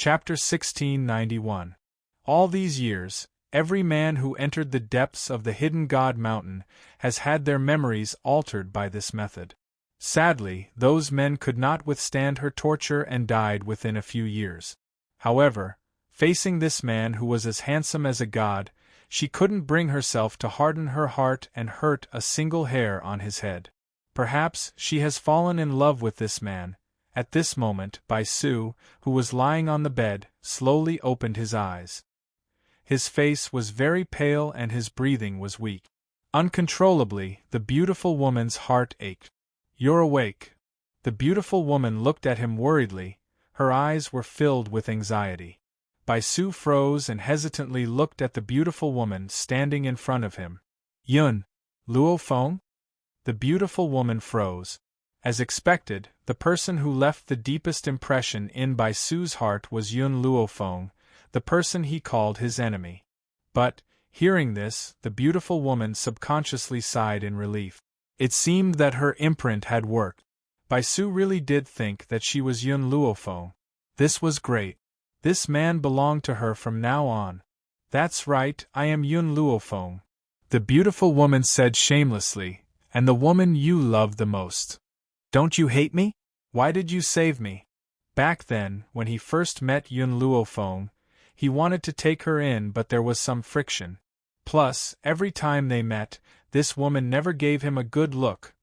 Chapter 1691. All these years, every man who entered the depths of the hidden God Mountain has had their memories altered by this method. Sadly, those men could not withstand her torture and died within a few years. However, facing this man who was as handsome as a god, she couldn't bring herself to harden her heart and hurt a single hair on his head. Perhaps she has fallen in love with this man. At this moment, Baisu, who was lying on the bed, slowly opened his eyes. His face was very pale and his breathing was weak. Uncontrollably, the beautiful woman's heart ached. "You're awake." The beautiful woman looked at him worriedly, her eyes were filled with anxiety. Baisu froze and hesitantly looked at the beautiful woman standing in front of him. "Yun Luo Feng?" The beautiful woman froze. As expected, the person who left the deepest impression in Baisu's heart was Yun Luo Feng, the person he called his enemy. But, hearing this, the beautiful woman subconsciously sighed in relief. It seemed that her imprint had worked. Baisu really did think that she was Yun Luo Feng. This was great. This man belonged to her from now on. "That's right, I am Yun Luo Feng," the beautiful woman said shamelessly, "and the woman you love the most. Don't you hate me? Why did you save me?" Back then, when he first met Yun Luo Feng, he wanted to take her in, but there was some friction. Plus, every time they met, this woman never gave him a good look.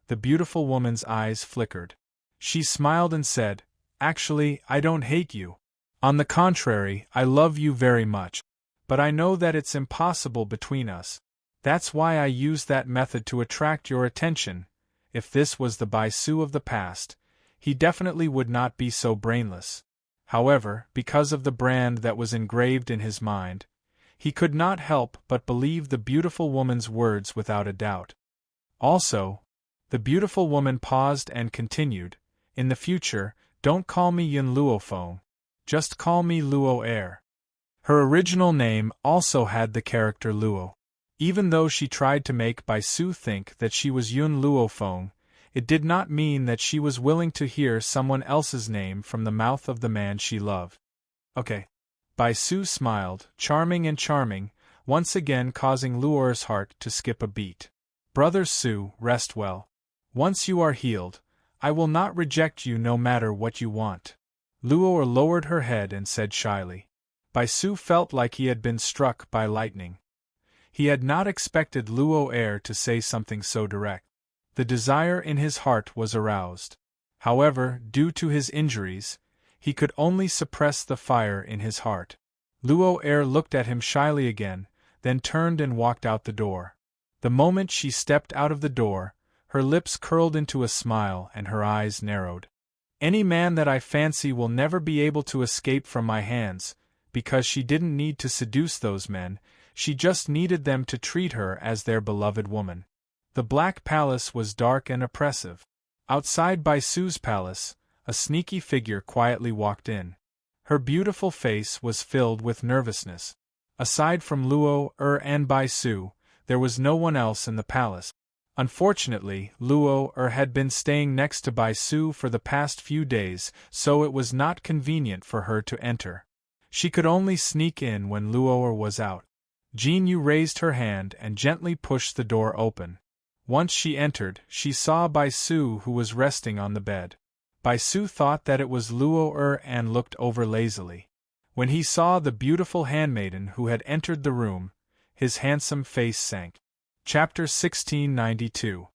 The beautiful woman's eyes flickered. She smiled and said, "Actually, I don't hate you. On the contrary, I love you very much. But I know that it's impossible between us. That's why I used that method to attract your attention." If this was the Baisu of the past, he definitely would not be so brainless. However, because of the brand that was engraved in his mind, he could not help but believe the beautiful woman's words without a doubt. Also, the beautiful woman paused and continued, "In the future, don't call me Yun Luo Feng. Just call me Luo Er." Her original name also had the character Luo. Even though she tried to make Baisu think that she was Yun Luo Feng, it did not mean that she was willing to hear someone else's name from the mouth of the man she loved. "Okay." Baisu smiled, charming, once again causing Luo's heart to skip a beat. "Brother Su, rest well. Once you are healed, I will not reject you no matter what you want." Luo lowered her head and said shyly. Baisu felt like he had been struck by lightning. He had not expected Luo Er to say something so direct. The desire in his heart was aroused. However, due to his injuries, he could only suppress the fire in his heart. Luo Er looked at him shyly again, then turned and walked out the door. The moment she stepped out of the door, her lips curled into a smile and her eyes narrowed. "Any man that I fancy will never be able to escape from my hands," because she didn't need to seduce those men, she just needed them to treat her as their beloved woman. The Black Palace was dark and oppressive. Outside Baisu's palace, a sneaky figure quietly walked in. Her beautiful face was filled with nervousness. Aside from Luo Er and Baisu, there was no one else in the palace. Unfortunately, Luo Er had been staying next to Baisu for the past few days, so it was not convenient for her to enter. She could only sneak in when Luo Er was out. Jin Yu raised her hand and gently pushed the door open. Once she entered, she saw Baisu who was resting on the bed. Baisu thought that it was Luo Er and looked over lazily. When he saw the beautiful handmaiden who had entered the room, his handsome face sank. Chapter 1692.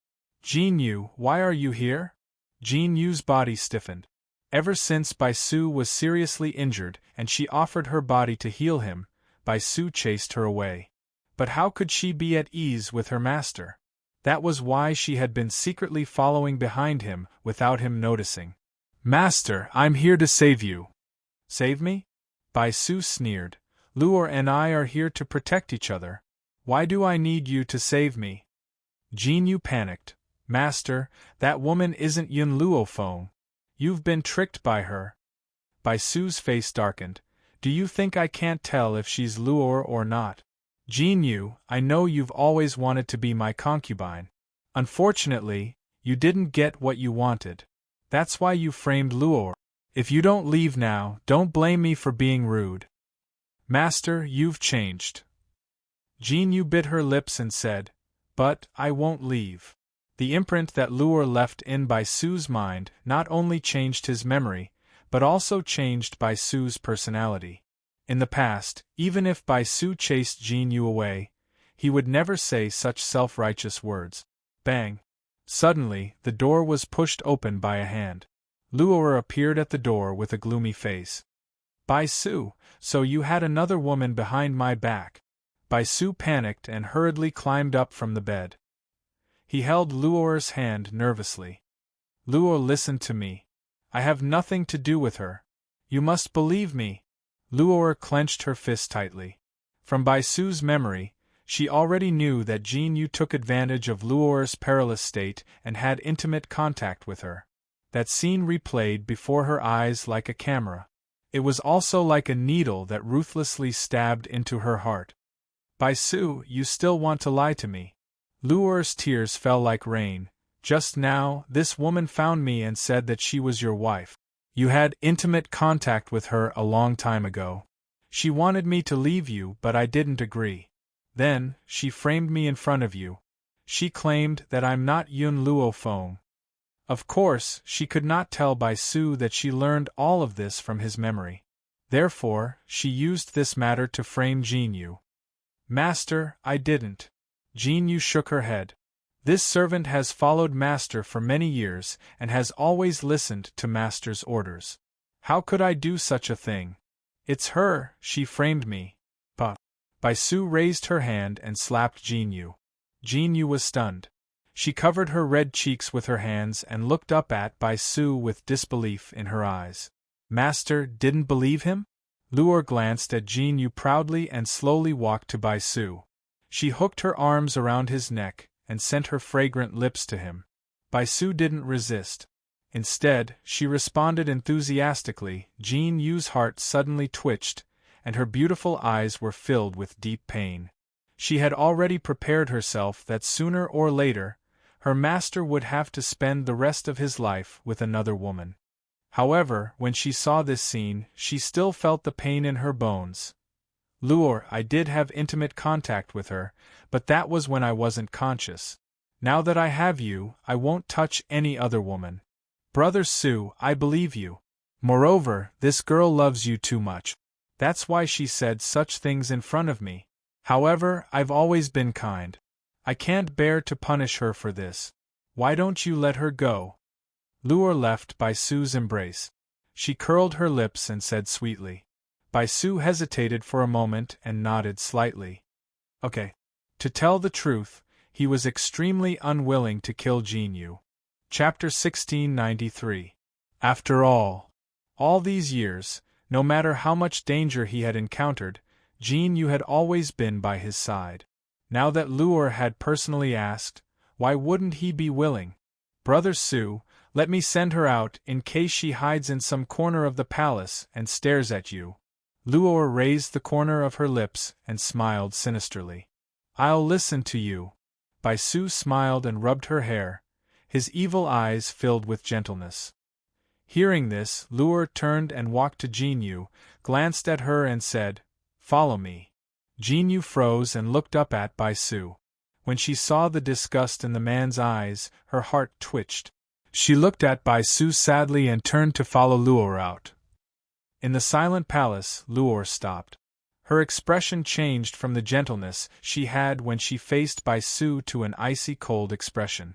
"Jin Yu, why are you here?" Jin Yu's body stiffened. Ever since Baisu was seriously injured and she offered her body to heal him, Baisu chased her away. But how could she be at ease with her master? That was why she had been secretly following behind him without him noticing. "Master, I'm here to save you." "Save me?" Baisu sneered. "Luo and I are here to protect each other. Why do I need you to save me?" Jin Yu panicked. "Master, that woman isn't Yun Luo Feng. You've been tricked by her." Baisu's face darkened. "Do you think I can't tell if she's Luo or not? Jin Yu, I know you've always wanted to be my concubine. Unfortunately, you didn't get what you wanted. That's why you framed Luo." If you don't leave now, don't blame me for being rude. Master, you've changed. Jinyu bit her lips and said, but I won't leave. The imprint that Luor left in Bai Su's mind not only changed his memory, but also changed Bai Su's personality. In the past, even if Bai Su chased Jinyu away, he would never say such self-righteous words. Bang! Suddenly, the door was pushed open by a hand. Luor appeared at the door with a gloomy face. Bai Su, so you had another woman behind my back. Bai Su panicked and hurriedly climbed up from the bed. He held Luor's hand nervously. Luor, listen to me. I have nothing to do with her. You must believe me. Luor clenched her fist tightly. From Bai Su's memory, she already knew that Jinyu took advantage of Luor's perilous state and had intimate contact with her. That scene replayed before her eyes like a camera. It was also like a needle that ruthlessly stabbed into her heart. Bai Su, you still want to lie to me. Luor's tears fell like rain. Just now, this woman found me and said that she was your wife. You had intimate contact with her a long time ago. She wanted me to leave you, but I didn't agree. Then, she framed me in front of you. She claimed that I'm not Yun Luo Feng. Of course, she could not tell Bai Su that she learned all of this from his memory. Therefore, she used this matter to frame Jinyu. Master, I didn't. Jinyu shook her head. This servant has followed Master for many years and has always listened to Master's orders. How could I do such a thing? It's her, she framed me. Bai Su raised her hand and slapped Jinyu. Jinyu was stunned. She covered her red cheeks with her hands and looked up at Bai Su with disbelief in her eyes. Master didn't believe him? Luor glanced at Jinyu proudly and slowly walked to Bai Su. She hooked her arms around his neck and sent her fragrant lips to him. Bai Su didn't resist. Instead, she responded enthusiastically. Jinyu's heart suddenly twitched, and her beautiful eyes were filled with deep pain. She had already prepared herself that sooner or later, her master would have to spend the rest of his life with another woman. However, when she saw this scene, she still felt the pain in her bones. Luor, I did have intimate contact with her, but that was when I wasn't conscious. Now that I have you, I won't touch any other woman. Brother Su, I believe you. Moreover, this girl loves you too much. That's why she said such things in front of me. However, I've always been kind. I can't bear to punish her for this. Why don't you let her go? Luor left Bai Su's embrace. She curled her lips and said sweetly. Bai Su hesitated for a moment and nodded slightly. Okay. To tell the truth, he was extremely unwilling to kill Jinyu. Chapter 1693. After all these years, no matter how much danger he had encountered, Jinyu had always been by his side. Now that Luor had personally asked, why wouldn't he be willing? Brother Su, let me send her out in case she hides in some corner of the palace and stares at you. Luor raised the corner of her lips and smiled sinisterly. I'll listen to you. Bai Su smiled and rubbed her hair, his evil eyes filled with gentleness. Hearing this, Luor turned and walked to Jinyu, glanced at her and said, Follow me. Jinyu froze and looked up at Bai Su. When she saw the disgust in the man's eyes, her heart twitched. She looked at Bai Su sadly and turned to follow Luor out. In the silent palace, Luor stopped. Her expression changed from the gentleness she had when she faced Bai Su to an icy cold expression.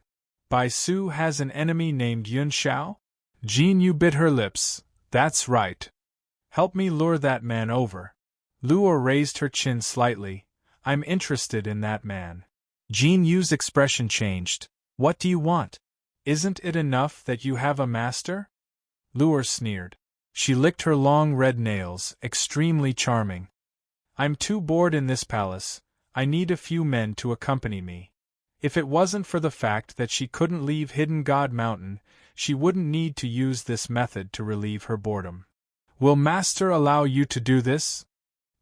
Bai Su has an enemy named Yun Xiao? Jinyu bit her lips. That's right. Help me lure that man over. Luor raised her chin slightly. I'm interested in that man. Jinyu's expression changed. What do you want? Isn't it enough that you have a master? Luor sneered. She licked her long red nails, extremely charming. I'm too bored in this palace. I need a few men to accompany me. If it wasn't for the fact that she couldn't leave Hidden God Mountain, she wouldn't need to use this method to relieve her boredom. Will Master allow you to do this?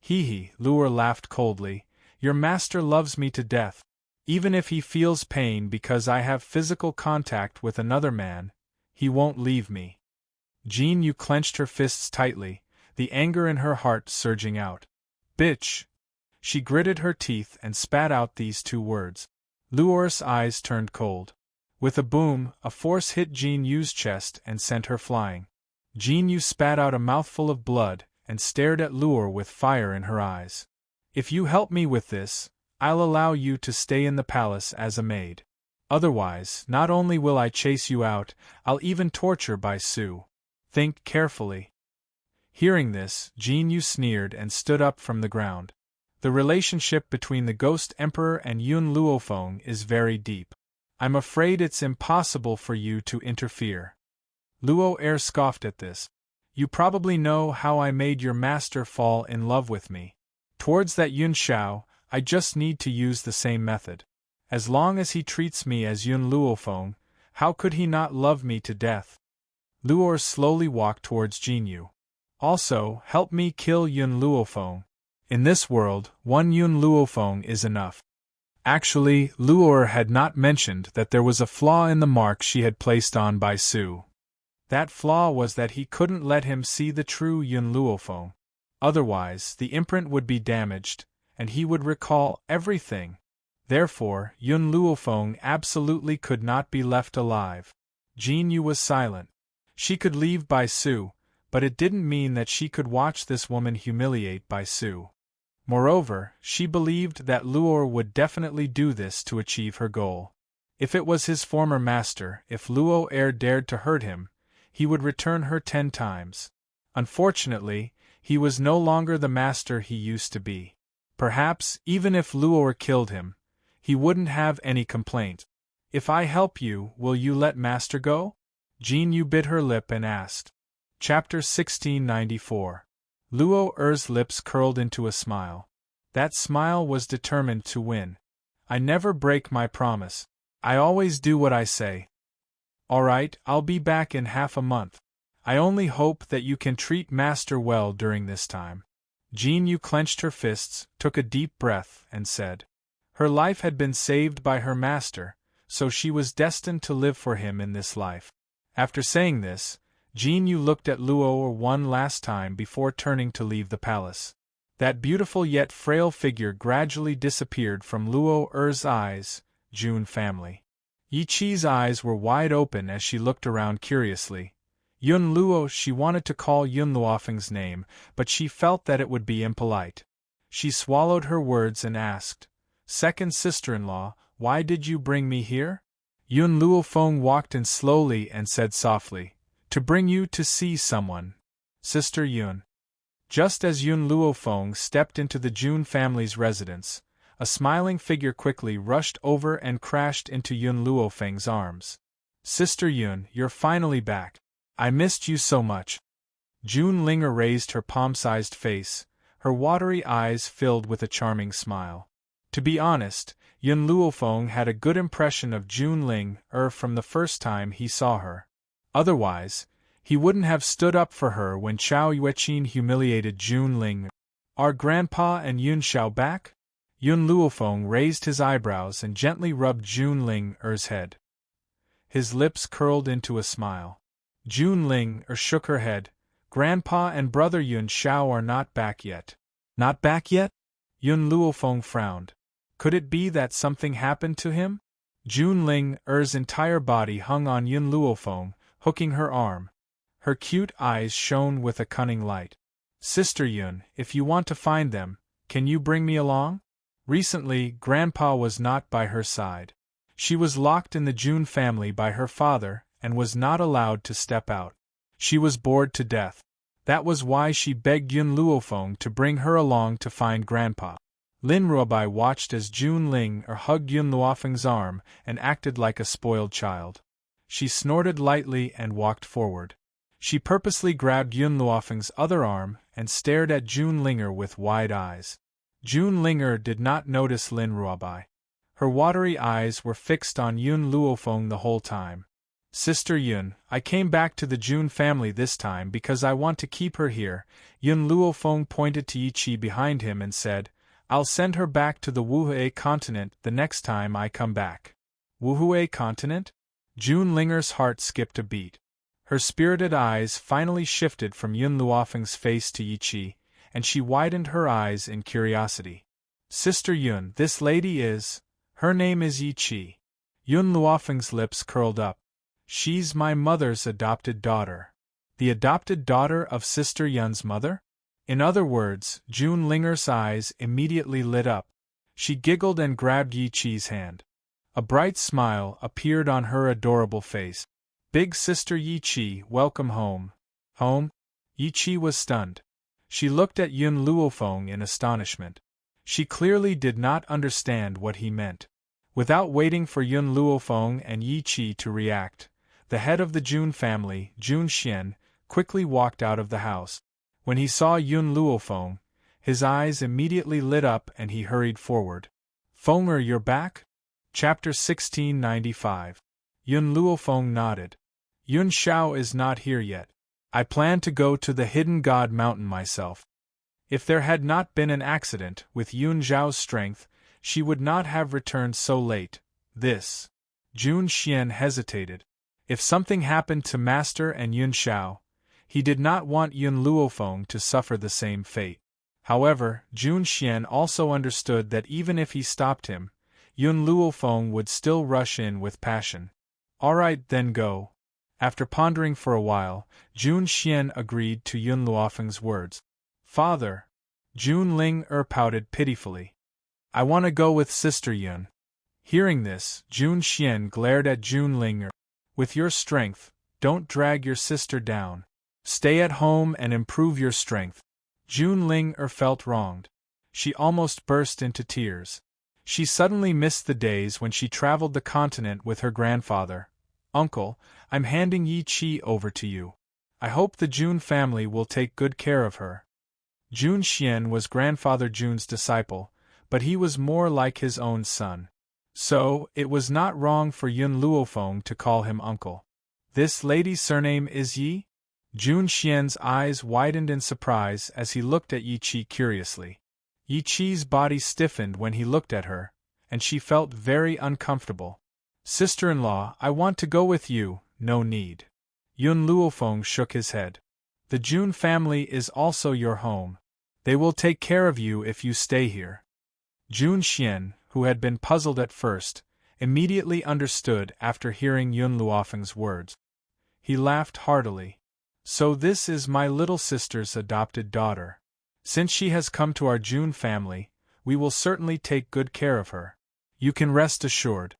Hee, Luor laughed coldly. Your master loves me to death. Even if he feels pain because I have physical contact with another man, he won't leave me. Jean Yu clenched her fists tightly, the anger in her heart surging out. Bitch! She gritted her teeth and spat out these two words. Luor's eyes turned cold. With a boom, a force hit Jean Yu's chest and sent her flying. Jean Yu spat out a mouthful of blood and stared at Luor with fire in her eyes. If you help me with this, I'll allow you to stay in the palace as a maid. Otherwise, not only will I chase you out, I'll even torture Bai Su. Think carefully. Hearing this, Jean Yu sneered and stood up from the ground. The relationship between the Ghost Emperor and Yun Luofeng is very deep. I'm afraid it's impossible for you to interfere. Luo Er scoffed at this. You probably know how I made your master fall in love with me. Towards that Yun Xiao, I just need to use the same method. As long as he treats me as Yun Luofeng, how could he not love me to death? Luor slowly walked towards Jean Yu. Also, help me kill Yun Luofeng. In this world, one Yun Luofeng is enough. Actually, Luor had not mentioned that there was a flaw in the mark she had placed on Bai Su. That flaw was that he couldn't let him see the true Yun Luofeng. Otherwise, the imprint would be damaged, and he would recall everything. Therefore, Yun Luofeng absolutely could not be left alive. Jean Yu was silent. She could leave Bai Su, but it didn't mean that she could watch this woman humiliate Bai Su. Moreover, she believed that Luor would definitely do this to achieve her goal. If it was his former master, if Luo Er dared to hurt him, he would return her 10 times. Unfortunately, he was no longer the master he used to be. Perhaps, even if Luor killed him, he wouldn't have any complaint. If I help you, will you let master go? Jean Yu bit her lip and asked. Chapter 1694. Luo Er's lips curled into a smile. That smile was determined to win. I never break my promise. I always do what I say. Alright, I'll be back in half a month. I only hope that you can treat master well during this time. Jean Yu clenched her fists, took a deep breath, and said. Her life had been saved by her master, so she was destined to live for him in this life. After saying this, Jean Yu looked at Luo Er one last time before turning to leave the palace. That beautiful yet frail figure gradually disappeared from Luo Er's eyes. Jun family. Yi Qi's eyes were wide open as she looked around curiously. Yun Luo, she wanted to call Yun Luofeng's name, but she felt that it would be impolite. She swallowed her words and asked, Second sister-in-law, why did you bring me here? Yun Luofeng walked in slowly and said softly, to bring you to see someone. Sister Yun. Just as Yun Luofeng stepped into the Jun family's residence, a smiling figure quickly rushed over and crashed into Yun Luofeng's arms. Sister Yun, you're finally back. I missed you so much. Jun Linger raised her palm-sized face, her watery eyes filled with a charming smile. To be honest, Yun Luofeng had a good impression of Jun Linger from the first time he saw her. Otherwise, he wouldn't have stood up for her when Chao Yueqin humiliated Jun Linger. Are Grandpa and Yun Xiao back? Yun Luofeng raised his eyebrows and gently rubbed Jun Linger's head. His lips curled into a smile. Jun Linger shook her head. Grandpa and brother Yun Xiao are not back yet. Not back yet? Yun Luofeng frowned. Could it be that something happened to him? Jun Linger's entire body hung on Yun Luofeng, hooking her arm. Her cute eyes shone with a cunning light. Sister Yun, if you want to find them, can you bring me along? Recently, Grandpa was not by her side. She was locked in the Jun family by her father and was not allowed to step out. She was bored to death. That was why she begged Yun Luofeng to bring her along to find Grandpa. Lin Ruobai watched as Jun Linger hugged Yun Luofeng's arm and acted like a spoiled child. She snorted lightly and walked forward. She purposely grabbed Yun Luofeng's other arm and stared at Jun Linger with wide eyes. Jun Linger did not notice Lin Ruobai. Her watery eyes were fixed on Yun Luofeng the whole time. Sister Yun, I came back to the Jun family this time because I want to keep her here. Yun Luofeng pointed to Yi Qi behind him and said, I'll send her back to the Wuhui continent the next time I come back. Wuhui continent? Jun Linger's heart skipped a beat. Her spirited eyes finally shifted from Yun Luofeng's face to Yi Qi, and she widened her eyes in curiosity. Sister Yun, this lady is… her name is Yi Qi. Yun Luofeng's lips curled up. She's my mother's adopted daughter. The adopted daughter of Sister Yun's mother? In other words, June Linger's eyes immediately lit up. She giggled and grabbed Yi Qi's hand. A bright smile appeared on her adorable face. Big Sister Yi Qi, welcome home. Home? Yi Qi was stunned. She looked at Yun Luofeng in astonishment. She clearly did not understand what he meant. Without waiting for Yun Luofeng and Yi Qi to react, the head of the Jun family, Jun Xian, quickly walked out of the house. When he saw Yun Luofeng, his eyes immediately lit up and he hurried forward. Fenger, you're back? Chapter 1695. Yun Luofeng nodded. Yun Xiao is not here yet. I plan to go to the Hidden God Mountain myself. If there had not been an accident with Yun Xiao's strength, she would not have returned so late. This. Jun Xian hesitated. If something happened to Master and Yun Xiao, he did not want Yun Luofeng to suffer the same fate. However, Jun Xian also understood that even if he stopped him, Yun Luofeng would still rush in with passion. All right, then go. After pondering for a while, Jun Xian agreed to Yun Luofeng's words. Father. Jun Ling pouted pitifully. I want to go with Sister Yun. Hearing this, Jun Xian glared at Jun Ling. With your strength, don't drag your sister down. Stay at home and improve your strength. Jun Ling felt wronged. She almost burst into tears. She suddenly missed the days when she traveled the continent with her grandfather. Uncle, I'm handing Yi Qi over to you. I hope the Jun family will take good care of her. Jun Xian was Grandfather Jun's disciple, but he was more like his own son. So, it was not wrong for Yun Luofeng to call him uncle. This lady's surname is Yi? Jun Xian's eyes widened in surprise as he looked at Yi Qi curiously. Yi Qi's body stiffened when he looked at her, and she felt very uncomfortable. Sister-in-law, I want to go with you. No need. Yun Luofeng shook his head. The Jun family is also your home. They will take care of you if you stay here. Jun Xian, who had been puzzled at first, immediately understood after hearing Yun Luofeng's words. He laughed heartily. So this is my little sister's adopted daughter. Since she has come to our Jun family, we will certainly take good care of her. You can rest assured.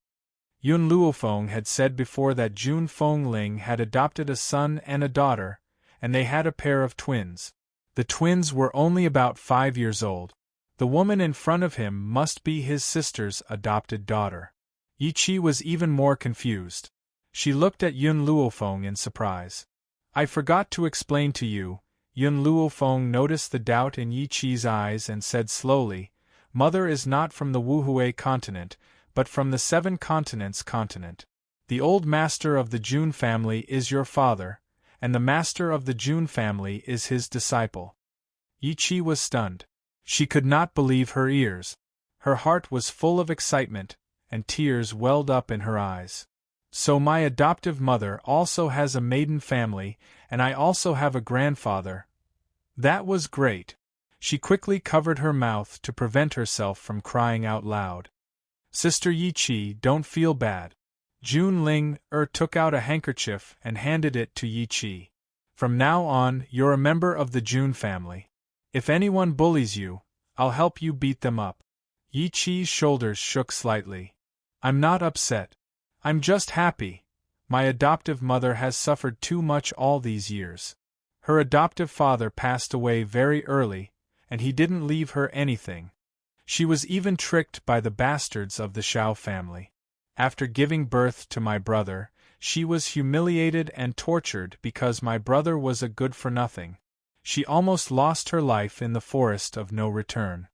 Yun Luofeng had said before that Jun Fengling had adopted a son and a daughter, and they had a pair of twins. The twins were only about 5 years old. The woman in front of him must be his sister's adopted daughter. Yi Qi was even more confused. She looked at Yun Luofeng in surprise. I forgot to explain to you. Yun Luofeng noticed the doubt in Yi Qi's eyes and said slowly, Mother is not from the Wuhui continent, but from the 7 continents continent. The old master of the Jun family is your father, and the master of the Jun family is his disciple. Yi Qi was stunned. She could not believe her ears. Her heart was full of excitement, and tears welled up in her eyes. So my adoptive mother also has a maiden family, and I also have a grandfather. That was great. She quickly covered her mouth to prevent herself from crying out loud. Sister Yi Qi, don't feel bad. Jun Ling took out a handkerchief and handed it to Yi Qi. From now on, you're a member of the Jun family. If anyone bullies you, I'll help you beat them up. Yi Qi's shoulders shook slightly. I'm not upset. I'm just happy. My adoptive mother has suffered too much all these years. Her adoptive father passed away very early, and he didn't leave her anything. She was even tricked by the bastards of the Xiao family. After giving birth to my brother, she was humiliated and tortured because my brother was a good-for-nothing. She almost lost her life in the forest of no return.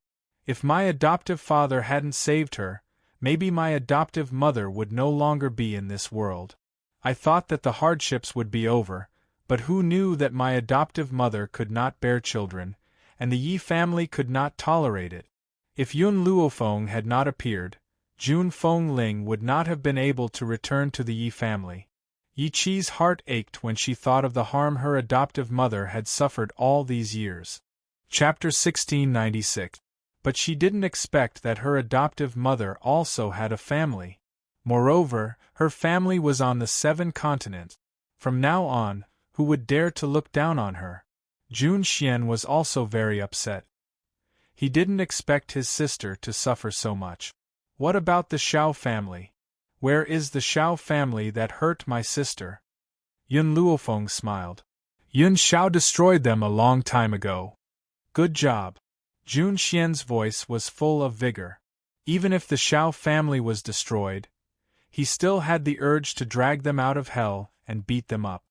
If my adoptive father hadn't saved her, maybe my adoptive mother would no longer be in this world. I thought that the hardships would be over, but who knew that my adoptive mother could not bear children, and the Yi family could not tolerate it. If Yun Luofeng had not appeared, Jun Fengling would not have been able to return to the Yi family. Yi Qi's heart ached when she thought of the harm her adoptive mother had suffered all these years. Chapter 1696. But she didn't expect that her adoptive mother also had a family. Moreover, her family was on the 7 continents. From now on, who would dare to look down on her? Jun Xian was also very upset. He didn't expect his sister to suffer so much. What about the Shao family? Where is the Shao family that hurt my sister? Yun Luofeng smiled. Yun Shao destroyed them a long time ago. Good job. Jun Xian's voice was full of vigor. Even if the Shao family was destroyed, he still had the urge to drag them out of hell and beat them up.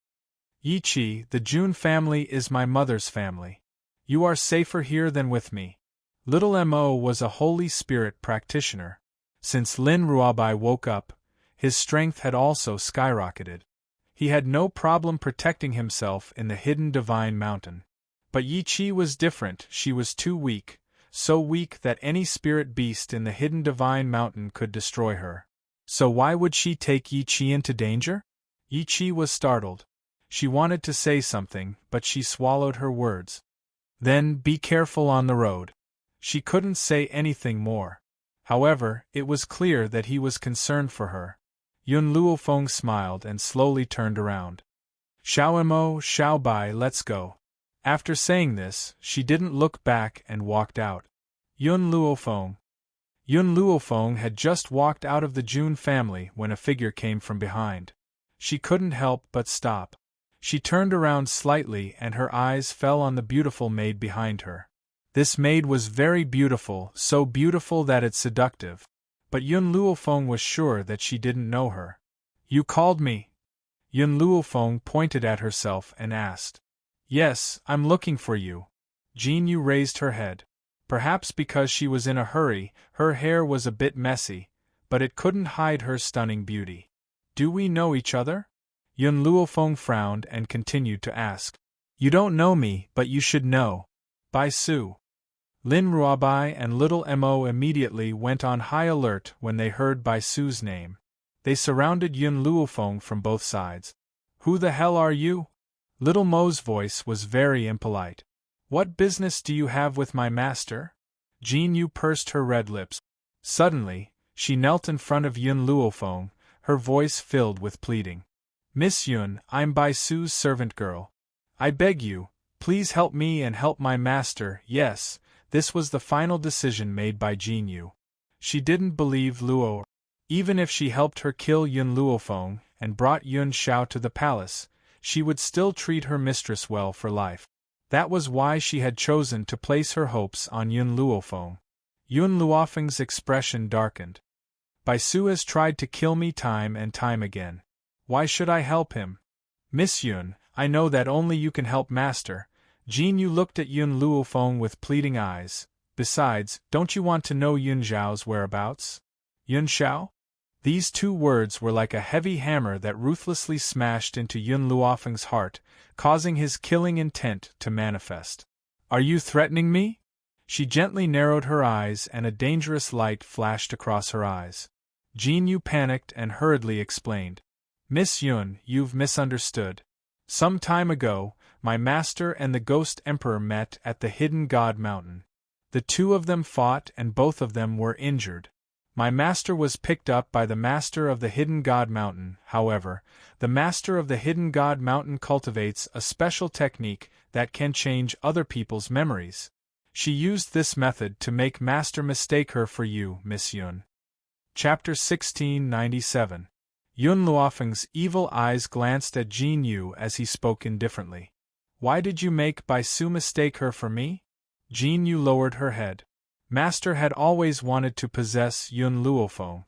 Yi Qi, the Jun family is my mother's family. You are safer here than with me. Little Mo was a Holy Spirit practitioner. Since Lin Ruobai woke up, his strength had also skyrocketed. He had no problem protecting himself in the hidden divine mountain. But Yi Qi was different. She was too weak, so weak that any spirit beast in the hidden divine mountain could destroy her. So why would she take Yi Qi into danger? Yi Qi was startled. She wanted to say something, but she swallowed her words. Then, be careful on the road. She couldn't say anything more. However, it was clear that he was concerned for her. Yun Luofeng smiled and slowly turned around. Xiao Mo, Xiao Bai, let's go. After saying this, she didn't look back and walked out. Yun Luofeng had just walked out of the Jun family when a figure came from behind. She couldn't help but stop. She turned around slightly and her eyes fell on the beautiful maid behind her. This maid was very beautiful, so beautiful that it's seductive. But Yun Luofeng was sure that she didn't know her. You called me? Yun Luofeng pointed at herself and asked. Yes, I'm looking for you. Jin Yu raised her head. Perhaps because she was in a hurry, her hair was a bit messy, but it couldn't hide her stunning beauty. Do we know each other? Yun Luofeng frowned and continued to ask. You don't know me, but you should know. Bai Su. Lin Ruobai and little Mo immediately went on high alert when they heard Bai Su's name. They surrounded Yun Luofeng from both sides. Who the hell are you? Little Mo's voice was very impolite. What business do you have with my master? Jin Yu pursed her red lips. Suddenly, she knelt in front of Yun Luofeng, her voice filled with pleading. Miss Yun, I'm Bai Su's servant girl. I beg you, please help me and help my master. Yes, this was the final decision made by Jin Yu. She didn't believe Luo. Even if she helped her kill Yun Luofeng and brought Yun Shao to the palace, she would still treat her mistress well for life. That was why she had chosen to place her hopes on Yun Luofeng. Yun Luofeng's expression darkened. Bai Su has tried to kill me time and time again. Why should I help him? Miss Yun, I know that only you can help master. Jin Yu looked at Yun Luofeng with pleading eyes. Besides, don't you want to know Yun Zhao's whereabouts? Yun Shao? These 2 words were like a heavy hammer that ruthlessly smashed into Yun Luofeng's heart, causing his killing intent to manifest. Are you threatening me? She gently narrowed her eyes and a dangerous light flashed across her eyes. Jin Yu panicked and hurriedly explained. Miss Yun, you've misunderstood. Some time ago, my master and the Ghost Emperor met at the Hidden God Mountain. The 2 of them fought and both of them were injured. My master was picked up by the master of the Hidden God Mountain. However, the master of the Hidden God Mountain cultivates a special technique that can change other people's memories. She used this method to make master mistake her for you, Miss Yun. Chapter 1697. Yun Luofeng's evil eyes glanced at Jin Yu as he spoke indifferently. Why did you make Bai Su mistake her for me? Jin Yu lowered her head. Master had always wanted to possess Yun Luofeng.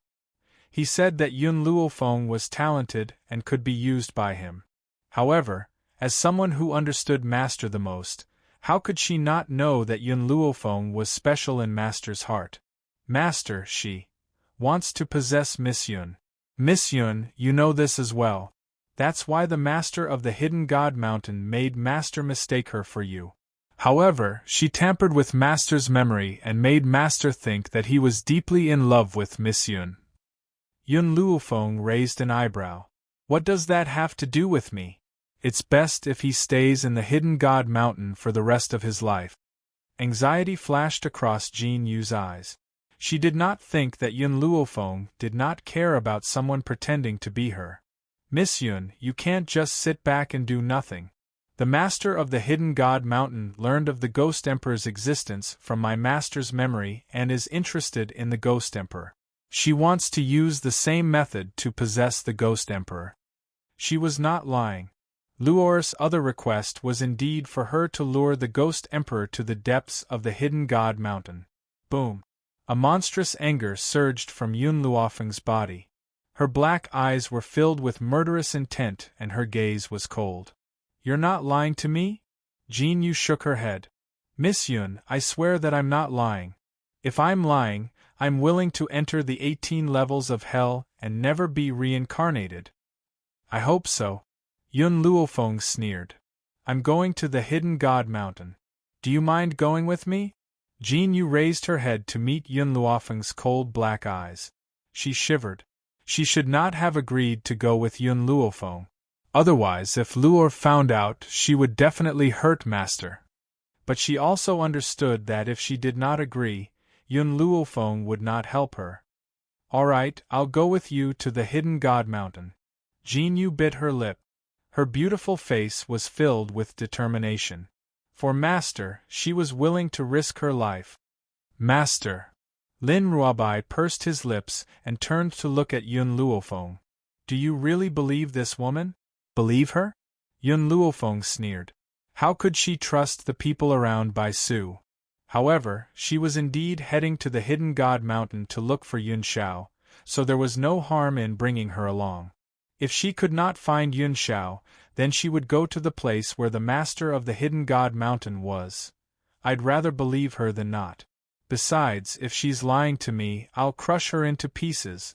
He said that Yun Luofeng was talented and could be used by him. However, as someone who understood Master the most, how could she not know that Yun Luofeng was special in Master's heart? Master, she wants to possess Miss Yun. Miss Yun, you know this as well. That's why the Master of the Hidden God Mountain made Master mistake her for you. However, she tampered with Master's memory and made Master think that he was deeply in love with Miss Yun. Yun Luofeng raised an eyebrow. What does that have to do with me? It's best if he stays in the Hidden God Mountain for the rest of his life. Anxiety flashed across Jin Yu's eyes. She did not think that Yun Luofeng did not care about someone pretending to be her. Miss Yun, you can't just sit back and do nothing. The master of the Hidden God Mountain learned of the Ghost Emperor's existence from my master's memory and is interested in the Ghost Emperor. She wants to use the same method to possess the Ghost Emperor. She was not lying. Luor's other request was indeed for her to lure the Ghost Emperor to the depths of the Hidden God Mountain. Boom! A monstrous anger surged from Yun Luofeng's body. Her black eyes were filled with murderous intent and her gaze was cold. You're not lying to me? Jin Yu shook her head. Miss Yun, I swear that I'm not lying. If I'm lying, I'm willing to enter the 18 levels of hell and never be reincarnated. I hope so. Yun Luofeng sneered. I'm going to the Hidden God Mountain. Do you mind going with me? Jin Yu raised her head to meet Yun Luofeng's cold black eyes. She shivered. She should not have agreed to go with Yun Luofeng. Otherwise, if Luor found out, she would definitely hurt Master. But she also understood that if she did not agree, Yun Luofeng would not help her. All right, I'll go with you to the Hidden God Mountain. Jin Yu bit her lip. Her beautiful face was filled with determination. For Master, she was willing to risk her life. Master. Lin Ruobai pursed his lips and turned to look at Yun Luofeng. Do you really believe this woman? Believe her? Yun Luofeng sneered. How could she trust the people around Bai Su? However, she was indeed heading to the Hidden God Mountain to look for Yun Shao, so there was no harm in bringing her along. If she could not find Yun Shao, then she would go to the place where the master of the Hidden God Mountain was. I'd rather believe her than not. Besides, if she's lying to me, I'll crush her into pieces.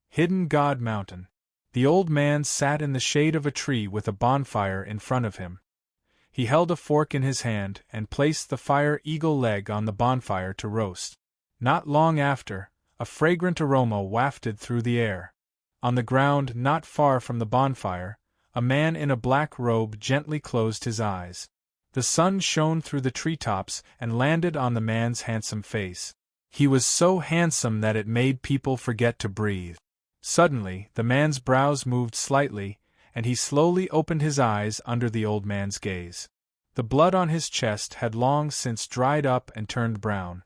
Hidden God Mountain. The old man sat in the shade of a tree with a bonfire in front of him. He held a fork in his hand and placed the fire eagle leg on the bonfire to roast. Not long after, a fragrant aroma wafted through the air. On the ground not far from the bonfire, a man in a black robe gently closed his eyes. The sun shone through the treetops and landed on the man's handsome face. He was so handsome that it made people forget to breathe. Suddenly, the man's brows moved slightly, and he slowly opened his eyes under the old man's gaze. The blood on his chest had long since dried up and turned brown.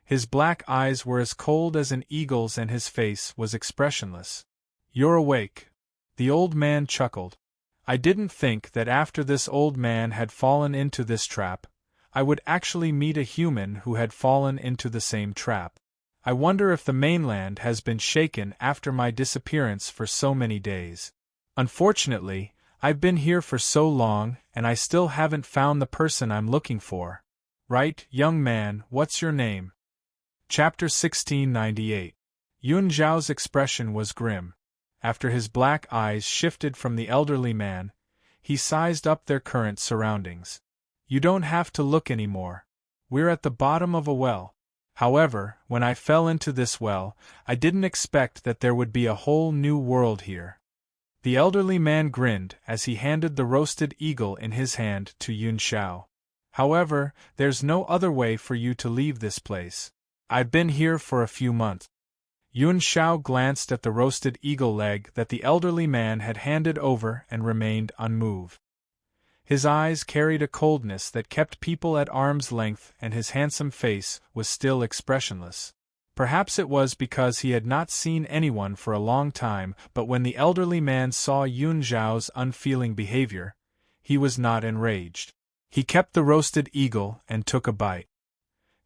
His black eyes were as cold as an eagle's and his face was expressionless. You're awake. The old man chuckled. I didn't think that after this old man had fallen into this trap, I would actually meet a human who had fallen into the same trap. I wonder if the mainland has been shaken after my disappearance for so many days. Unfortunately, I've been here for so long and I still haven't found the person I'm looking for. Right, young man, what's your name? Chapter 1698. Yun Zhao's expression was grim. After his black eyes shifted from the elderly man, he sized up their current surroundings. You don't have to look anymore. We're at the bottom of a well. However, when I fell into this well, I didn't expect that there would be a whole new world here. The elderly man grinned as he handed the roasted eagle in his hand to Yun Shao. However, there's no other way for you to leave this place. I've been here for a few months. Yun Shao glanced at the roasted eagle leg that the elderly man had handed over and remained unmoved. His eyes carried a coldness that kept people at arm's length and his handsome face was still expressionless. Perhaps it was because he had not seen anyone for a long time, but when the elderly man saw Yun Zhao's unfeeling behavior, he was not enraged. He kept the roasted eagle and took a bite.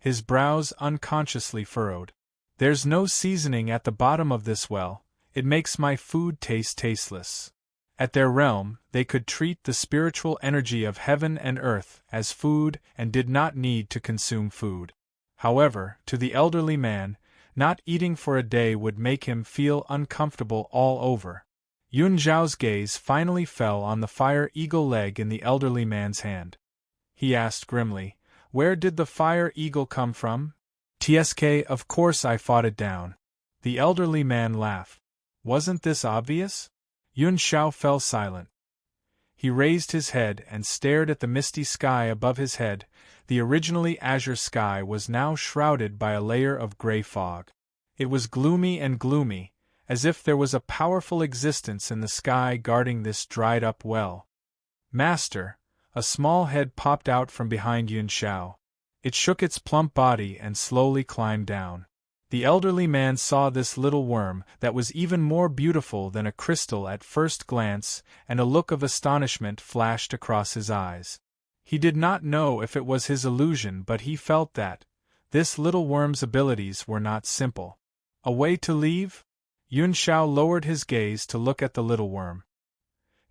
His brows unconsciously furrowed. There's no seasoning at the bottom of this well, it makes my food taste tasteless. At their realm, they could treat the spiritual energy of heaven and earth as food and did not need to consume food. However, to the elderly man, not eating for a day would make him feel uncomfortable all over. Yun Zhao's gaze finally fell on the fire eagle leg in the elderly man's hand. He asked grimly, "Where did the fire eagle come from?" "TSK, of course I fought it down." The elderly man laughed. "Wasn't this obvious?" Yun Xiao fell silent. He raised his head and stared at the misty sky above his head. The originally azure sky was now shrouded by a layer of gray fog. It was gloomy and gloomy, as if there was a powerful existence in the sky guarding this dried-up well. Master, a small head popped out from behind Yun Xiao. It shook its plump body and slowly climbed down. The elderly man saw this little worm that was even more beautiful than a crystal at first glance, and a look of astonishment flashed across his eyes. He did not know if it was his illusion, but he felt that this little worm's abilities were not simple. A way to leave? Yun Xiao lowered his gaze to look at the little worm.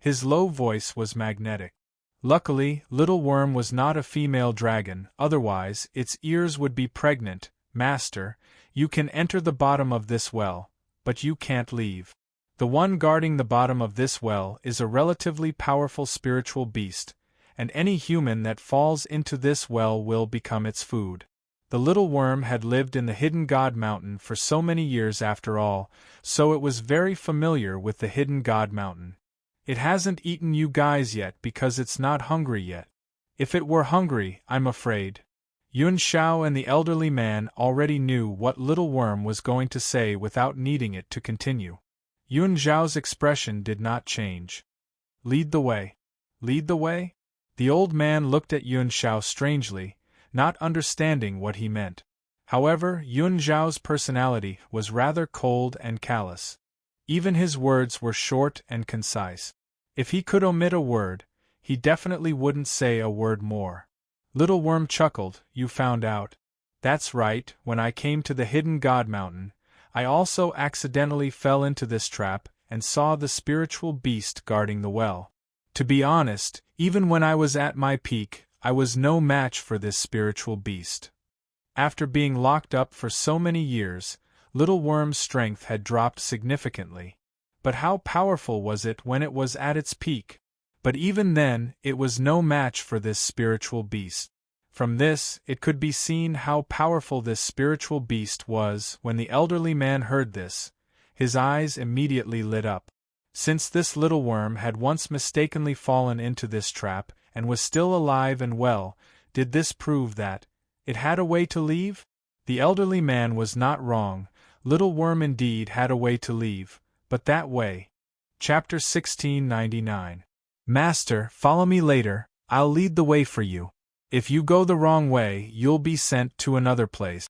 His low voice was magnetic. Luckily, little worm was not a female dragon, otherwise its ears would be pregnant. Master, you can enter the bottom of this well, but you can't leave. The one guarding the bottom of this well is a relatively powerful spiritual beast, and any human that falls into this well will become its food. The little worm had lived in the hidden God Mountain for so many years after all, so it was very familiar with the hidden God Mountain. It hasn't eaten you guys yet because it's not hungry yet. If it were hungry, I'm afraid. Yun Xiao and the elderly man already knew what little worm was going to say without needing it to continue. Yun Xiao's expression did not change. Lead the way. Lead the way? The old man looked at Yun Xiao strangely, not understanding what he meant. However, Yun Xiao's personality was rather cold and callous. Even his words were short and concise. If he could omit a word, he definitely wouldn't say a word more. Little worm chuckled. You found out. That's right, when I came to the hidden God Mountain, I also accidentally fell into this trap and saw the spiritual beast guarding the well. To be honest, even when I was at my peak, I was no match for this spiritual beast. After being locked up for so many years, little worm's strength had dropped significantly. But how powerful was it when it was at its peak? But even then, it was no match for this spiritual beast. From this, it could be seen how powerful this spiritual beast was. When the elderly man heard this, his eyes immediately lit up. Since this little worm had once mistakenly fallen into this trap, and was still alive and well, did this prove that it had a way to leave? The elderly man was not wrong. Little worm indeed had a way to leave, but that way. Chapter 1699. Master, follow me later, I'll lead the way for you. If you go the wrong way, you'll be sent to another place.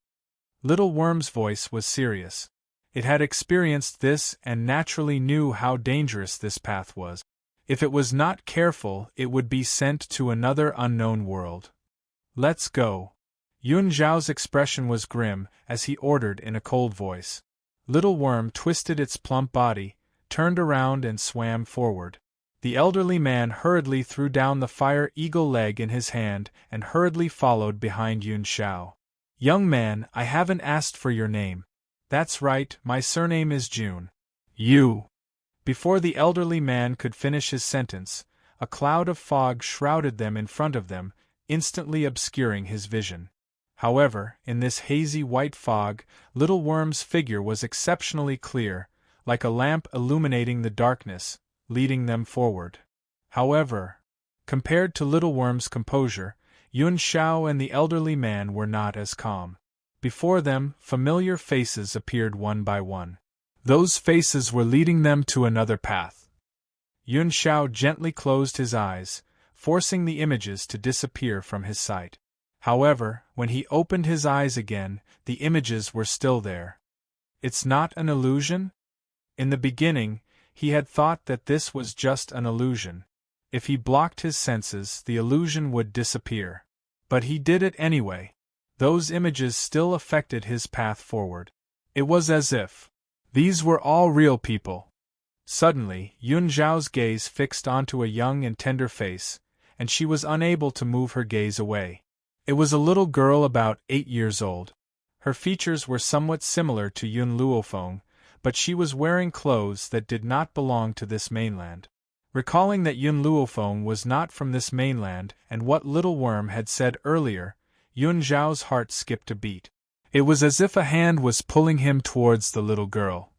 Little worm's voice was serious. It had experienced this and naturally knew how dangerous this path was. If it was not careful, it would be sent to another unknown world. Let's go. Yun Xiao's expression was grim as he ordered in a cold voice. Little worm twisted its plump body, turned around and swam forward. The elderly man hurriedly threw down the fire eagle leg in his hand and hurriedly followed behind Yun Xiao. Young man, I haven't asked for your name. That's right, my surname is June. You. Before the elderly man could finish his sentence, a cloud of fog shrouded them in front of them, instantly obscuring his vision. However, in this hazy white fog, little worm's figure was exceptionally clear, like a lamp illuminating the darkness, leading them forward. However, compared to little worm's composure, Yun Xiao and the elderly man were not as calm. Before them, familiar faces appeared one by one. Those faces were leading them to another path. Yun Xiao gently closed his eyes, forcing the images to disappear from his sight. However, when he opened his eyes again, the images were still there. It's not an illusion? In the beginning, he had thought that this was just an illusion. If he blocked his senses, the illusion would disappear. But he did it anyway. Those images still affected his path forward. It was as if these were all real people. Suddenly, Yun Xiao's gaze fixed onto a young and tender face, and she was unable to move her gaze away. It was a little girl about 8 years old. Her features were somewhat similar to Yun Luofeng, but she was wearing clothes that did not belong to this mainland. Recalling that Yun Luofeng was not from this mainland and what Little Worm had said earlier, Yun Xiao's heart skipped a beat. It was as if a hand was pulling him towards the little girl.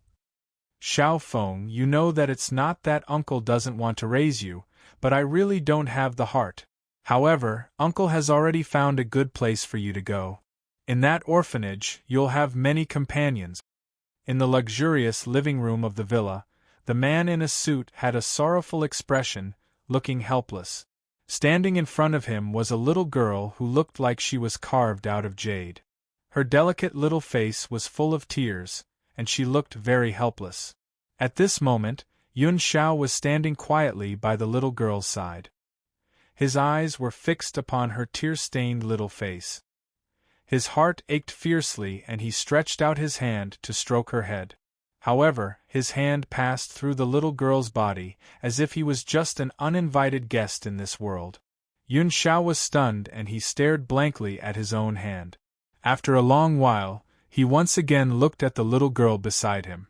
Xiao Feng, you know that it's not that Uncle doesn't want to raise you, but I really don't have the heart. However, Uncle has already found a good place for you to go. In that orphanage, you'll have many companions. In the luxurious living room of the villa, the man in a suit had a sorrowful expression, looking helpless. Standing in front of him was a little girl who looked like she was carved out of jade. Her delicate little face was full of tears, and she looked very helpless. At this moment, Yun Xiao was standing quietly by the little girl's side. His eyes were fixed upon her tear-stained little face. His heart ached fiercely and he stretched out his hand to stroke her head. However, his hand passed through the little girl's body, as if he was just an uninvited guest in this world. Yun Xiao was stunned and he stared blankly at his own hand. After a long while, he once again looked at the little girl beside him.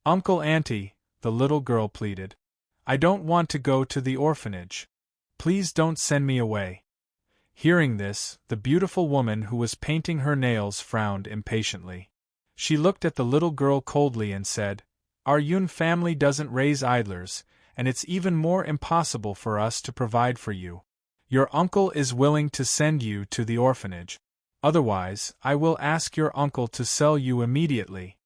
"Uncle Auntie," the little girl pleaded. "I don't want to go to the orphanage. Please don't send me away." Hearing this, the beautiful woman who was painting her nails frowned impatiently. She looked at the little girl coldly and said, "Our Yun family doesn't raise idlers, and it's even more impossible for us to provide for you. Your uncle is willing to send you to the orphanage. Otherwise, I will ask your uncle to sell you immediately."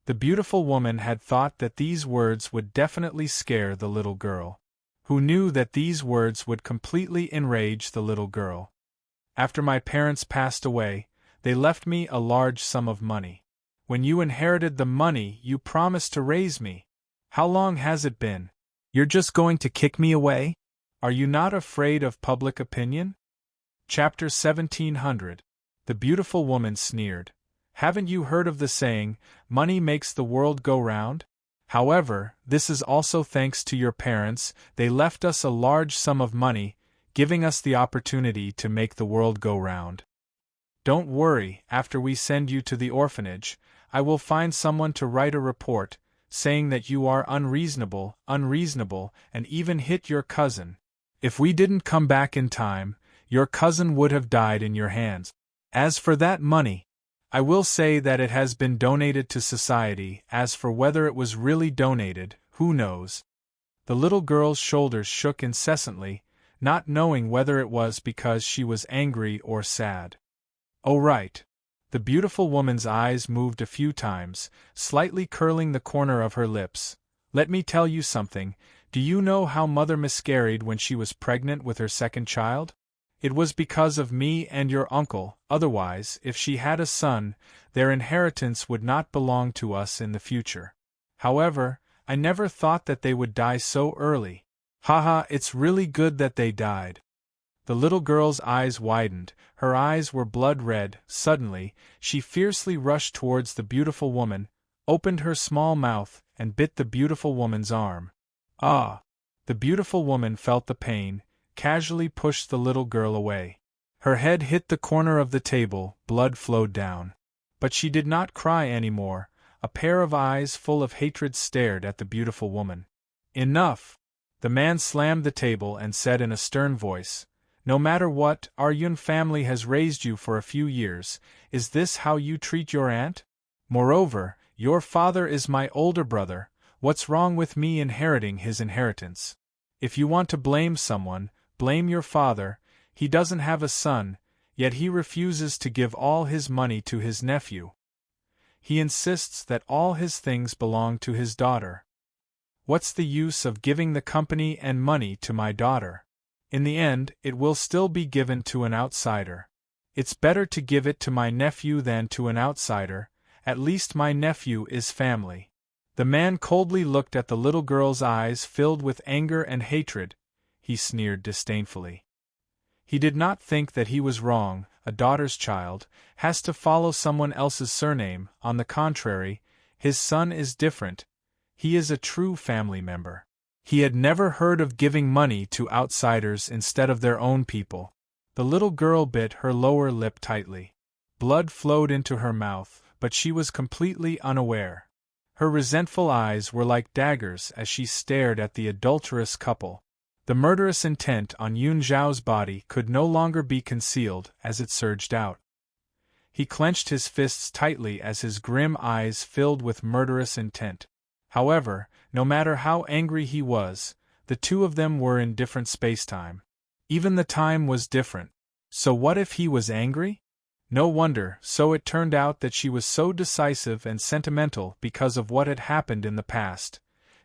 The beautiful woman had thought that these words would definitely scare the little girl, who knew that these words would completely enrage the little girl. "After my parents passed away, they left me a large sum of money. When you inherited the money, you promised to raise me. How long has it been? You're just going to kick me away? Are you not afraid of public opinion?" Chapter 1700. The beautiful woman sneered. "Haven't you heard of the saying, 'Money makes the world go round'? However, this is also thanks to your parents. They left us a large sum of money, giving us the opportunity to make the world go round. Don't worry, after we send you to the orphanage, I will find someone to write a report, saying that you are unreasonable, and even hit your cousin. If we didn't come back in time, your cousin would have died in your hands. As for that money, I will say that it has been donated to society. As for whether it was really donated, who knows?" The little girl's shoulders shook incessantly, not knowing whether it was because she was angry or sad. "Oh right." The beautiful woman's eyes moved a few times, slightly curling the corner of her lips. "Let me tell you something. Do you know how Mother miscarried when she was pregnant with her second child? It was because of me and your uncle. Otherwise, if she had a son, their inheritance would not belong to us in the future. However, I never thought that they would die so early. Haha, it's really good that they died." The little girl's eyes widened, her eyes were blood red. Suddenly, she fiercely rushed towards the beautiful woman, opened her small mouth, and bit the beautiful woman's arm. "Ah!" The beautiful woman felt the pain, casually pushed the little girl away. Her head hit the corner of the table, blood flowed down. But she did not cry anymore. A pair of eyes full of hatred stared at the beautiful woman. "Enough!" The man slammed the table and said in a stern voice, "No matter what, our Yun family has raised you for a few years. Is this how you treat your aunt? Moreover, your father is my older brother. What's wrong with me inheriting his inheritance? If you want to blame someone, blame your father. He doesn't have a son, yet he refuses to give all his money to his nephew. He insists that all his things belong to his daughter. What's the use of giving the company and money to my daughter? In the end, it will still be given to an outsider. It's better to give it to my nephew than to an outsider. At least my nephew is family." The man coldly looked at the little girl's eyes filled with anger and hatred. He sneered disdainfully. He did not think that he was wrong. A daughter's child has to follow someone else's surname. On the contrary, his son is different. He is a true family member. He had never heard of giving money to outsiders instead of their own people. The little girl bit her lower lip tightly. Blood flowed into her mouth, but she was completely unaware. Her resentful eyes were like daggers as she stared at the adulterous couple. The murderous intent on Yun Zhao's body could no longer be concealed as it surged out. He clenched his fists tightly as his grim eyes filled with murderous intent. However, no matter how angry he was, the two of them were in different spacetime. Even the time was different. So what if he was angry? No wonder, so it turned out that she was so decisive and sentimental because of what had happened in the past.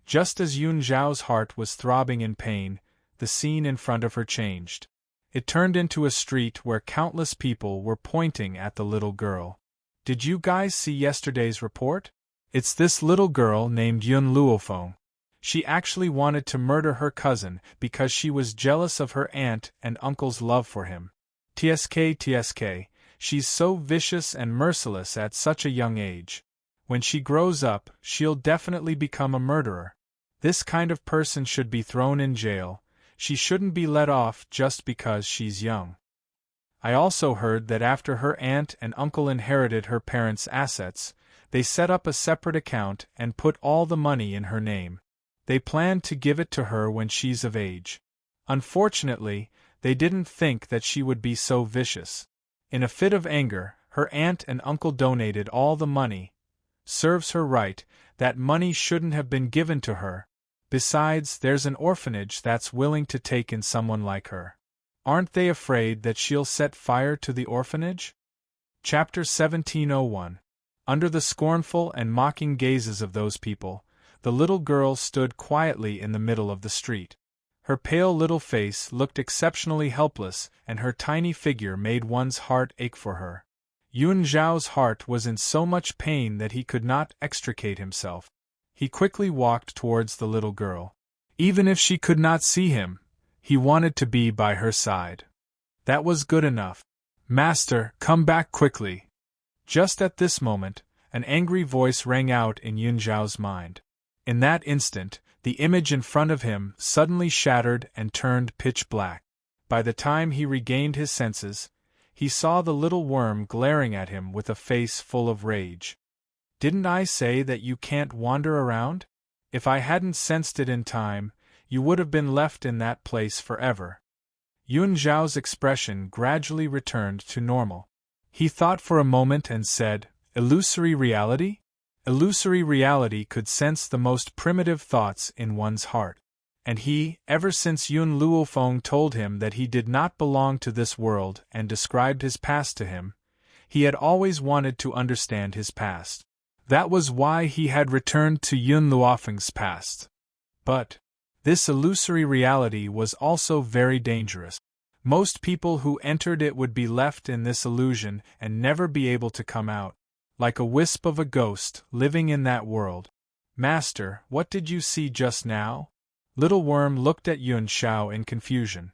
Just as Yun Zhao's heart was throbbing in pain, the scene in front of her changed. It turned into a street where countless people were pointing at the little girl. Did you guys see yesterday's report? It's this little girl named Yun Luofeng. She actually wanted to murder her cousin because she was jealous of her aunt and uncle's love for him. TSK, she's so vicious and merciless at such a young age. When she grows up, she'll definitely become a murderer. This kind of person should be thrown in jail. She shouldn't be let off just because she's young. I also heard that after her aunt and uncle inherited her parents' assets, they set up a separate account and put all the money in her name. They planned to give it to her when she's of age. Unfortunately, they didn't think that she would be so vicious. In a fit of anger, her aunt and uncle donated all the money. Serves her right, that money shouldn't have been given to her. Besides, there's an orphanage that's willing to take in someone like her. Aren't they afraid that she'll set fire to the orphanage? Chapter 1701. Under the scornful and mocking gazes of those people, the little girl stood quietly in the middle of the street. Her pale little face looked exceptionally helpless, and her tiny figure made one's heart ache for her. Yun Zhao's heart was in so much pain that he could not extricate himself. He quickly walked towards the little girl. Even if she could not see him, he wanted to be by her side. That was good enough. Master, come back quickly. Just at this moment, an angry voice rang out in Yun Zhao's mind. In that instant, the image in front of him suddenly shattered and turned pitch black. By the time he regained his senses, he saw the little worm glaring at him with a face full of rage. Didn't I say that you can't wander around? If I hadn't sensed it in time, you would have been left in that place forever. Yun Zhao's expression gradually returned to normal. He thought for a moment and said, "Illusory reality?" Illusory reality could sense the most primitive thoughts in one's heart. And he, ever since Yun Luofeng told him that he did not belong to this world and described his past to him, he had always wanted to understand his past. That was why he had returned to Yun Luofeng's past. But this illusory reality was also very dangerous. Most people who entered it would be left in this illusion and never be able to come out, like a wisp of a ghost living in that world. Master, what did you see just now? Little Worm looked at Yun Zhao in confusion.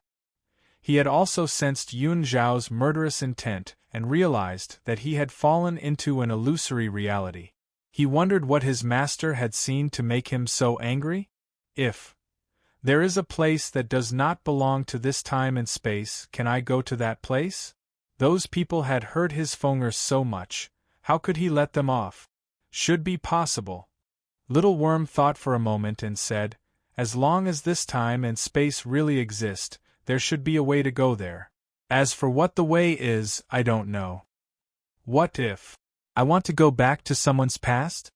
He had also sensed Yun Zhao's murderous intent and realized that he had fallen into an illusory reality. He wondered what his master had seen to make him so angry. If there is a place that does not belong to this time and space, can I go to that place? Those people had hurt his Fengers so much, how could he let them off? Should be possible. Little Worm thought for a moment and said, as long as this time and space really exist, there should be a way to go there. As for what the way is, I don't know. What if I want to go back to someone's past?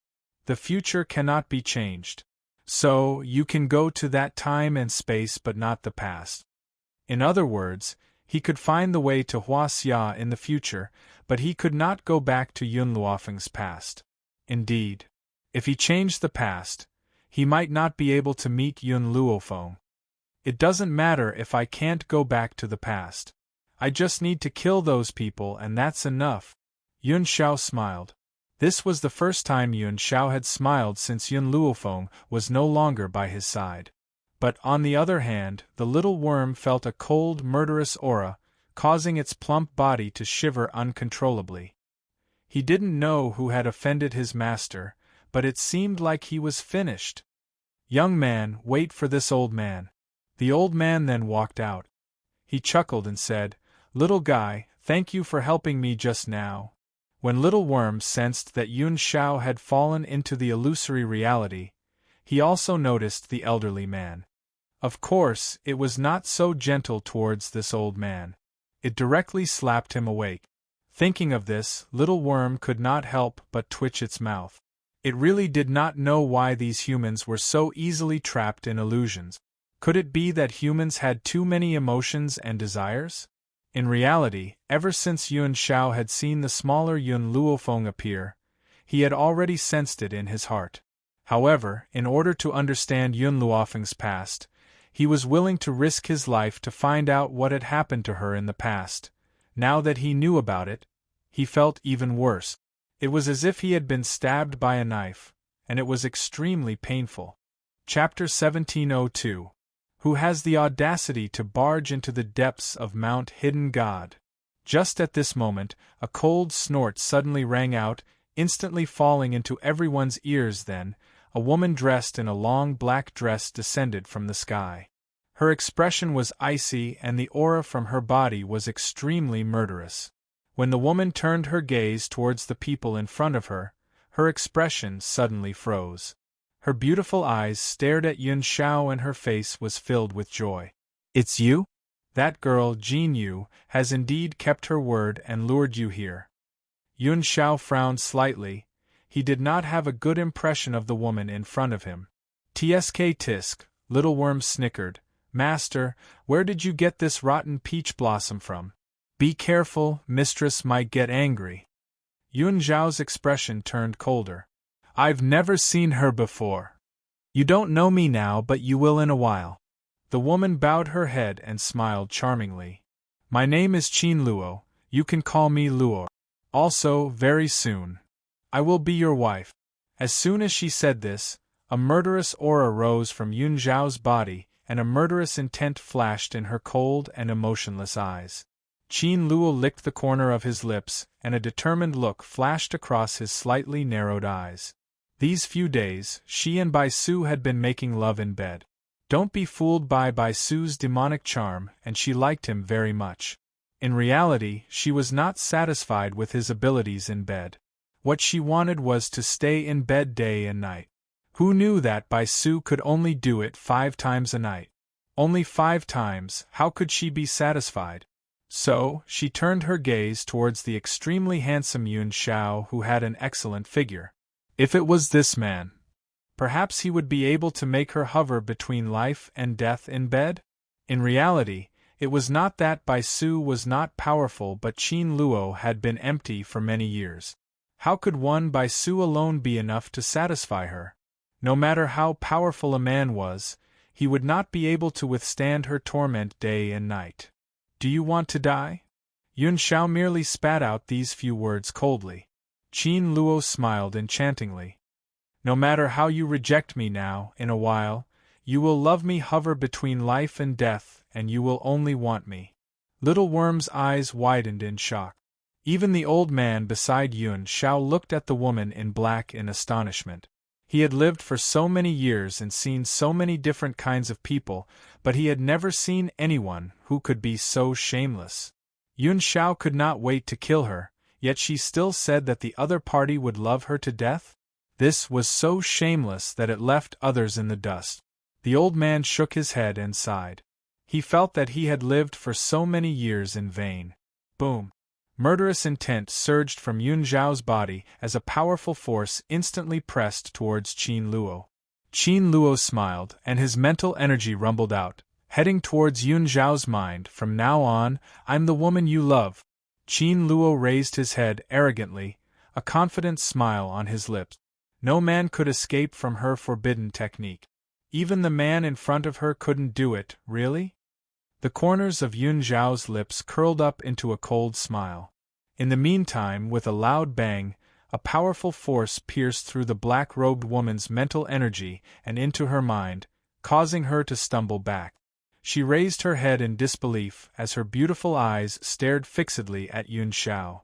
The future cannot be changed. So, you can go to that time and space but not the past. In other words, he could find the way to Huaxia in the future, but he could not go back to Yun Luofeng's past. Indeed, if he changed the past, he might not be able to meet Yun Luofeng. It doesn't matter if I can't go back to the past. I just need to kill those people and that's enough. Yun Zhao smiled. This was the first time Yun Zhao had smiled since Yun Luofeng was no longer by his side. But on the other hand, the little worm felt a cold, murderous aura, causing its plump body to shiver uncontrollably. He didn't know who had offended his master, but it seemed like he was finished. Young man, wait for this old man. The old man then walked out. He chuckled and said, Little guy, thank you for helping me just now. When Little Worm sensed that Yun Zhao had fallen into the illusory reality, he also noticed the elderly man. Of course, it was not so gentle towards this old man. It directly slapped him awake. Thinking of this, Little Worm could not help but twitch its mouth. It really did not know why these humans were so easily trapped in illusions. Could it be that humans had too many emotions and desires? In reality, ever since Yuan Shao had seen the smaller Yun Luofeng appear, he had already sensed it in his heart. However, in order to understand Yun Luofeng's past, he was willing to risk his life to find out what had happened to her in the past. Now that he knew about it, he felt even worse. It was as if he had been stabbed by a knife, and it was extremely painful. Chapter 1702. Who has the audacity to barge into the depths of Mount Hidden God? Just at this moment, a cold snort suddenly rang out, instantly falling into everyone's ears. Then, a woman dressed in a long black dress descended from the sky. Her expression was icy and the aura from her body was extremely murderous. When the woman turned her gaze towards the people in front of her, her expression suddenly froze. Her beautiful eyes stared at Yuan Shao and her face was filled with joy. "It's you? That girl, Jin Yu, has indeed kept her word and lured you here." Yuan Shao frowned slightly. He did not have a good impression of the woman in front of him. "Tsk tisk," Little Worm snickered. "Master, where did you get this rotten peach blossom from? Be careful, mistress might get angry." Yuan Zhao's expression turned colder. "I've never seen her before. You don't know me now, but you will in a while." The woman bowed her head and smiled charmingly. "My name is Qin Luo, you can call me Luo. Also, very soon, I will be your wife." As soon as she said this, a murderous aura rose from Yuan Zhao's body, and a murderous intent flashed in her cold and emotionless eyes. Qin Luo licked the corner of his lips, and a determined look flashed across his slightly narrowed eyes. These few days, she and Bai Su had been making love in bed. Don't be fooled by Bai Su's demonic charm, and she liked him very much. In reality, she was not satisfied with his abilities in bed. What she wanted was to stay in bed day and night. Who knew that Bai Su could only do it 5 times a night? Only 5 times, how could she be satisfied? So, she turned her gaze towards the extremely handsome Yuan Shao, who had an excellent figure. If it was this man, perhaps he would be able to make her hover between life and death in bed? In reality, it was not that Bai Su was not powerful, but Qin Luo had been empty for many years. How could one Bai Su alone be enough to satisfy her? No matter how powerful a man was, he would not be able to withstand her torment day and night. "Do you want to die?" Yuan Shao merely spat out these few words coldly. Qin Luo smiled enchantingly. "No matter how you reject me now, in a while, you will love me, hover between life and death, and you will only want me." Little Worm's eyes widened in shock. Even the old man beside Yuan Shao looked at the woman in black in astonishment. He had lived for so many years and seen so many different kinds of people, but he had never seen anyone who could be so shameless. Yuan Shao could not wait to kill her, yet she still said that the other party would love her to death? This was so shameless that it left others in the dust. The old man shook his head and sighed. He felt that he had lived for so many years in vain. Boom! Murderous intent surged from Yuan Zhao's body as a powerful force instantly pressed towards Qin Luo. Qin Luo smiled, and his mental energy rumbled out, heading towards Yuan Zhao's mind. "From now on, I'm the woman you love." Qin Luo raised his head arrogantly, a confident smile on his lips. No man could escape from her forbidden technique. Even the man in front of her couldn't do it, really? The corners of Yuan Zhao's lips curled up into a cold smile. In the meantime, with a loud bang, a powerful force pierced through the black-robed woman's mental energy and into her mind, causing her to stumble back. She raised her head in disbelief as her beautiful eyes stared fixedly at Yuan Shao.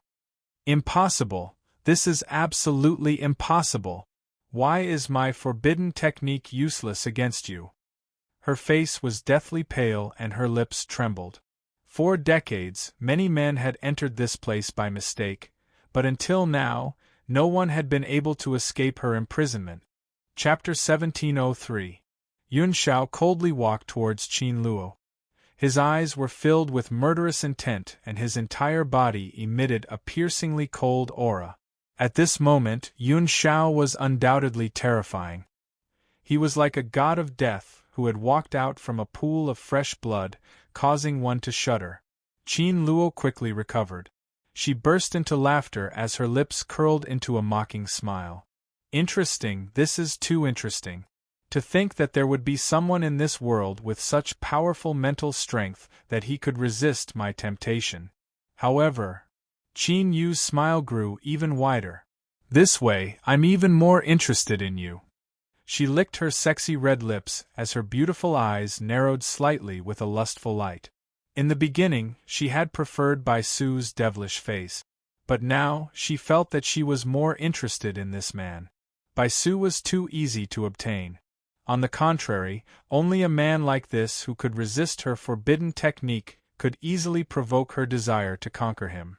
"Impossible! This is absolutely impossible! Why is my forbidden technique useless against you?" Her face was deathly pale and her lips trembled. For decades, many men had entered this place by mistake, but until now, no one had been able to escape her imprisonment. Chapter 1703. Yuan Shao coldly walked towards Qin Luo. His eyes were filled with murderous intent and his entire body emitted a piercingly cold aura. At this moment, Yun Shao was undoubtedly terrifying. He was like a god of death who had walked out from a pool of fresh blood, causing one to shudder. Qin Luo quickly recovered. She burst into laughter as her lips curled into a mocking smile. Interesting, this is too interesting. To think that there would be someone in this world with such powerful mental strength that he could resist my temptation. However, Qin Yu's smile grew even wider. This way, I'm even more interested in you. She licked her sexy red lips as her beautiful eyes narrowed slightly with a lustful light. In the beginning, she had preferred Bai Su's devilish face. But now, she felt that she was more interested in this man. Bai Su was too easy to obtain. On the contrary, only a man like this who could resist her forbidden technique could easily provoke her desire to conquer him.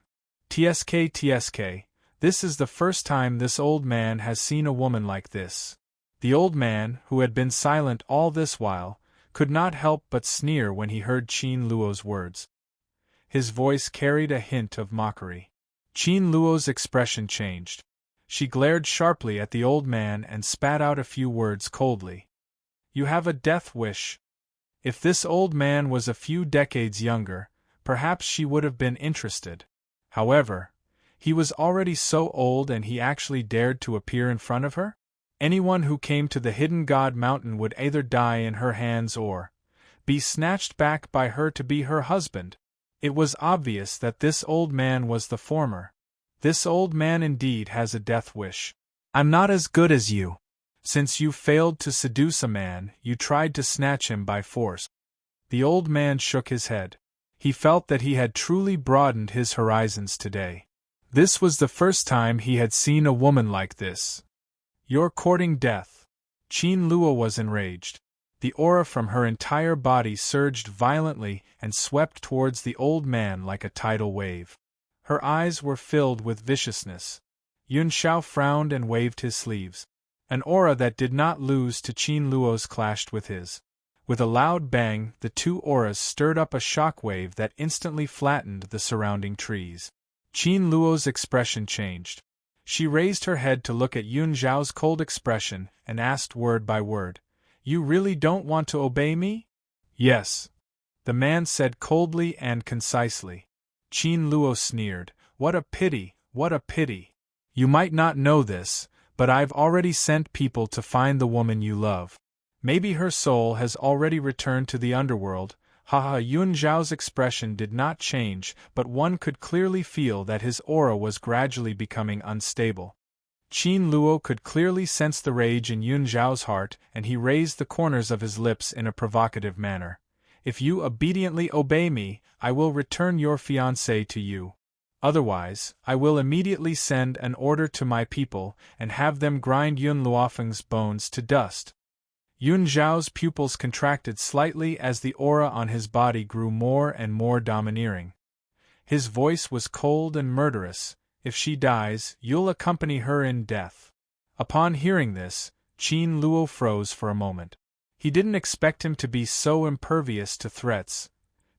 TSK, this is the first time this old man has seen a woman like this. The old man, who had been silent all this while, could not help but sneer when he heard Qin Luo's words. His voice carried a hint of mockery. Qin Luo's expression changed. She glared sharply at the old man and spat out a few words coldly. You have a death wish. If this old man was a few decades younger, perhaps she would have been interested. However, he was already so old and he actually dared to appear in front of her? Anyone who came to the hidden god mountain would either die in her hands or be snatched back by her to be her husband. It was obvious that this old man was the former. This old man indeed has a death wish. I'm not as good as you. Since you failed to seduce a man, you tried to snatch him by force. The old man shook his head. He felt that he had truly broadened his horizons today. This was the first time he had seen a woman like this. You're courting death. Qin Luo was enraged. The aura from her entire body surged violently and swept towards the old man like a tidal wave. Her eyes were filled with viciousness. Yun Shao frowned and waved his sleeves. An aura that did not lose to Qin Luo's clashed with his. With a loud bang, the two auras stirred up a shockwave that instantly flattened the surrounding trees. Qin Luo's expression changed. She raised her head to look at Yun Zhao's cold expression and asked word by word, You really don't want to obey me? Yes. The man said coldly and concisely. Qin Luo sneered, What a pity, what a pity. You might not know this, but I've already sent people to find the woman you love. Maybe her soul has already returned to the underworld. Haha. Yun Zhao's expression did not change, but one could clearly feel that his aura was gradually becoming unstable. Qin Luo could clearly sense the rage in Yun Zhao's heart, and he raised the corners of his lips in a provocative manner. If you obediently obey me, I will return your fiancé to you. Otherwise, I will immediately send an order to my people and have them grind Yun Luofeng's bones to dust. Yun Zhao's pupils contracted slightly as the aura on his body grew more and more domineering. His voice was cold and murderous. If she dies, you'll accompany her in death. Upon hearing this, Qin Luo froze for a moment. He didn't expect him to be so impervious to threats.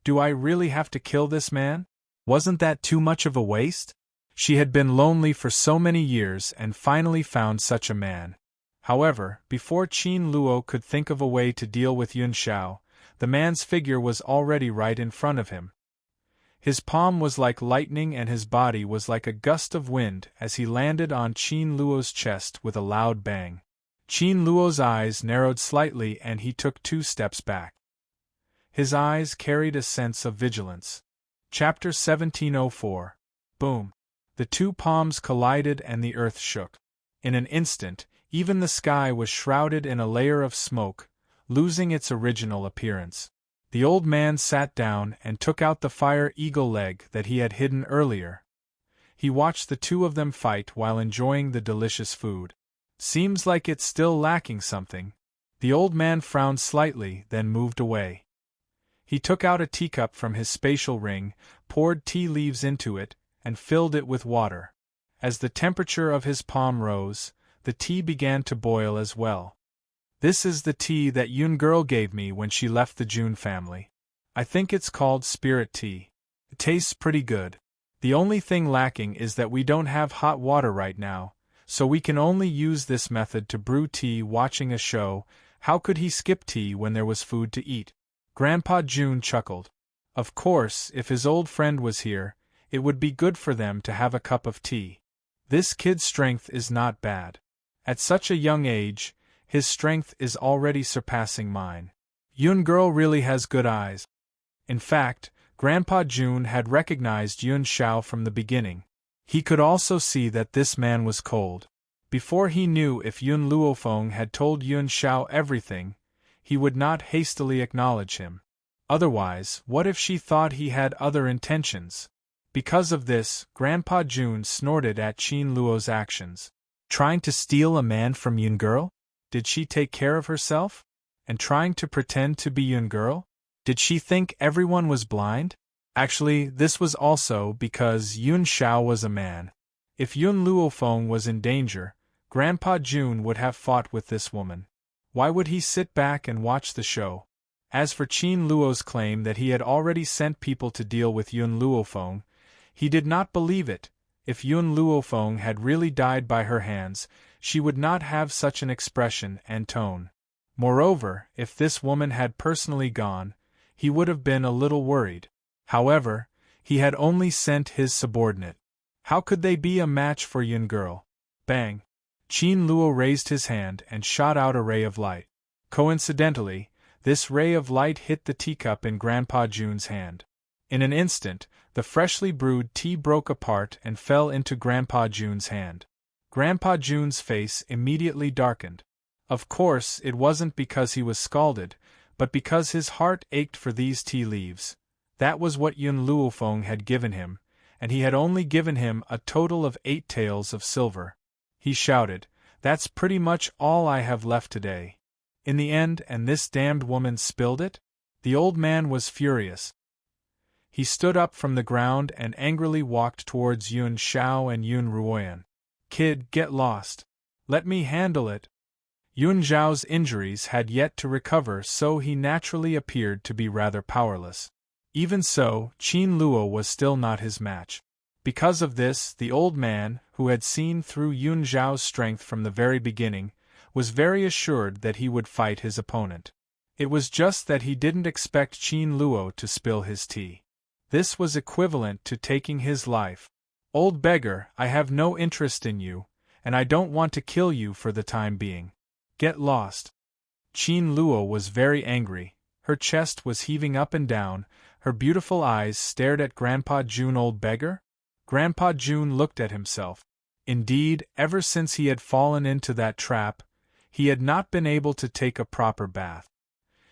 Do I really have to kill this man? Wasn't that too much of a waste? She had been lonely for so many years and finally found such a man. However, before Qin Luo could think of a way to deal with Yun Shao, the man's figure was already right in front of him. His palm was like lightning and his body was like a gust of wind as he landed on Qin Luo's chest with a loud bang. Qin Luo's eyes narrowed slightly and he took 2 steps back. His eyes carried a sense of vigilance. Chapter 1704. Boom. The 2 palms collided and the earth shook. In an instant, even the sky was shrouded in a layer of smoke, losing its original appearance. The old man sat down and took out the fire eagle leg that he had hidden earlier. He watched the 2 of them fight while enjoying the delicious food. Seems like it's still lacking something. The old man frowned slightly, then moved away. He took out a teacup from his spatial ring, poured tea leaves into it, and filled it with water. As the temperature of his palm rose, the tea began to boil as well. This is the tea that Yun girl gave me when she left the Jun family. I think it's called spirit tea. It tastes pretty good. The only thing lacking is that we don't have hot water right now, so we can only use this method to brew tea watching a show. How could he skip tea when there was food to eat? Grandpa June chuckled. Of course, if his old friend was here, it would be good for them to have a cup of tea. This kid's strength is not bad. At such a young age, his strength is already surpassing mine. Yun girl really has good eyes. In fact, Grandpa June had recognized Yun Xiao from the beginning. He could also see that this man was cold. Before he knew if Yun Luofeng had told Yun Xiao everything, he would not hastily acknowledge him. Otherwise, what if she thought he had other intentions? Because of this, Grandpa June snorted at Qin Luo's actions. Trying to steal a man from Yun girl? Did she take care of herself? And trying to pretend to be Yun girl? Did she think everyone was blind? Actually, this was also because Yun Xiao was a man. If Yun Luofeng was in danger, Grandpa June would have fought with this woman. Why would he sit back and watch the show? As for Qin Luo's claim that he had already sent people to deal with Yun Luofeng, he did not believe it. If Yun Luofeng had really died by her hands, she would not have such an expression and tone. Moreover, if this woman had personally gone, he would have been a little worried. However, he had only sent his subordinate. How could they be a match for Yun girl? Bang! Qin Luo raised his hand and shot out a ray of light. Coincidentally, this ray of light hit the teacup in Grandpa June's hand. In an instant, the freshly brewed tea broke apart and fell into Grandpa June's hand. Grandpa June's face immediately darkened. Of course, it wasn't because he was scalded, but because his heart ached for these tea leaves. That was what Yun Luofeng had given him, and he had only given him a total of 8 taels of silver. He shouted, "That's pretty much all I have left today." In the end, and this damned woman spilled it? The old man was furious. He stood up from the ground and angrily walked towards Yun Xiao and Yun Ruoyan. "Kid, get lost. Let me handle it." Yun Xiao's injuries had yet to recover, so he naturally appeared to be rather powerless. Even so, Qin Luo was still not his match. Because of this, the old man, who had seen through Yun Xiao's strength from the very beginning, was very assured that he would fight his opponent. It was just that he didn't expect Qin Luo to spill his tea. This was equivalent to taking his life. "Old beggar, I have no interest in you, and I don't want to kill you for the time being. Get lost." Qin Luo was very angry. Her chest was heaving up and down, her beautiful eyes stared at Grandpa June. "Old beggar?" Grandpa June looked at himself. Indeed, ever since he had fallen into that trap, he had not been able to take a proper bath.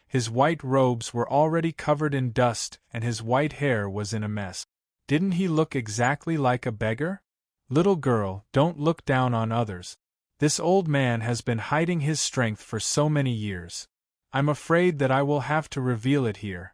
His white robes were already covered in dust and his white hair was in a mess. Didn't he look exactly like a beggar? Little girl, don't look down on others. This old man has been hiding his strength for so many years. I'm afraid that I will have to reveal it here.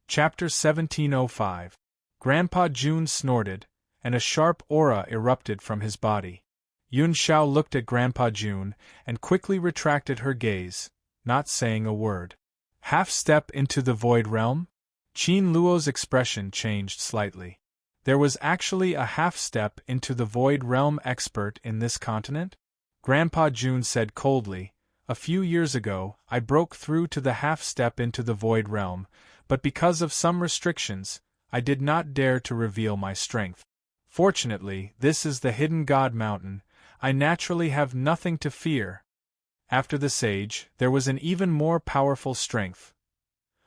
Chapter 1705. Grandpa June snorted, and a sharp aura erupted from his body. Yun Xiao looked at Grandpa June, and quickly retracted her gaze, not saying a word. Half step into the void realm? Qin Luo's expression changed slightly. There was actually a half step into the void realm expert in this continent? Grandpa June said coldly, "A few years ago, I broke through to the half step into the void realm, but because of some restrictions, I did not dare to reveal my strength. Fortunately, this is the hidden God Mountain. I naturally have nothing to fear." After the sage, there was an even more powerful strength.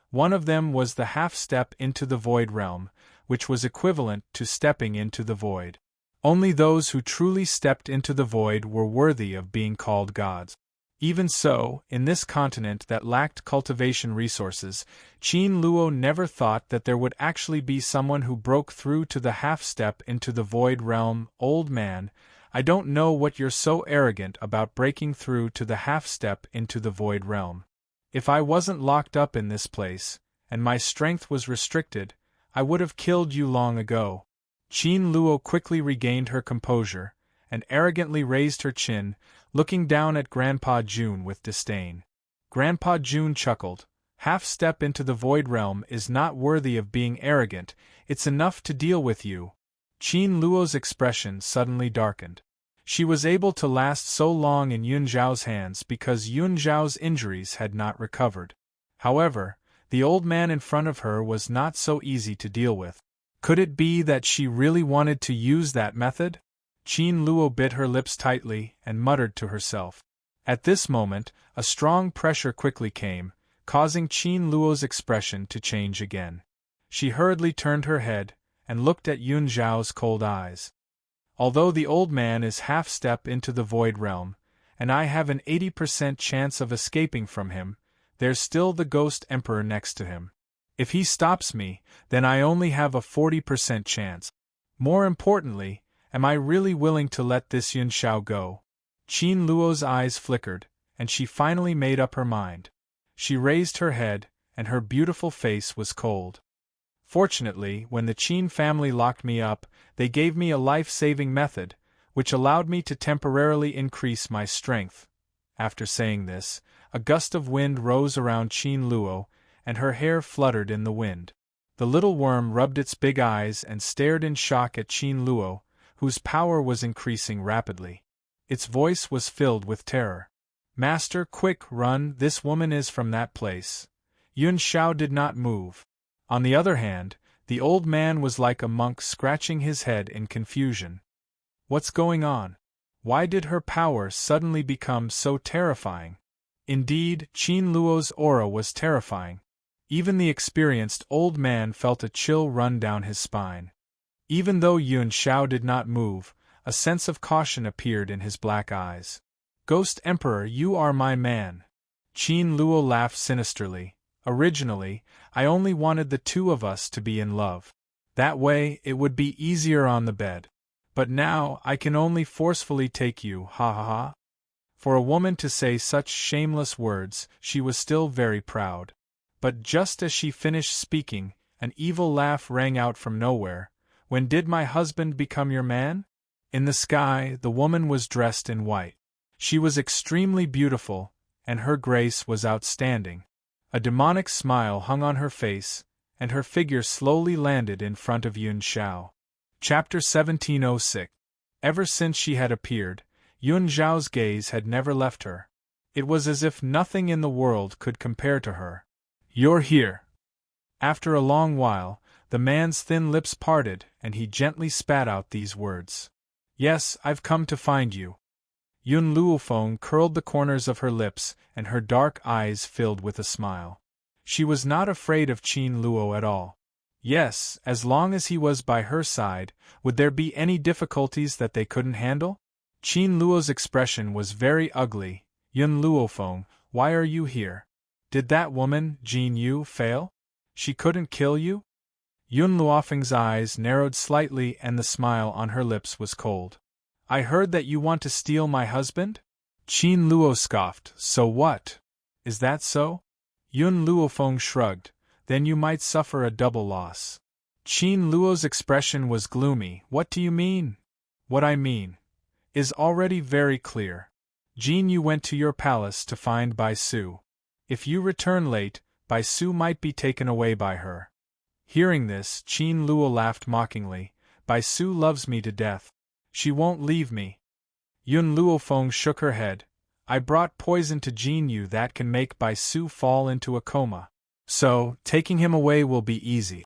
One of them was the half step into the void realm, which was equivalent to stepping into the void. Only those who truly stepped into the void were worthy of being called gods. Even so, in this continent that lacked cultivation resources, Qin Luo never thought that there would actually be someone who broke through to the half step into the void realm. "Old man, I don't know what you're so arrogant about breaking through to the half step into the void realm. If I wasn't locked up in this place, and my strength was restricted, I would have killed you long ago." Qin Luo quickly regained her composure, and arrogantly raised her chin, looking down at Grandpa June with disdain. Grandpa June chuckled. "Half step into the void realm is not worthy of being arrogant, it's enough to deal with you." Qin Luo's expression suddenly darkened. She was able to last so long in Yun Zhao's hands because Yun Zhao's injuries had not recovered. However, the old man in front of her was not so easy to deal with. Could it be that she really wanted to use that method? Qin Luo bit her lips tightly and muttered to herself. At this moment, a strong pressure quickly came, causing Qin Luo's expression to change again. She hurriedly turned her head and looked at Yun Zhao's cold eyes. Although the old man is half-step into the void realm, and I have an 80% chance of escaping from him, there's still the Ghost Emperor next to him. If he stops me, then I only have a 40% chance. More importantly, am I really willing to let this Yun Zhao go? Qin Luo's eyes flickered, and she finally made up her mind. She raised her head, and her beautiful face was cold. Fortunately, when the Qin family locked me up, they gave me a life-saving method, which allowed me to temporarily increase my strength. After saying this, a gust of wind rose around Qin Luo, and her hair fluttered in the wind. The little worm rubbed its big eyes and stared in shock at Qin Luo, whose power was increasing rapidly. Its voice was filled with terror. "Master, quick, run, this woman is from that place." Yun Zhao did not move. On the other hand, the old man was like a monk scratching his head in confusion. What's going on? Why did her power suddenly become so terrifying? Indeed, Qin Luo's aura was terrifying. Even the experienced old man felt a chill run down his spine. Even though Yun Zhao did not move, a sense of caution appeared in his black eyes. "Ghost Emperor, you are my man." Qin Luo laughed sinisterly. "Originally, I only wanted the two of us to be in love. That way, it would be easier on the bed. But now, I can only forcefully take you, ha ha ha." For a woman to say such shameless words, she was still very proud. But just as she finished speaking, an evil laugh rang out from nowhere. "When did my husband become your man?" In the sky, the woman was dressed in white. She was extremely beautiful, and her grace was outstanding. A demonic smile hung on her face, and her figure slowly landed in front of Yun Zhao. Chapter 1706. Ever since she had appeared, Yun Zhao's gaze had never left her. It was as if nothing in the world could compare to her. "You're here." After a long while, the man's thin lips parted and he gently spat out these words. "Yes, I've come to find you." Yun Luofeng curled the corners of her lips and her dark eyes filled with a smile. She was not afraid of Qin Luo at all. Yes, as long as he was by her side, would there be any difficulties that they couldn't handle? Qin Luo's expression was very ugly. "Yun Luofeng, why are you here? Did that woman, Jin Yu, fail? She couldn't kill you?" Yun Luofeng's eyes narrowed slightly and the smile on her lips was cold. "I heard that you want to steal my husband?" Qin Luo scoffed. "So what? Is that so?" Yun Luofeng shrugged. "Then you might suffer a double loss." Qin Luo's expression was gloomy. "What do you mean?" "What I mean is already very clear. Jin Yu went to your palace to find Bai Su. If you return late, Bai Su might be taken away by her." Hearing this, Qin Luo laughed mockingly. "Bai Su loves me to death. She won't leave me." Yun Luofeng shook her head. "I brought poison to Jin Yu that can make Bai Su fall into a coma. So, taking him away will be easy."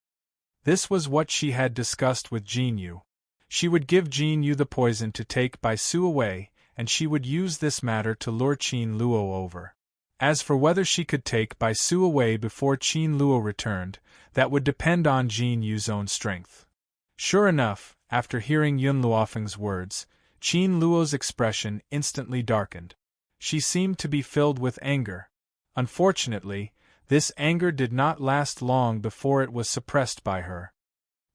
This was what she had discussed with Jin Yu. She would give Jin Yu the poison to take Bai Su away, and she would use this matter to lure Qin Luo over. As for whether she could take Bai Su away before Qin Luo returned, that would depend on Jin Yu's own strength. Sure enough, after hearing Yun Luofeng's words, Qin Luo's expression instantly darkened. She seemed to be filled with anger. Unfortunately, this anger did not last long before it was suppressed by her.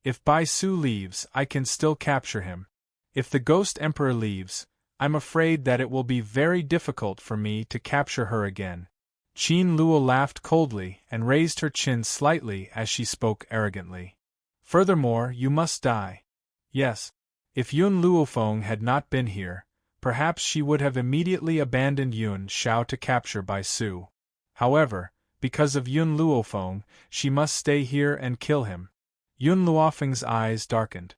"If Bai Su leaves, I can still capture him. If the Ghost Emperor leaves, I'm afraid that it will be very difficult for me to capture her again." Qin Luo laughed coldly and raised her chin slightly as she spoke arrogantly. "Furthermore, you must die." Yes. If Yun Luofeng had not been here, perhaps she would have immediately abandoned Yun Zhao to capture Bai Su. However, because of Yun Luofeng, she must stay here and kill him. Yun Luofeng's eyes darkened.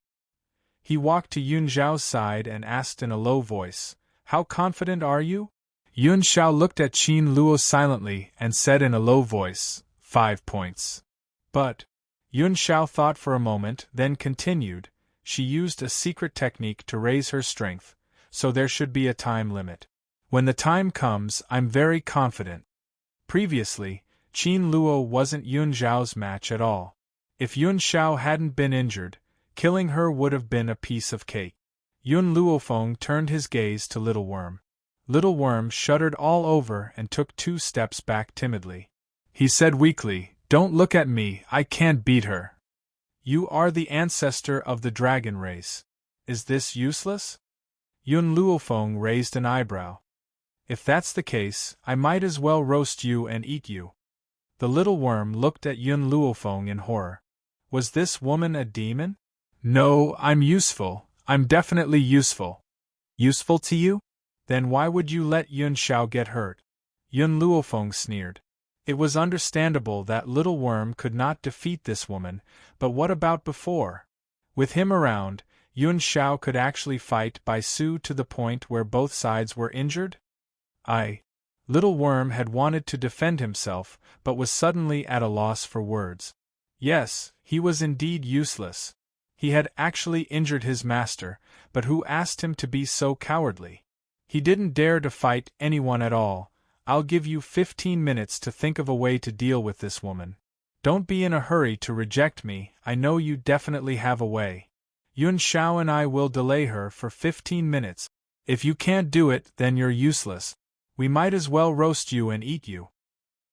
He walked to Yun Zhao's side and asked in a low voice, "How confident are you?" Yun Zhao looked at Qin Luo silently and said in a low voice, 5 points. But Yun Zhao thought for a moment, then continued, "She used a secret technique to raise her strength, so there should be a time limit. When the time comes, I'm very confident." Previously, Qin Luo wasn't Yun Zhao's match at all. If Yun Zhao hadn't been injured, killing her would have been a piece of cake. Yun Luofeng turned his gaze to Little Worm. Little Worm shuddered all over and took 2 steps back timidly. He said weakly, "Don't look at me, I can't beat her." "You are the ancestor of the dragon race. Is this useless?" Yun Luofeng raised an eyebrow. "If that's the case, I might as well roast you and eat you." The little worm looked at Yun Luofeng in horror. Was this woman a demon? "No, I'm useful, I'm definitely useful." "Useful to you? Then why would you let Yun Zhao get hurt?" Yun Luofeng sneered. It was understandable that Little Worm could not defeat this woman, but what about before? With him around, Yun Zhao could actually fight by Su to the point where both sides were injured? Little Worm had wanted to defend himself, but was suddenly at a loss for words. Yes, he was indeed useless. He had actually injured his master, but who asked him to be so cowardly? He didn't dare to fight anyone at all. "I'll give you 15 minutes to think of a way to deal with this woman. Don't be in a hurry to reject me, I know you definitely have a way. Yun Zhao and I will delay her for 15 minutes. If you can't do it, then you're useless. We might as well roast you and eat you."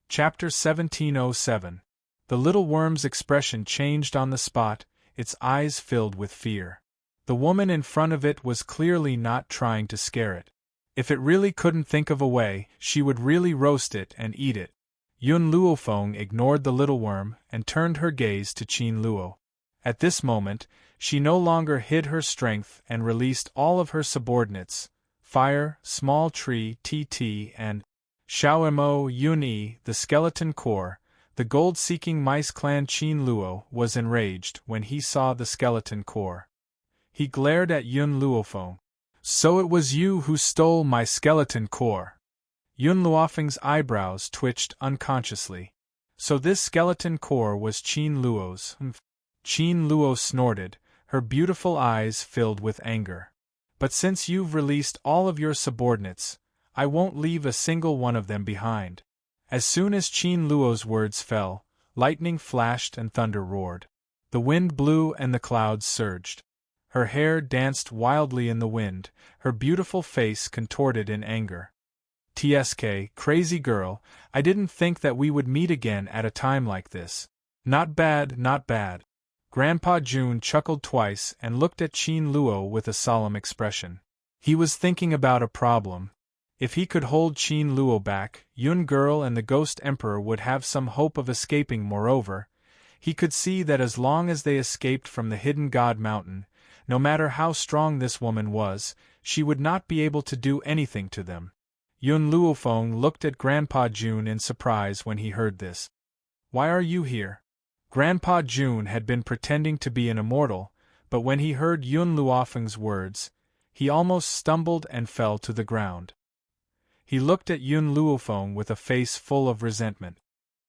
Chapter 1707. The little worm's expression changed on the spot, its eyes filled with fear. The woman in front of it was clearly not trying to scare it. If it really couldn't think of a way, she would really roast it and eat it. Yun Luofeng ignored the little worm and turned her gaze to Qin Luo. At this moment, she no longer hid her strength and released all of her subordinates: Fire, Small Tree, TT, and Xiaomo Yunyi, the skeleton core. The gold-seeking mice clan Qin Luo was enraged when he saw the skeleton core. He glared at Yun Luofeng. "So it was you who stole my skeleton core." Yun Luofeng's eyebrows twitched unconsciously. So this skeleton core was Qin Luo's. Qin Luo snorted, her beautiful eyes filled with anger. "But since you've released all of your subordinates, I won't leave a single one of them behind." As soon as Qin Luo's words fell, lightning flashed and thunder roared. The wind blew and the clouds surged. Her hair danced wildly in the wind, her beautiful face contorted in anger. "TSK, crazy girl, I didn't think that we would meet again at a time like this. Not bad, not bad." Grandpa June chuckled twice and looked at Qin Luo with a solemn expression. He was thinking about a problem. If he could hold Qin Luo back, Yun Girl and the Ghost Emperor would have some hope of escaping. Moreover, he could see that as long as they escaped from the hidden God Mountain, no matter how strong this woman was, she would not be able to do anything to them. Yun Luofeng looked at Grandpa June in surprise when he heard this. "Why are you here?" Grandpa June had been pretending to be an immortal, but when he heard Yun Luofeng's words, he almost stumbled and fell to the ground. He looked at Yun Luofeng with a face full of resentment.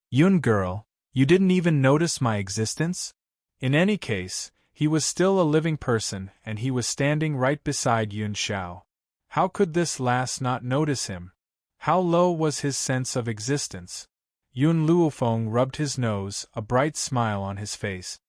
"Yun Girl, you didn't even notice my existence?" In any case, he was still a living person and he was standing right beside Yun Zhao. How could this lass not notice him? How low was his sense of existence? Yun Luofeng rubbed his nose, a bright smile on his face.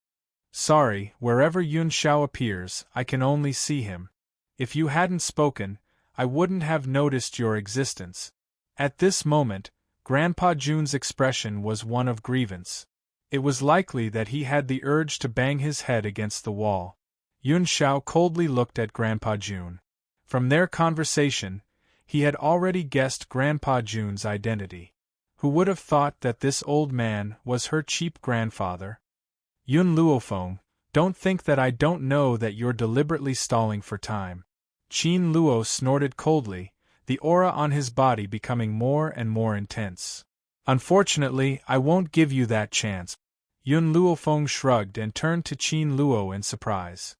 "Sorry, wherever Yun Zhao appears, I can only see him. If you hadn't spoken, I wouldn't have noticed your existence." At this moment, Grandpa June's expression was one of grievance. It was likely that he had the urge to bang his head against the wall. Yun Zhao coldly looked at Grandpa June. From their conversation, he had already guessed Grandpa June's identity. Who would have thought that this old man was her cheap grandfather? "Yun Luofeng, don't think that I don't know that you're deliberately stalling for time." Qin Luo snorted coldly, the aura on his body becoming more and more intense. "Unfortunately, I won't give you that chance." Yun Luofeng shrugged and turned to Qin Luo in surprise.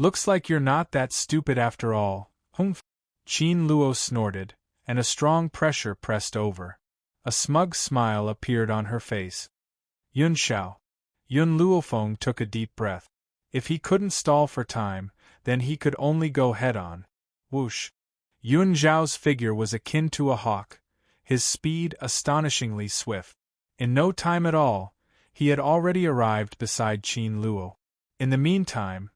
Looks like you're not that stupid after all, humph. Qin Luo snorted, and a strong pressure pressed over. A smug smile appeared on her face. Yun Xiao. Yun Luofeng took a deep breath. If he couldn't stall for time, then he could only go head-on. Whoosh! Yun Zhao's figure was akin to a hawk, his speed astonishingly swift. In no time at all, he had already arrived beside Qin Luo. In the meantime,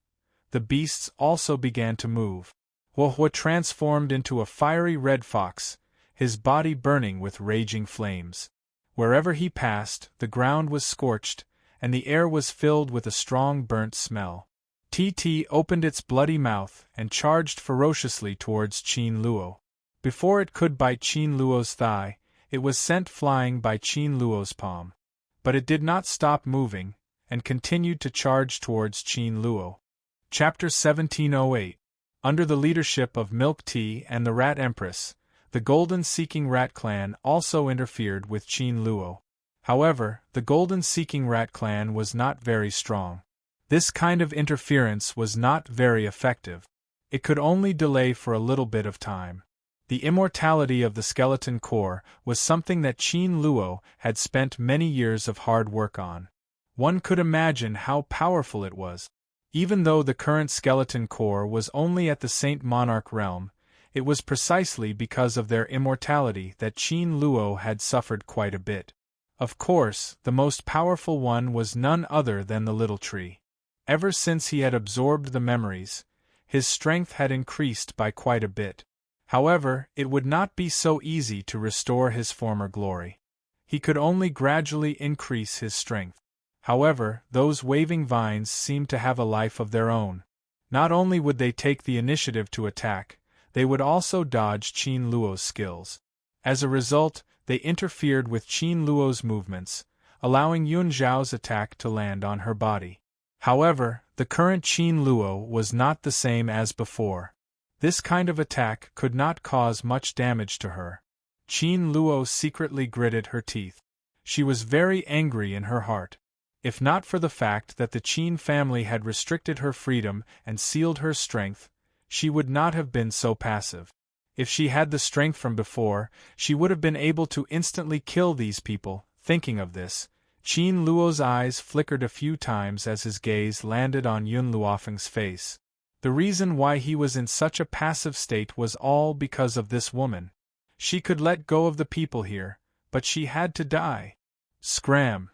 the beasts also began to move. Huohua transformed into a fiery red fox, his body burning with raging flames. Wherever he passed, the ground was scorched, and the air was filled with a strong burnt smell. TT opened its bloody mouth and charged ferociously towards Qin Luo. Before it could bite Qin Luo's thigh, it was sent flying by Qin Luo's palm. But it did not stop moving, and continued to charge towards Qin Luo. Chapter 1708. Under the leadership of Milk Tea and the Rat Empress, the Golden-Seeking Rat Clan also interfered with Qin Luo. However, the Golden-Seeking Rat Clan was not very strong. This kind of interference was not very effective. It could only delay for a little bit of time. The immortality of the skeleton core was something that Qin Luo had spent many years of hard work on. One could imagine how powerful it was. Even though the current skeleton core was only at the Saint Monarch realm, it was precisely because of their immortality that Qin Luo had suffered quite a bit. Of course, the most powerful one was none other than the little tree. Ever since he had absorbed the memories, his strength had increased by quite a bit. However, it would not be so easy to restore his former glory. He could only gradually increase his strength. However, those waving vines seemed to have a life of their own. Not only would they take the initiative to attack, they would also dodge Qin Luo's skills. As a result, they interfered with Qin Luo's movements, allowing Yun Zhao's attack to land on her body. However, the current Qin Luo was not the same as before. This kind of attack could not cause much damage to her. Qin Luo secretly gritted her teeth. She was very angry in her heart. If not for the fact that the Qin family had restricted her freedom and sealed her strength, she would not have been so passive. If she had the strength from before, she would have been able to instantly kill these people. Thinking of this, Qin Luo's eyes flickered a few times as his gaze landed on Yun Luofeng's face. The reason why he was in such a passive state was all because of this woman. She could let go of the people here, but she had to die. Scram!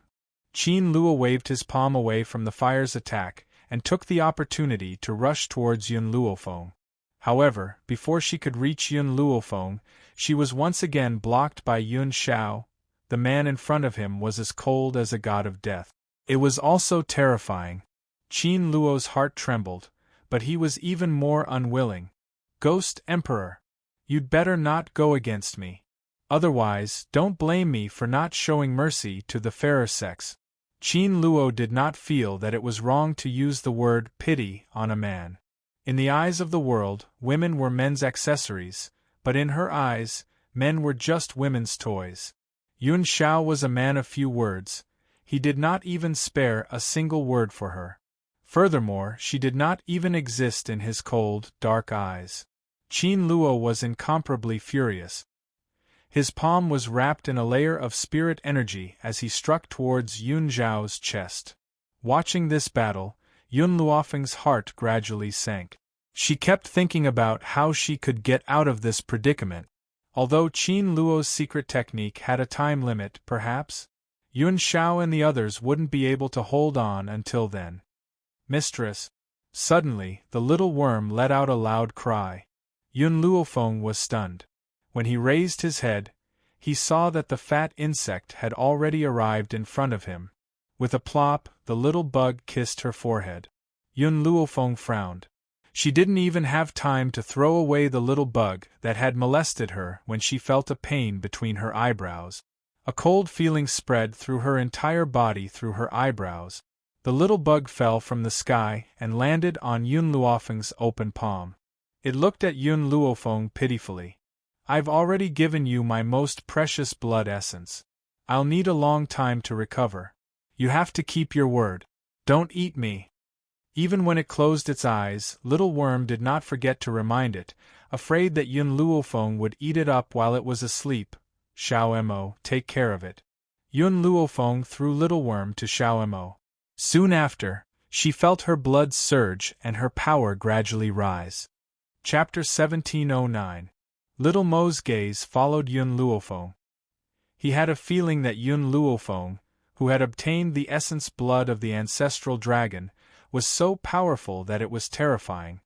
Qin Luo waved his palm away from the fire's attack, and took the opportunity to rush towards Yun Luofeng. However, before she could reach Yun Luofeng, she was once again blocked by Yun Xiao. The man in front of him was as cold as a god of death. It was also terrifying. Qin Luo's heart trembled, but he was even more unwilling. Ghost Emperor! You'd better not go against me. Otherwise, don't blame me for not showing mercy to the fairer sex. Qin Luo did not feel that it was wrong to use the word pity on a man. In the eyes of the world, women were men's accessories, but in her eyes, men were just women's toys. Yun Xiao was a man of few words. He did not even spare a single word for her. Furthermore, she did not even exist in his cold, dark eyes. Qin Luo was incomparably furious. His palm was wrapped in a layer of spirit energy as he struck towards Yun Zhao's chest. Watching this battle, Yun Luofeng's heart gradually sank. She kept thinking about how she could get out of this predicament. Although Qin Luo's secret technique had a time limit, perhaps, Yun Xiao and the others wouldn't be able to hold on until then. Mistress! Suddenly, the little worm let out a loud cry. Yun Luofeng was stunned. When he raised his head, he saw that the fat insect had already arrived in front of him. With a plop, the little bug kissed her forehead. Yun Luofeng frowned. She didn't even have time to throw away the little bug that had molested her when she felt a pain between her eyebrows. A cold feeling spread through her entire body through her eyebrows. The little bug fell from the sky and landed on Yun Luofeng's open palm. It looked at Yun Luofeng pitifully. I've already given you my most precious blood essence. I'll need a long time to recover. You have to keep your word. Don't eat me. Even when it closed its eyes, Little Worm did not forget to remind it, afraid that Yun Luofeng would eat it up while it was asleep. Xiao Mo, take care of it. Yun Luofeng threw Little Worm to Xiao Mo. Soon after, she felt her blood surge and her power gradually rise. Chapter 1709. Little Mo's gaze followed Yun Luofeng. He had a feeling that Yun Luofeng, who had obtained the essence blood of the ancestral dragon, was so powerful that it was terrifying.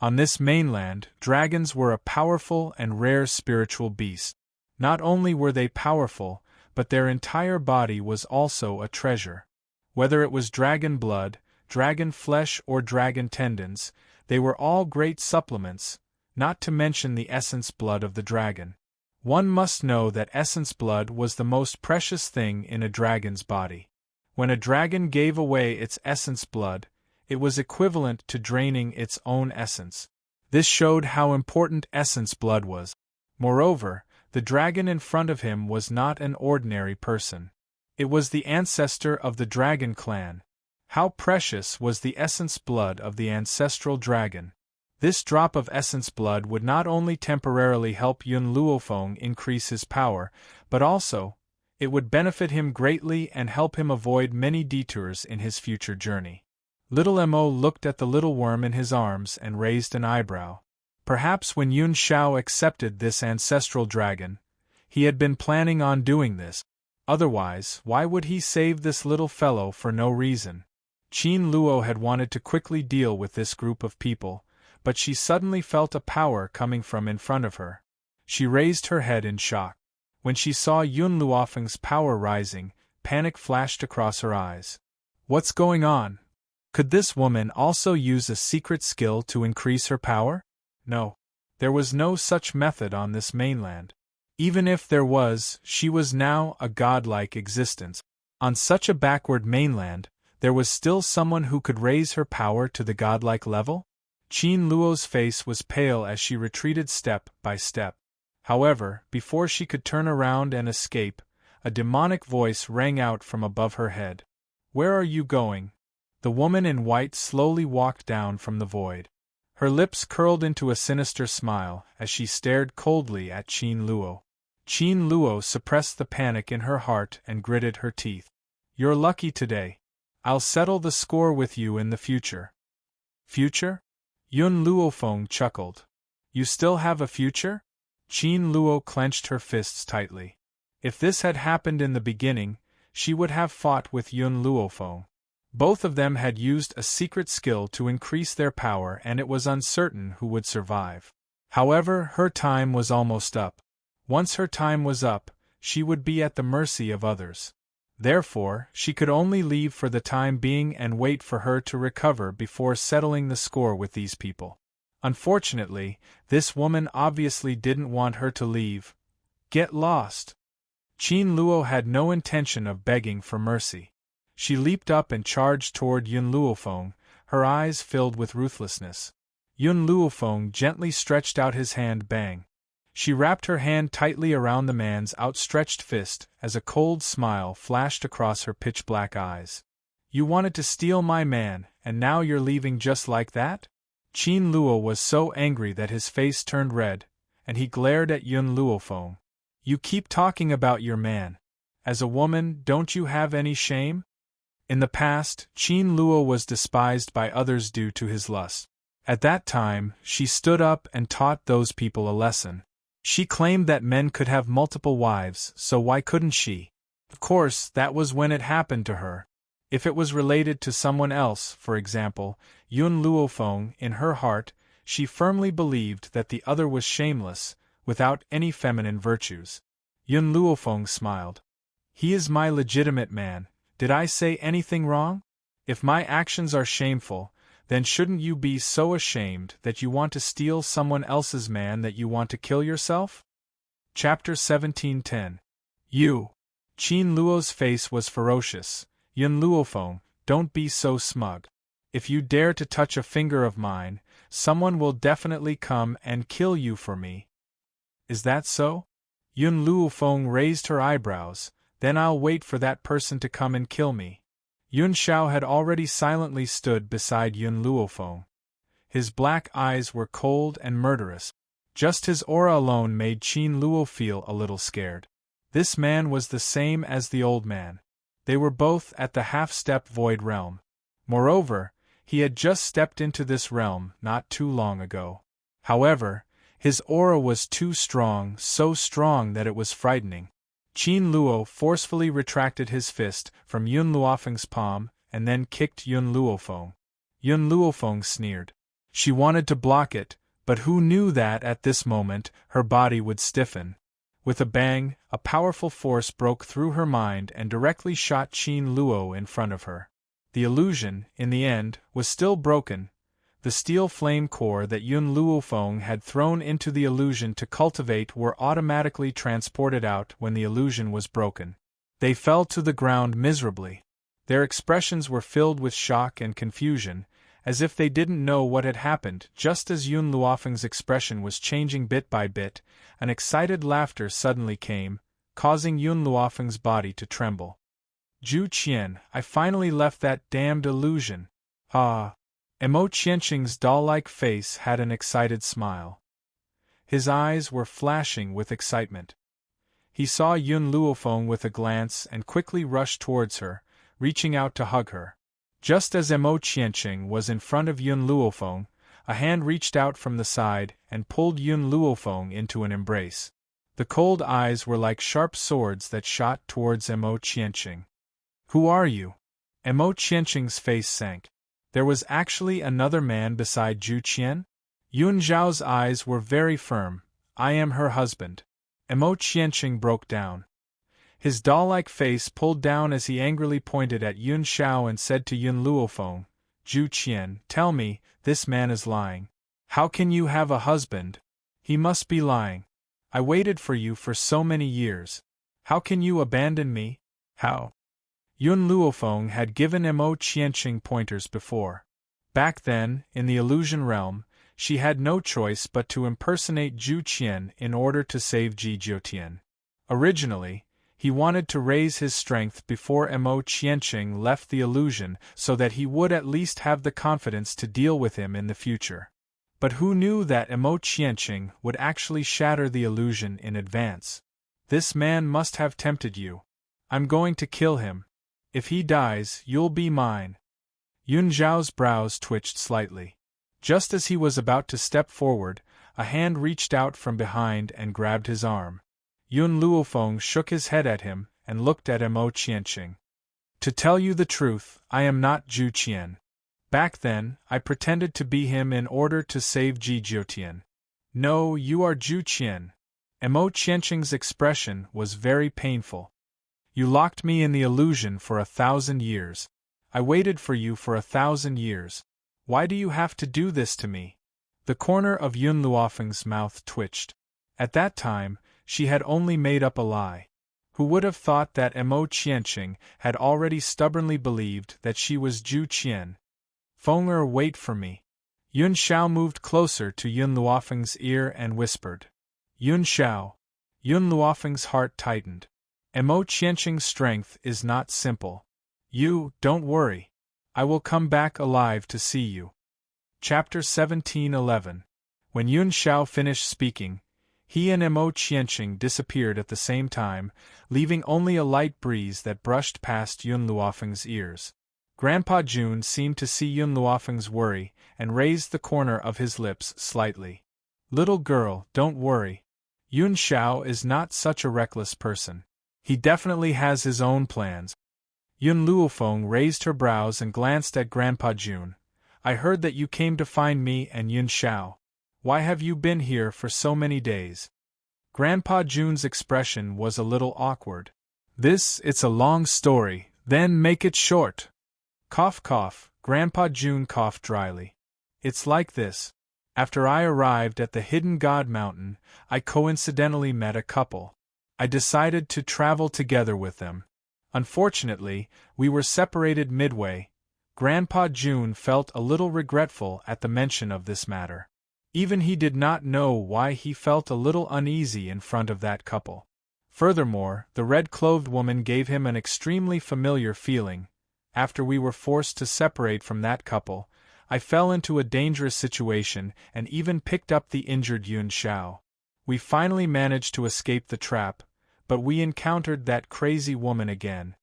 On this mainland, dragons were a powerful and rare spiritual beast. Not only were they powerful, but their entire body was also a treasure. Whether it was dragon blood, dragon flesh or dragon tendons, they were all great supplements, not to mention the essence blood of the dragon. One must know that essence blood was the most precious thing in a dragon's body. When a dragon gave away its essence blood, it was equivalent to draining its own essence. This showed how important essence blood was. Moreover, the dragon in front of him was not an ordinary person. It was the ancestor of the dragon clan. How precious was the essence blood of the ancestral dragon! This drop of essence blood would not only temporarily help Yun Luofeng increase his power, but also, it would benefit him greatly and help him avoid many detours in his future journey. Little Mo looked at the little worm in his arms and raised an eyebrow. Perhaps when Yun Xiao accepted this ancestral dragon, he had been planning on doing this. Otherwise, why would he save this little fellow for no reason? Qin Luo had wanted to quickly deal with this group of people, but she suddenly felt a power coming from in front of her. She raised her head in shock. When she saw Yun Luofeng's power rising, panic flashed across her eyes. What's going on? Could this woman also use a secret skill to increase her power? No. There was no such method on this mainland. Even if there was, she was now a godlike existence. On such a backward mainland, there was still someone who could raise her power to the godlike level? Qin Luo's face was pale as she retreated step by step. However, before she could turn around and escape, a demonic voice rang out from above her head. Where are you going? The woman in white slowly walked down from the void. Her lips curled into a sinister smile as she stared coldly at Qin Luo. Qin Luo suppressed the panic in her heart and gritted her teeth. You're lucky today. I'll settle the score with you in the future. Future? Yun Luofeng chuckled. You still have a future? Qin Luo clenched her fists tightly. If this had happened in the beginning, she would have fought with Yun Luofeng. Both of them had used a secret skill to increase their power and it was uncertain who would survive. However, her time was almost up. Once her time was up, she would be at the mercy of others. Therefore, she could only leave for the time being and wait for her to recover before settling the score with these people. Unfortunately, this woman obviously didn't want her to leave. Get lost. Qin Luo had no intention of begging for mercy. She leaped up and charged toward Yun Luofeng, her eyes filled with ruthlessness. Yun Luofeng gently stretched out his hand. Bang. She wrapped her hand tightly around the man's outstretched fist as a cold smile flashed across her pitch-black eyes. You wanted to steal my man, and now you're leaving just like that? Qin Luo was so angry that his face turned red, and he glared at Yun Luofeng. You keep talking about your man. As a woman, don't you have any shame? In the past, Qin Luo was despised by others due to his lust. At that time, she stood up and taught those people a lesson. She claimed that men could have multiple wives, so why couldn't she? Of course, that was when it happened to her. If it was related to someone else, for example, Yun Luofeng, in her heart, she firmly believed that the other was shameless, without any feminine virtues. Yun Luofeng smiled. He is my legitimate man. Did I say anything wrong? If my actions are shameful, then shouldn't you be so ashamed that you want to steal someone else's man that you want to kill yourself? Chapter 1710. You. Qin Luo's face was ferocious. Yun Luofeng, don't be so smug. If you dare to touch a finger of mine, someone will definitely come and kill you for me. Is that so? Yun Luofeng raised her eyebrows. Then I'll wait for that person to come and kill me. Yun Shao had already silently stood beside Yun Luofeng. His black eyes were cold and murderous. Just his aura alone made Qin Luo feel a little scared. This man was the same as the old man. They were both at the half-step void realm. Moreover, he had just stepped into this realm not too long ago. However, his aura was too strong, so strong that it was frightening. Qin Luo forcefully retracted his fist from Yun Luofeng's palm and then kicked Yun Luofeng. Yun Luofeng sneered. She wanted to block it, but who knew that at this moment her body would stiffen. With a bang, a powerful force broke through her mind and directly shot Qin Luo in front of her. The illusion, in the end, was still broken. The steel flame core that Yun Luofeng had thrown into the illusion to cultivate were automatically transported out when the illusion was broken. They fell to the ground miserably. Their expressions were filled with shock and confusion, as if they didn't know what had happened. Just as Yun Luofeng's expression was changing bit by bit, an excited laughter suddenly came, causing Yun Luofeng's body to tremble. Zhu Qian, I finally left that damned illusion. Ah! Emo Qianqing's doll-like face had an excited smile. His eyes were flashing with excitement. He saw Yun Luofeng with a glance and quickly rushed towards her, reaching out to hug her. Just as Emo Qianqing was in front of Yun Luofeng, a hand reached out from the side and pulled Yun Luofeng into an embrace. The cold eyes were like sharp swords that shot towards Emo Qianqing. Who are you? Emo Qianqing's face sank. There was actually another man beside Zhu Qian? Yun Zhao's eyes were very firm. I am her husband. Emo Qianqing broke down. His doll-like face pulled down as he angrily pointed at Yun Shao and said to Yun Luofeng, Zhu Qian, tell me, this man is lying. How can you have a husband? He must be lying. I waited for you for so many years. How can you abandon me? How? Yun Luofeng had given Emo Qianqing pointers before. Back then, in the illusion realm, she had no choice but to impersonate Zhu Qian in order to save Ji Jiutian. Originally, he wanted to raise his strength before Emo Qianqing left the illusion so that he would at least have the confidence to deal with him in the future. But who knew that Emo Qianqing would actually shatter the illusion in advance? This man must have tempted you. I'm going to kill him. If he dies, you'll be mine. Yun Zhao's brows twitched slightly. Just as he was about to step forward, a hand reached out from behind and grabbed his arm. Yun Luofeng shook his head at him and looked at Emo Qianqing. To tell you the truth, I am not Zhu Qian. Back then, I pretended to be him in order to save Ji Jiutian. No, you are Zhu Qian. Emo Qianqing's expression was very painful. You locked me in the illusion for 1,000 years. I waited for you for 1,000 years. Why do you have to do this to me? The corner of Yun Luofeng's mouth twitched. At that time, she had only made up a lie. Who would have thought that Emo Qianqing had already stubbornly believed that she was Zhu Qian? Fenger, wait for me. Yun Shao moved closer to Yun Luofeng's ear and whispered. Yun Shao. Yun Luofeng's heart tightened. Emo Qianqing's strength is not simple. Don't worry. I will come back alive to see you. Chapter 17:11. When Yun Shao finished speaking, he and Emo Qianqing disappeared at the same time, leaving only a light breeze that brushed past Yun Luofeng's ears. Grandpa Jun seemed to see Yun Luofeng's worry and raised the corner of his lips slightly. Little girl, don't worry. Yun Shao is not such a reckless person. He definitely has his own plans. Yun Luofeng raised her brows and glanced at Grandpa Jun. I heard that you came to find me and Yun Shao. Why have you been here for so many days? Grandpa Jun's expression was a little awkward. It's a long story, then make it short. Cough cough, Grandpa Jun coughed dryly. It's like this. After I arrived at the Hidden God Mountain, I coincidentally met a couple. I decided to travel together with them. Unfortunately, we were separated midway. Grandpa Jun felt a little regretful at the mention of this matter. Even he did not know why he felt a little uneasy in front of that couple. Furthermore, the red-clothed woman gave him an extremely familiar feeling. after we were forced to separate from that couple, I fell into a dangerous situation and even picked up the injured Yun Xiao. We finally managed to escape the trap, but we encountered that crazy woman again.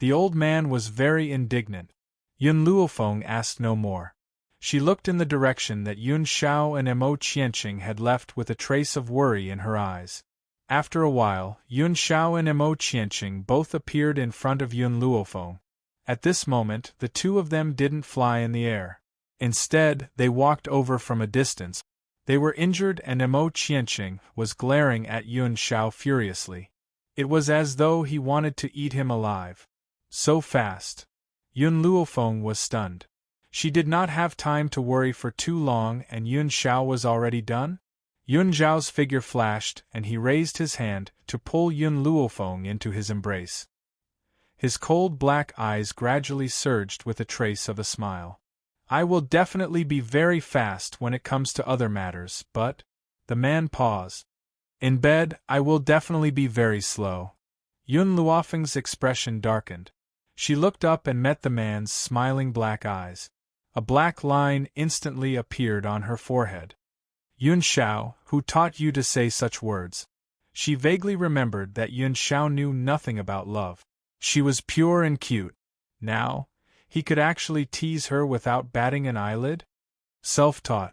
The old man was very indignant. Yun Luofeng asked no more. She looked in the direction that Yun Xiao and Mo Qianqing had left with a trace of worry in her eyes. After a while, Yun Xiao and Mo Qianqing both appeared in front of Yun Luofeng. At this moment, the two of them didn't fly in the air. Instead, they walked over from a distance. They were injured and Mo Qianqing was glaring at Yun Xiao furiously. It was as though he wanted to eat him alive. So fast. Yun Luofeng was stunned. She did not have time to worry for too long and Yun Xiao was already done? Yun Xiao's figure flashed and he raised his hand to pull Yun Luofeng into his embrace. His cold black eyes gradually surged with a trace of a smile. I will definitely be very fast when it comes to other matters, but… The man paused. In bed, I will definitely be very slow. Yun Luofeng's expression darkened. She looked up and met the man's smiling black eyes. A black line instantly appeared on her forehead. Yun Xiao, who taught you to say such words? She vaguely remembered that Yun Xiao knew nothing about love. She was pure and cute. Now, he could actually tease her without batting an eyelid? Self-taught.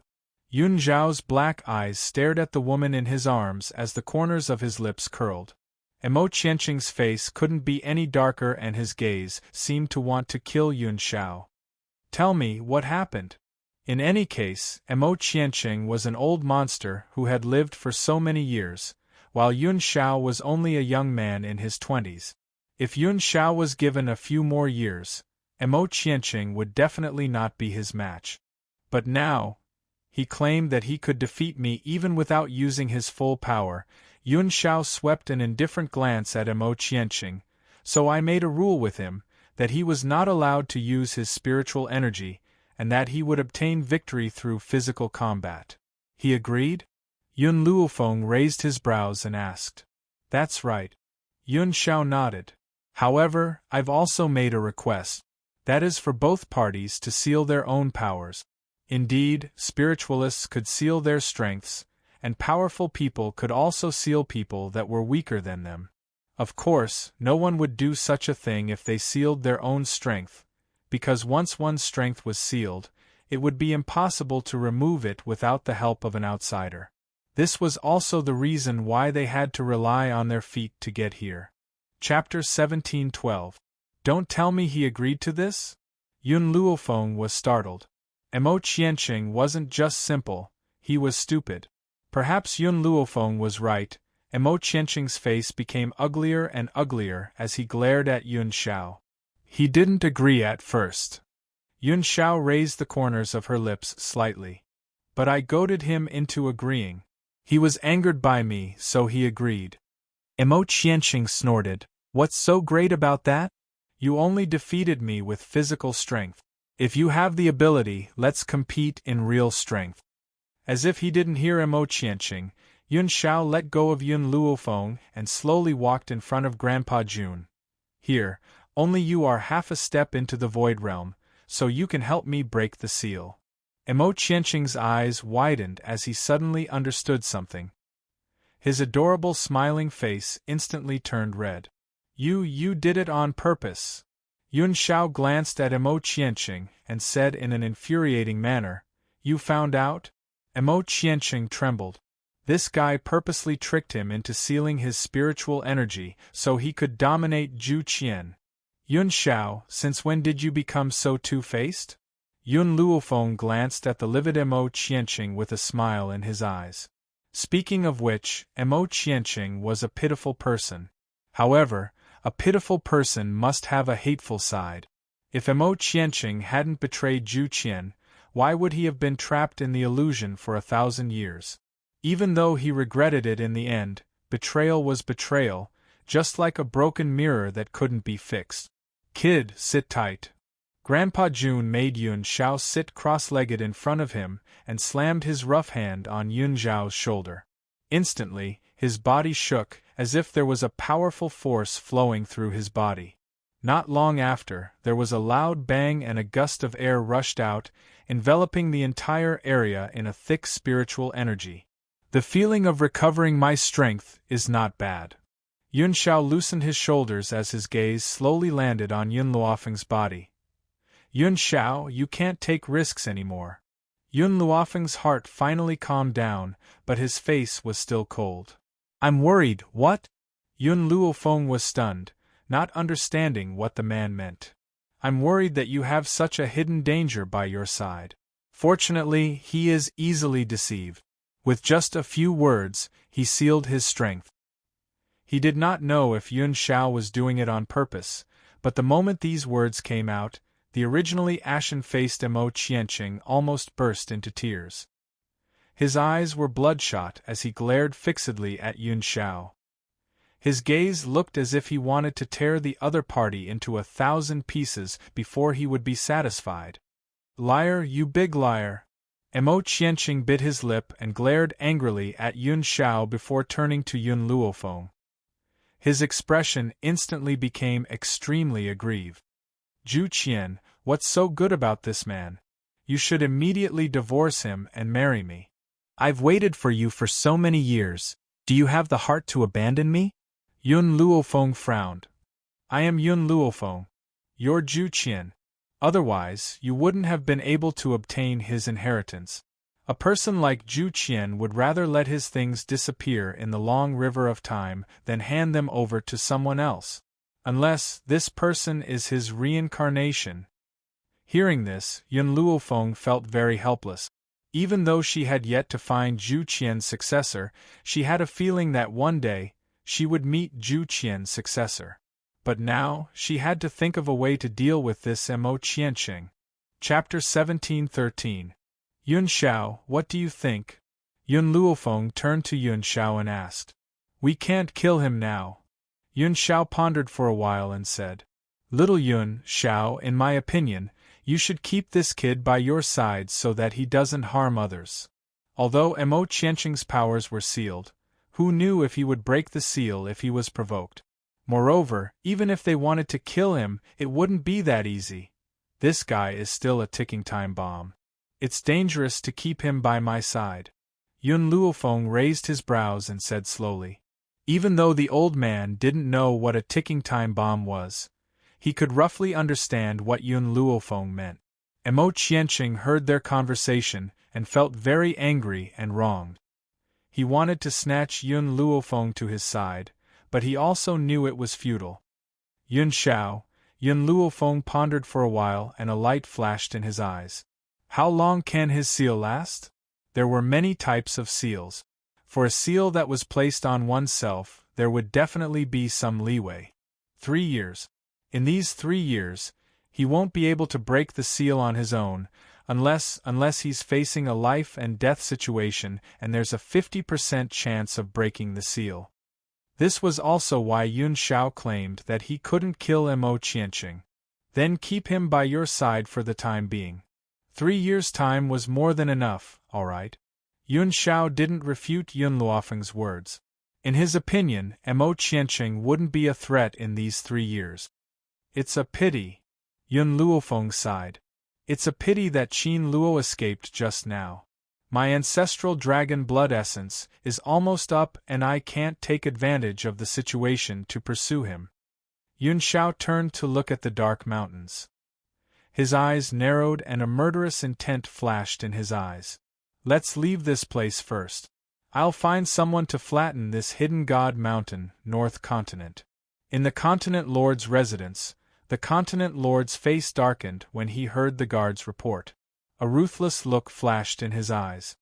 Yun Xiao's black eyes stared at the woman in his arms as the corners of his lips curled. Mo Qianqing's face couldn't be any darker and his gaze seemed to want to kill Yun Xiao. Tell me what happened. In any case, Mo Qianqing was an old monster who had lived for so many years, while Yun Xiao was only a young man in his 20s. If Yun Xiao was given a few more years, Mo Qianqing would definitely not be his match. But now, he claimed that he could defeat me even without using his full power. Yun Xiao swept an indifferent glance at Mo Qianqing, so I made a rule with him, that he was not allowed to use his spiritual energy, and that he would obtain victory through physical combat. He agreed? Yun Luofeng raised his brows and asked. That's right. Yun Xiao nodded. However, I've also made a request. That is for both parties to seal their own powers. Indeed, spiritualists could seal their strengths, and powerful people could also seal people that were weaker than them. Of course, no one would do such a thing if they sealed their own strength, because once one's strength was sealed, it would be impossible to remove it without the help of an outsider. This was also the reason why they had to rely on their feet to get here. Chapter 1712. Don't tell me he agreed to this? Yun Luofeng was startled. Mo Qianqing wasn't just simple, he was stupid. Perhaps Yun Luofeng was right. Mo Qianqing's face became uglier and uglier as he glared at Yun Xiao. He didn't agree at first. Yun Xiao raised the corners of her lips slightly. But I goaded him into agreeing. He was angered by me, so he agreed. Mo Qianqing snorted. What's so great about that? You only defeated me with physical strength. If you have the ability, let's compete in real strength. As if he didn't hear Mo Qianqing, Yun Xiao let go of Yun Luofeng and slowly walked in front of Grandpa Jun. Here, only you are half a step into the Void Realm, so you can help me break the seal. Mo Qianqing's eyes widened as he suddenly understood something. His adorable smiling face instantly turned red. You did it on purpose. Yun Xiao glanced at Mo Qianqing and said in an infuriating manner, You found out? Mo Qianqing trembled. This guy purposely tricked him into sealing his spiritual energy so he could dominate Zhu Qian. Yun Xiao, since when did you become so two-faced? Yun Luofeng glanced at the livid Mo Qianqing with a smile in his eyes. Speaking of which, Mo Qianqing was a pitiful person. However, a pitiful person must have a hateful side. If Mo Qianqing hadn't betrayed Zhu Qian, why would he have been trapped in the illusion for 1,000 years? Even though he regretted it in the end, betrayal was betrayal, just like a broken mirror that couldn't be fixed. Kid, sit tight. Grandpa Jun made Yun Xiao sit cross-legged in front of him and slammed his rough hand on Yun Xiao's shoulder. Instantly, his body shook, as if there was a powerful force flowing through his body. Not long after, there was a loud bang and a gust of air rushed out, enveloping the entire area in a thick spiritual energy. The feeling of recovering my strength is not bad. Yun Shao loosened his shoulders as his gaze slowly landed on Yun Luofeng's body. Yun Shao, you can't take risks anymore. Yun Luofeng's heart finally calmed down, but his face was still cold. I'm worried, what? Yun Luofeng was stunned, not understanding what the man meant. I'm worried that you have such a hidden danger by your side. Fortunately, he is easily deceived. With just a few words, he sealed his strength. He did not know if Yun Shao was doing it on purpose, but the moment these words came out, the originally ashen-faced Mo Qianqing almost burst into tears. His eyes were bloodshot as he glared fixedly at Yun Shao. His gaze looked as if he wanted to tear the other party into 1,000 pieces before he would be satisfied. Liar, you big liar! Mo Qianqing bit his lip and glared angrily at Yun Shao before turning to Yun Luofeng. His expression instantly became extremely aggrieved. Zhu Qian, what's so good about this man? You should immediately divorce him and marry me. I've waited for you for so many years. Do you have the heart to abandon me? Yun Luofeng frowned. I am Yun Luofeng. You're Zhu Qian. Otherwise, you wouldn't have been able to obtain his inheritance. A person like Zhu Qian would rather let his things disappear in the long river of time than hand them over to someone else. Unless this person is his reincarnation. Hearing this, Yun Luofeng felt very helpless. Even though she had yet to find Zhu Qian's successor, she had a feeling that one day, she would meet Zhu Qian's successor. But now, she had to think of a way to deal with this Mo Qianqing. Chapter 1713. Yun Shao, what do you think? Yun Luofeng turned to Yun Shao and asked. We can't kill him now. Yun Shao pondered for a while and said, Little Yun Shao, in my opinion, you should keep this kid by your side so that he doesn't harm others. Although Mo Qianqing's powers were sealed, who knew if he would break the seal if he was provoked? Moreover, even if they wanted to kill him, it wouldn't be that easy. This guy is still a ticking time bomb. It's dangerous to keep him by my side. Yun Luofeng raised his brows and said slowly. Even though the old man didn't know what a ticking time bomb was, he could roughly understand what Yun Luofeng meant. Mo Qianqing heard their conversation and felt very angry and wronged. He wanted to snatch Yun Luofeng to his side, but he also knew it was futile. Yun Shao, Yun Luofeng pondered for a while and a light flashed in his eyes. How long can his seal last? There were many types of seals. For a seal that was placed on oneself, there would definitely be some leeway. 3 years. In these 3 years, he won't be able to break the seal on his own, unless he's facing a life and death situation and there's a 50% chance of breaking the seal. This was also why Yun Shao claimed that he couldn't kill Mo Qianqing. Then keep him by your side for the time being. 3 years' time was more than enough, all right. Yun Shao didn't refute Yun Luofeng's words. In his opinion, Mo Qianqing wouldn't be a threat in these 3 years. It's a pity. Yun Luofeng sighed. It's a pity that Qin Luo escaped just now. My ancestral dragon blood essence is almost up and I can't take advantage of the situation to pursue him. Yun Shao turned to look at the dark mountains. His eyes narrowed and a murderous intent flashed in his eyes. Let's leave this place first. I'll find someone to flatten this hidden god mountain, North Continent. In the Continent Lord's residence, the Continent Lord's face darkened when he heard the guard's report. A ruthless look flashed in his eyes.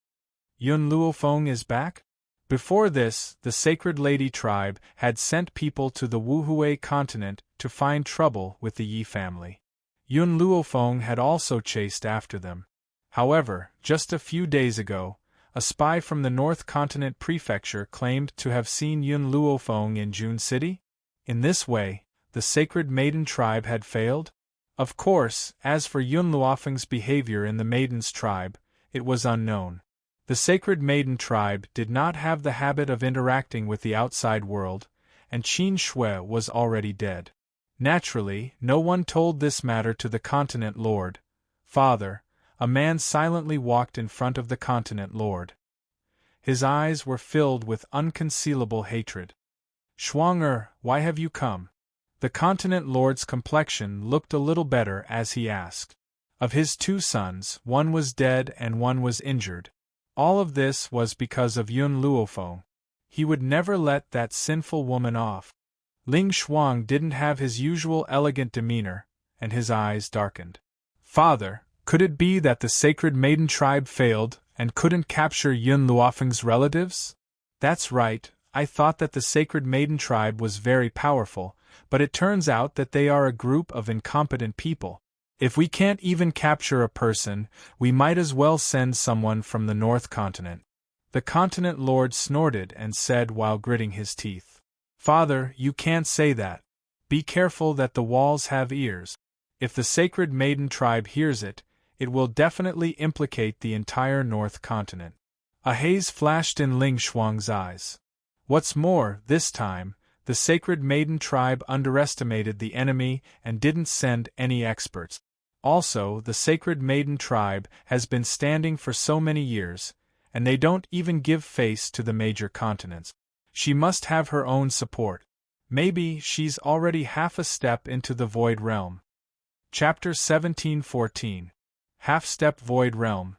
Yun Luofeng is back? Before this, the Sacred Lady tribe had sent people to the Wuhui continent to find trouble with the Yi family. Yun Luofeng had also chased after them. However, just a few days ago, a spy from the North Continent Prefecture claimed to have seen Yun Luofeng in June City. In this way, the Sacred Maiden tribe had failed? Of course, as for Yun Luofeng's behavior in the Maiden's tribe, it was unknown. The Sacred Maiden tribe did not have the habit of interacting with the outside world, and Qin Shui was already dead. Naturally, no one told this matter to the continent lord. Father, a man silently walked in front of the continent lord. His eyes were filled with unconcealable hatred. Schwanger, why have you come? The continent lord's complexion looked a little better as he asked. Of his 2 sons, one was dead and one was injured. All of this was because of Yun Luofeng. He would never let that sinful woman off. Ling Shuang didn't have his usual elegant demeanor, and his eyes darkened. Father, could it be that the sacred maiden tribe failed and couldn't capture Yun Luofeng's relatives? That's right, I thought that the sacred maiden tribe was very powerful, but it turns out that they are a group of incompetent people. If we can't even capture a person, we might as well send someone from the North Continent. The continent lord snorted and said while gritting his teeth. Father, you can't say that. Be careful that the walls have ears. If the sacred maiden tribe hears it, it will definitely implicate the entire North Continent. A haze flashed in Ling Shuang's eyes. What's more, this time, the sacred maiden tribe underestimated the enemy and didn't send any experts. Also, the sacred maiden tribe has been standing for so many years, and they don't even give face to the major continents. She must have her own support. Maybe she's already half a step into the Void Realm. Chapter 17:14. Half-Step Void Realm.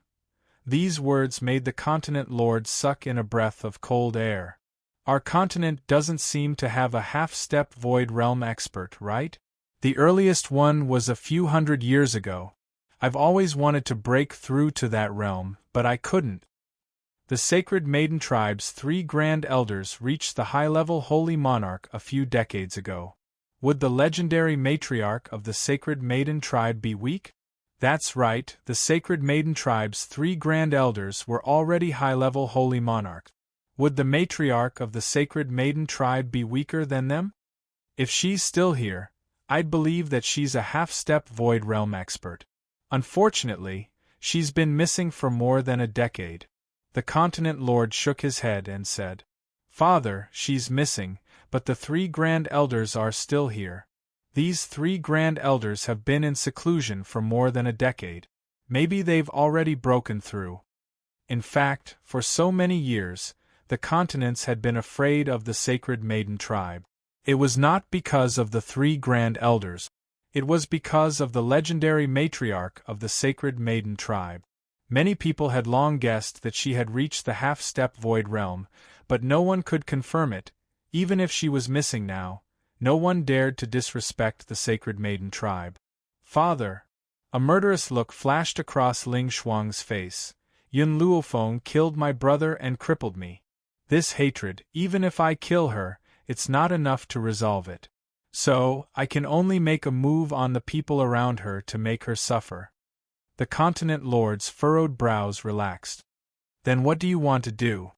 These words made the continent lord suck in a breath of cold air. Our continent doesn't seem to have a half-step Void Realm expert, right? The earliest one was a few hundred years ago. I've always wanted to break through to that realm, but I couldn't. The Sacred Maiden Tribe's 3 Grand Elders reached the high-level Holy Monarch a few decades ago. Would the legendary matriarch of the Sacred Maiden Tribe be weak? That's right, the Sacred Maiden Tribe's 3 Grand Elders were already high-level Holy Monarchs. Would the matriarch of the Sacred Maiden Tribe be weaker than them? If she's still here, I'd believe that she's a half-step Void Realm expert. Unfortunately, she's been missing for more than a decade. The Continent Lord shook his head and said, Father, she's missing, but the 3 Grand Elders are still here. These 3 Grand Elders have been in seclusion for more than a decade. Maybe they've already broken through. In fact, for so many years, the continents had been afraid of the Sacred Maiden Tribe. It was not because of the 3 Grand Elders. It was because of the legendary matriarch of the Sacred Maiden Tribe. Many people had long guessed that she had reached the half-step Void Realm, but no one could confirm it. Even if she was missing now, no one dared to disrespect the Sacred Maiden Tribe. Father! A murderous look flashed across Ling Shuang's face. Yun Luofeng killed my brother and crippled me. This hatred, even if I kill her, it's not enough to resolve it. So, I can only make a move on the people around her to make her suffer. The Continent Lord's furrowed brows relaxed. Then what do you want to do?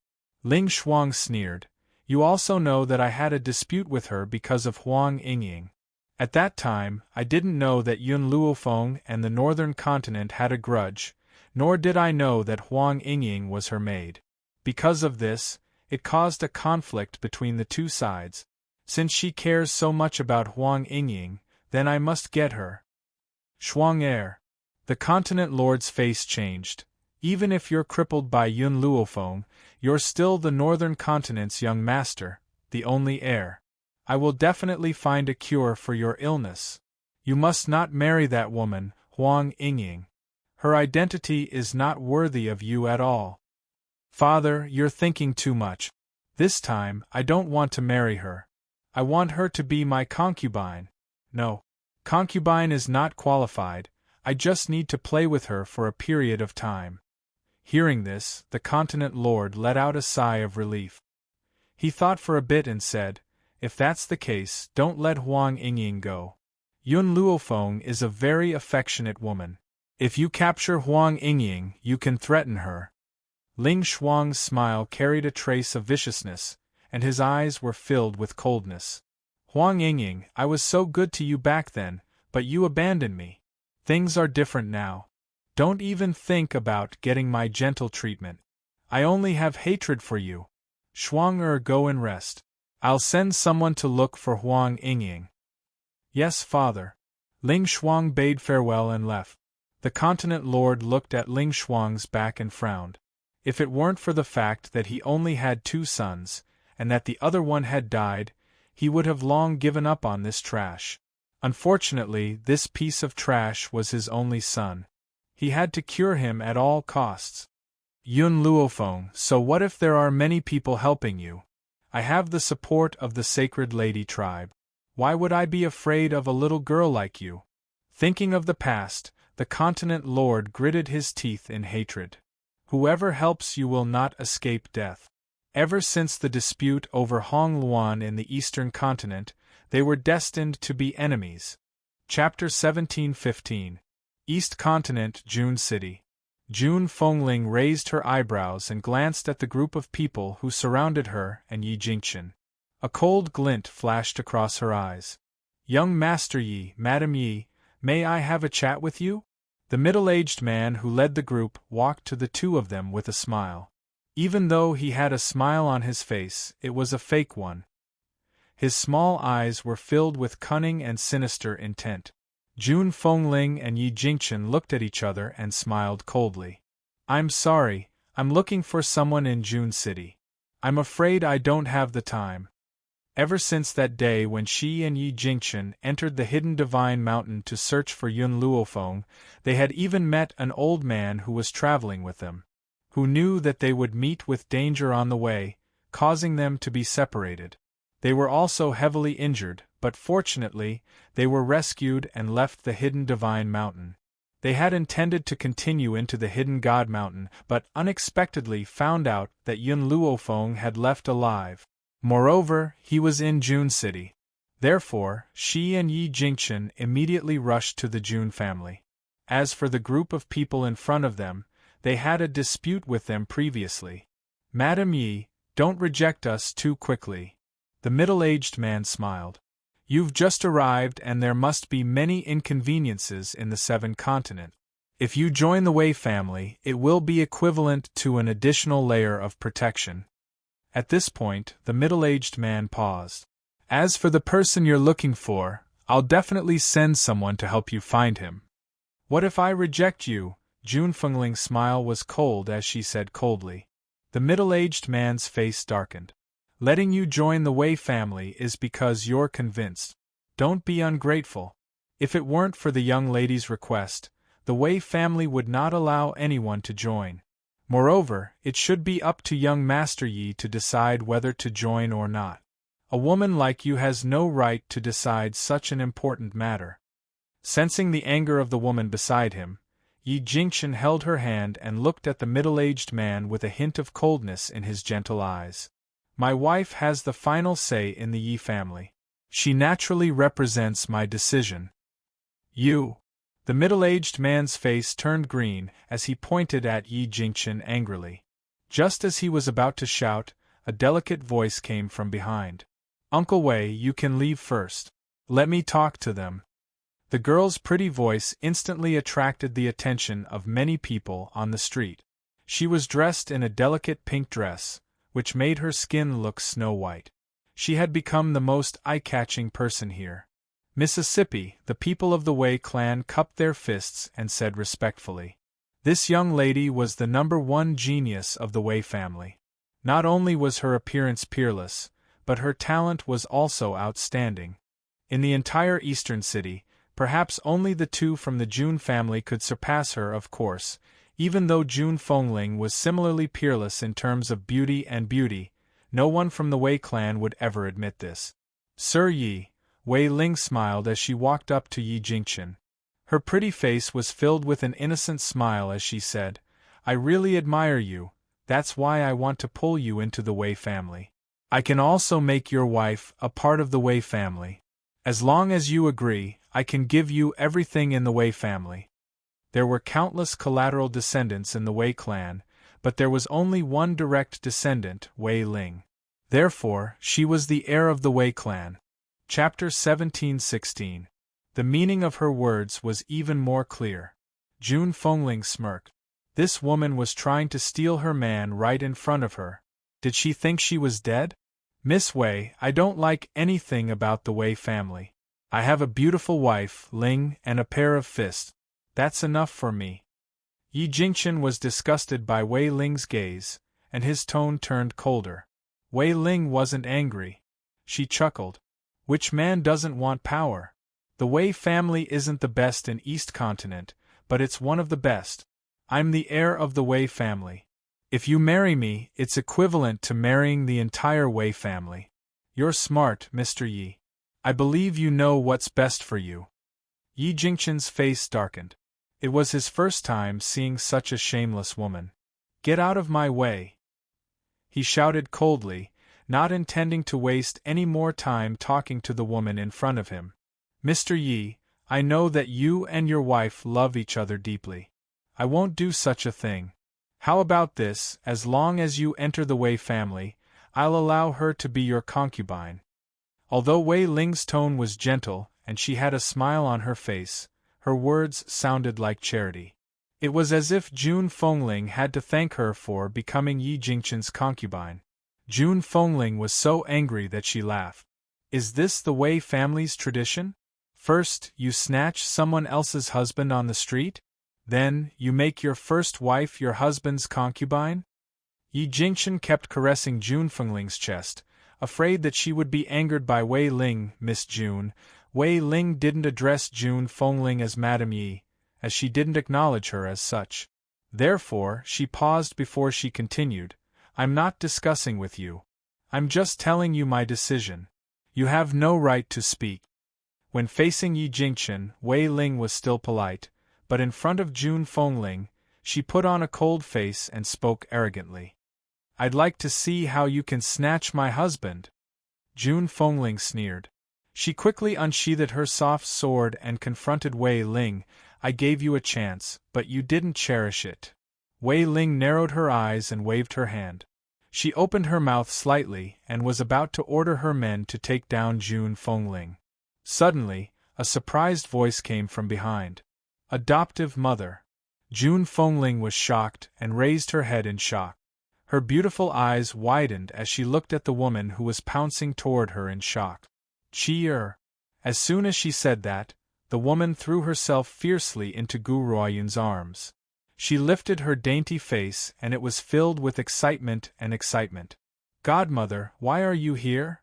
Ling Shuang sneered. You also know that I had a dispute with her because of Huang Yingying. At that time, I didn't know that Yun Luofeng and the Northern Continent had a grudge, nor did I know that Huang Yingying was her maid. Because of this, it caused a conflict between the 2 sides. Since she cares so much about Huang Yingying, then I must get her. Shuang. The Continent Lord's face changed. Even if you're crippled by Yun Luofeng, you're still the Northern Continent's young master, the only heir. I will definitely find a cure for your illness. You must not marry that woman, Huang Yingying. Her identity is not worthy of you at all. Father, you're thinking too much. This time, I don't want to marry her. I want her to be my concubine. No. Concubine is not qualified. I just need to play with her for a period of time. Hearing this, the Continent Lord let out a sigh of relief. He thought for a bit and said, If that's the case, don't let Huang Yingying go. Yun Luofeng is a very affectionate woman. If you capture Huang Yingying, you can threaten her. Ling Shuang's smile carried a trace of viciousness, and his eyes were filled with coldness. Huang Yingying, I was so good to you back then, but you abandoned me. Things are different now. Don't even think about getting my gentle treatment. I only have hatred for you. Shuang, go and rest. I'll send someone to look for Huang Yingying. Yes, father. Ling Shuang bade farewell and left. The continent lord looked at Ling Shuang's back and frowned. If it weren't for the fact that he only had 2 sons, and that the other one had died, he would have long given up on this trash. Unfortunately, this piece of trash was his only son. He had to cure him at all costs. Yun Luofeng, so what if there are many people helping you? I have the support of the Sacred Lady tribe. Why would I be afraid of a little girl like you? Thinking of the past, the continent lord gritted his teeth in hatred. Whoever helps you will not escape death. Ever since the dispute over Hong Luan in the eastern continent, they were destined to be enemies. Chapter 17:15. East Continent, June City. June Fengling raised her eyebrows and glanced at the group of people who surrounded her and Yi Jingchen. A cold glint flashed across her eyes. Young Master Yi, Madam Yi, may I have a chat with you? The middle-aged man who led the group walked to the 2 of them with a smile. Even though he had a smile on his face, it was a fake one. His small eyes were filled with cunning and sinister intent. June Fengling and Yi Jingchen looked at each other and smiled coldly. I'm sorry, I'm looking for someone in June City. I'm afraid I don't have the time. Ever since that day when she and Yi Jingchen entered the hidden divine mountain to search for Yun Luofeng, they had even met an old man who was traveling with them, who knew that they would meet with danger on the way, causing them to be separated. They were also heavily injured, but fortunately, they were rescued and left the hidden divine mountain. They had intended to continue into the hidden god mountain, but unexpectedly found out that Yun Luofeng had left alive. Moreover, he was in June City. Therefore, she and Yi Jingchen immediately rushed to the June family. As for the group of people in front of them, they had a dispute with them previously. Madam Yi, don't reject us too quickly. The middle-aged man smiled. You've just arrived and there must be many inconveniences in the 7 continents. If you join the Wei family, it will be equivalent to an additional layer of protection. At this point, the middle-aged man paused. As for the person you're looking for, I'll definitely send someone to help you find him. What if I reject you? June Fengling's smile was cold as she said coldly. The middle-aged man's face darkened. Letting you join the Wei family is because you're convinced. Don't be ungrateful. If it weren't for the young lady's request, the Wei family would not allow anyone to join. Moreover, it should be up to young Master Yi to decide whether to join or not. A woman like you has no right to decide such an important matter. Sensing the anger of the woman beside him, Yi Jingchen held her hand and looked at the middle-aged man with a hint of coldness in his gentle eyes. My wife has the final say in the Yi family. She naturally represents my decision. You. The middle-aged man's face turned green as he pointed at Yi Jingchen angrily. Just as he was about to shout, a delicate voice came from behind. Uncle Wei, you can leave first. Let me talk to them. The girl's pretty voice instantly attracted the attention of many people on the street. She was dressed in a delicate pink dress, which made her skin look snow-white. She had become the most eye-catching person here. Mississippi, the people of the Wei clan cupped their fists and said respectfully. This young lady was the #1 genius of the Wei family. Not only was her appearance peerless, but her talent was also outstanding. In the entire eastern city, perhaps only the 2 from the June family could surpass her, of course, even though June Fengling was similarly peerless in terms of beauty, no one from the Wei clan would ever admit this. Sir Yi, Wei Ling smiled as she walked up to Yi Jingchen. Her pretty face was filled with an innocent smile as she said, I really admire you, that's why I want to pull you into the Wei family. I can also make your wife a part of the Wei family. As long as you agree, I can give you everything in the Wei family. There were countless collateral descendants in the Wei clan, but there was only one direct descendant, Wei Ling. Therefore, she was the heir of the Wei clan. Chapter 17:16. The meaning of her words was even more clear. June Fengling smirked. This woman was trying to steal her man right in front of her. Did she think she was dead? Miss Wei, I don't like anything about the Wei family. I have a beautiful wife, Ling, and a pair of fists. That's enough for me. Yi Jingchen was disgusted by Wei Ling's gaze, and his tone turned colder. Wei Ling wasn't angry. She chuckled. Which man doesn't want power? The Wei family isn't the best in East Continent, but it's one of the best. I'm the heir of the Wei family. If you marry me, it's equivalent to marrying the entire Wei family. You're smart, Mr. Yi. I believe you know what's best for you. Yi Jingchen's face darkened. It was his first time seeing such a shameless woman. Get out of my way! He shouted coldly, not intending to waste any more time talking to the woman in front of him. Mr. Yi, I know that you and your wife love each other deeply. I won't do such a thing. How about this, as long as you enter the Wei family, I'll allow her to be your concubine. Although Wei Ling's tone was gentle, and she had a smile on her face, her words sounded like charity. It was as if Jun Fengling had to thank her for becoming Yi Jingchen's concubine. Jun Fengling was so angry that she laughed. Is this the Wei family's tradition? First, you snatch someone else's husband on the street? Then, you make your first wife your husband's concubine? Yi Jingchen kept caressing Jun Fengling's chest, afraid that she would be angered by Wei Ling. Miss Jun. Wei Ling didn't address Jun Fengling as Madame Yi, as she didn't acknowledge her as such. Therefore, she paused before she continued, I'm not discussing with you. I'm just telling you my decision. You have no right to speak. When facing Yi Jingchen, Wei Ling was still polite, but in front of Jun Fengling, she put on a cold face and spoke arrogantly. I'd like to see how you can snatch my husband. Jun Fengling sneered. She quickly unsheathed her soft sword and confronted Wei Ling. I gave you a chance, but you didn't cherish it. Wei Ling narrowed her eyes and waved her hand. She opened her mouth slightly and was about to order her men to take down Jun Fengling. Suddenly, a surprised voice came from behind. Adoptive mother. Jun Fengling was shocked and raised her head in shock. Her beautiful eyes widened as she looked at the woman who was pouncing toward her in shock. Qi. As soon as she said that, the woman threw herself fiercely into Gu Ruoyun's arms. She lifted her dainty face and it was filled with excitement. Godmother, why are you here?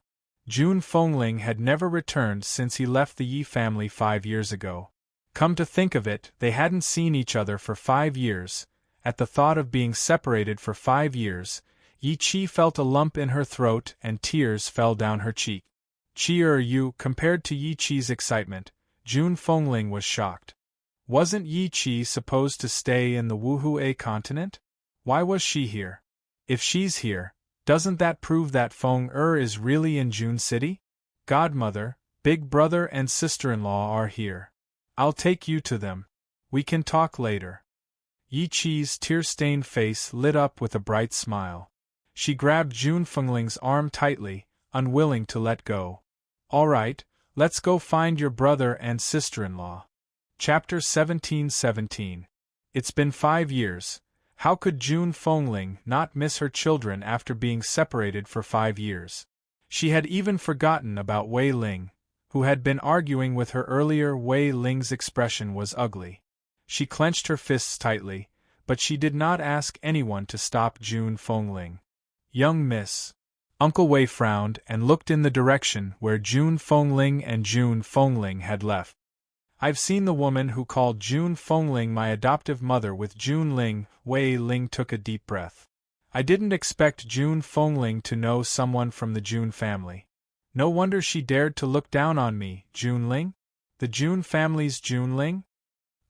Jun Fengling had never returned since he left the Yi family 5 years ago. Come to think of it, they hadn't seen each other for 5 years. At the thought of being separated for 5 years, Yi Qi felt a lump in her throat and tears fell down her cheek. Qi compared to Yi Qi's excitement, Jun Fengling was shocked. Wasn't Yi Qi supposed to stay in the Wuhui continent? Why was she here? If she's here, doesn't that prove that Feng is really in Jun City? Godmother, big brother and sister-in-law are here. I'll take you to them. We can talk later. Yi Qi's tear-stained face lit up with a bright smile. She grabbed Jun Fengling's arm tightly, unwilling to let go. All right, let's go find your brother and sister-in-law. Chapter 17:17. It's been 5 years. How could Jun Fengling not miss her children after being separated for 5 years? She had even forgotten about Wei Ling, who had been arguing with her earlier. Wei Ling's expression was ugly. She clenched her fists tightly, but she did not ask anyone to stop Jun Fengling. Young miss. Uncle Wei frowned and looked in the direction where Jun Fengling and Jun Fengling had left. I've seen the woman who called Jun Fengling my adoptive mother with Jun Ling. Wei Ling took a deep breath. I didn't expect Jun Fengling to know someone from the Jun family. No wonder she dared to look down on me. Jun Ling? The Jun family's Jun Ling?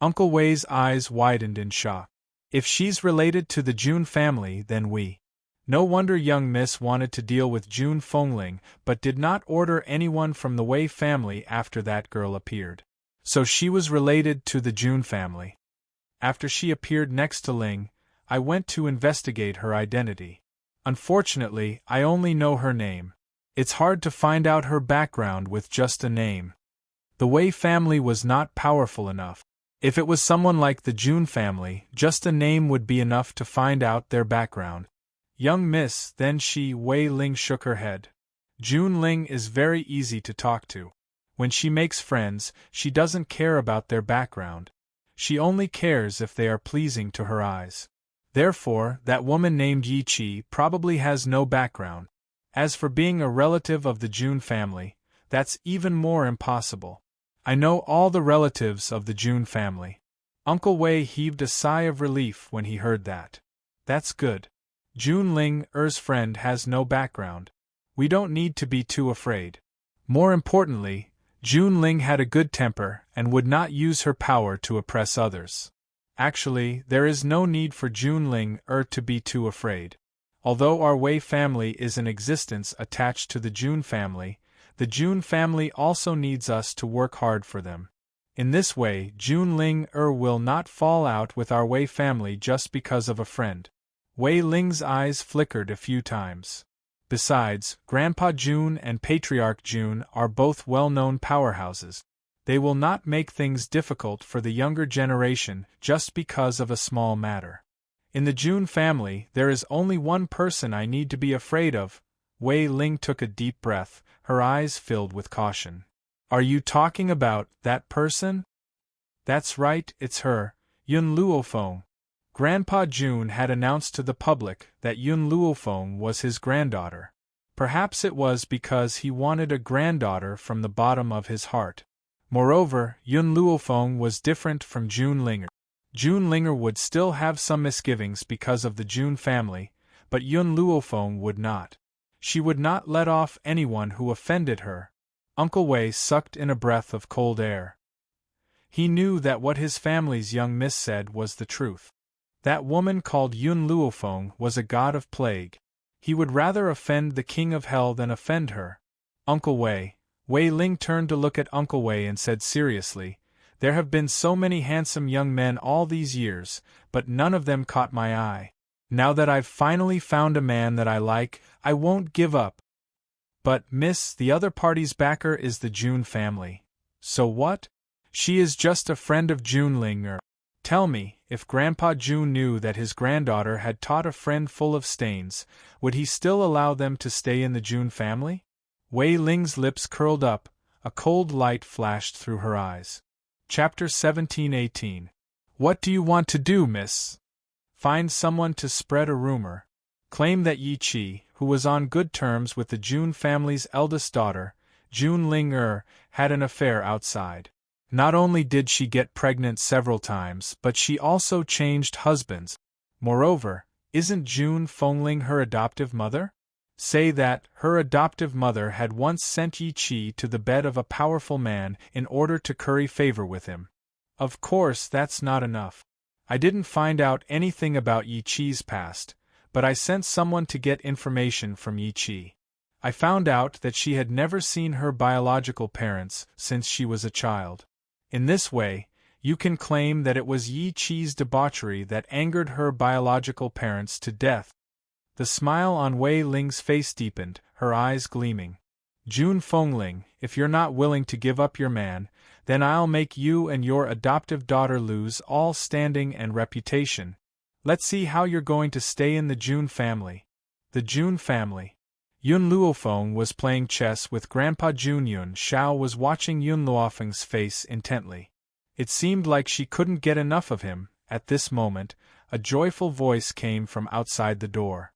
Uncle Wei's eyes widened in shock. If she's related to the Jun family, then we. No wonder young miss wanted to deal with Jun Fengling, but did not order anyone from the Wei family after that girl appeared. So she was related to the Jun family. After she appeared next to Ling, I went to investigate her identity. Unfortunately, I only know her name. It's hard to find out her background with just a name. The Wei family was not powerful enough. If it was someone like the Jun family, just a name would be enough to find out their background. Young miss, then Wei Ling shook her head. Jun Ling is very easy to talk to. When she makes friends, she doesn't care about their background. She only cares if they are pleasing to her eyes. Therefore, that woman named Yi Chi probably has no background. As for being a relative of the Jun family, that's even more impossible. I know all the relatives of the Jun family. Uncle Wei heaved a sigh of relief when he heard that. That's good. Jun Ling-er's friend has no background. We don't need to be too afraid. More importantly, Jun Ling had a good temper and would not use her power to oppress others. Actually, there is no need for Jun Ling-er to be too afraid. Although our Wei family is in existence attached to the Jun family, the Jun family also needs us to work hard for them. In this way, Jun Ling-er will not fall out with our Wei family just because of a friend. Wei Ling's eyes flickered a few times. Besides, Grandpa Jun and Patriarch Jun are both well-known powerhouses. They will not make things difficult for the younger generation just because of a small matter. In the Jun family, there is only one person I need to be afraid of. Wei Ling took a deep breath, her eyes filled with caution. Are you talking about that person? That's right, it's her, Yun Luofeng. Grandpa Jun had announced to the public that Yun Luofeng was his granddaughter. Perhaps it was because he wanted a granddaughter from the bottom of his heart. Moreover, Yun Luofeng was different from Jun Linger. Jun Linger would still have some misgivings because of the Jun family, but Yun Luofeng would not. She would not let off anyone who offended her. Uncle Wei sucked in a breath of cold air. He knew that what his family's young miss said was the truth. That woman called Yun Luofeng was a god of plague. He would rather offend the king of hell than offend her. Uncle Wei. Wei Ling turned to look at Uncle Wei and said seriously, "There have been so many handsome young men all these years, but none of them caught my eye. Now that I've finally found a man that I like, I won't give up." "But, miss, the other party's backer is the Jun family. So what? She is just a friend of Jun Linger. Tell me, if Grandpa Jun knew that his granddaughter had taught a friend full of stains, would he still allow them to stay in the Jun family?" Wei Ling's lips curled up, a cold light flashed through her eyes. Chapter 1718. What do you want to do, miss? Find someone to spread a rumor. Claim that Yi Chi, who was on good terms with the Jun family's eldest daughter, Jun Ling-er, had an affair outside. Not only did she get pregnant several times, but she also changed husbands. Moreover, isn't Jun Fengling her adoptive mother? Say that her adoptive mother had once sent Yi Chi to the bed of a powerful man in order to curry favor with him. Of course, that's not enough. I didn't find out anything about Yi Chi's past, but I sent someone to get information from Yi Chi. I found out that she had never seen her biological parents since she was a child. In this way, you can claim that it was Yi Chi's debauchery that angered her biological parents to death. The smile on Wei Ling's face deepened, her eyes gleaming. Jun Fengling, if you're not willing to give up your man, then I'll make you and your adoptive daughter lose all standing and reputation. Let's see how you're going to stay in the Jun family. The Jun family. Yun Luofeng was playing chess with Grandpa Jun. Yun Xiao was watching Yun Luofeng's face intently. It seemed like she couldn't get enough of him. At this moment, a joyful voice came from outside the door.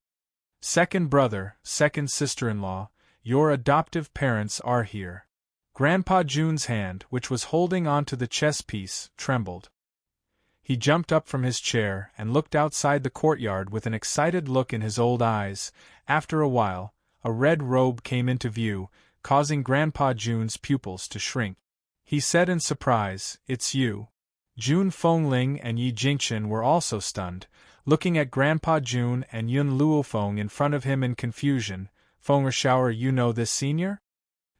"Second brother, second sister-in-law, your adoptive parents are here." Grandpa Jun's hand, which was holding onto the chess piece, trembled. He jumped up from his chair and looked outside the courtyard with an excited look in his old eyes. After a while, a red robe came into view, causing Grandpa Jun's pupils to shrink. He said in surprise, "It's you." Jun Fengling and Yi Jingchen were also stunned, looking at Grandpa Jun and Yun Luofeng in front of him in confusion. "Fengershower, you know this senior?"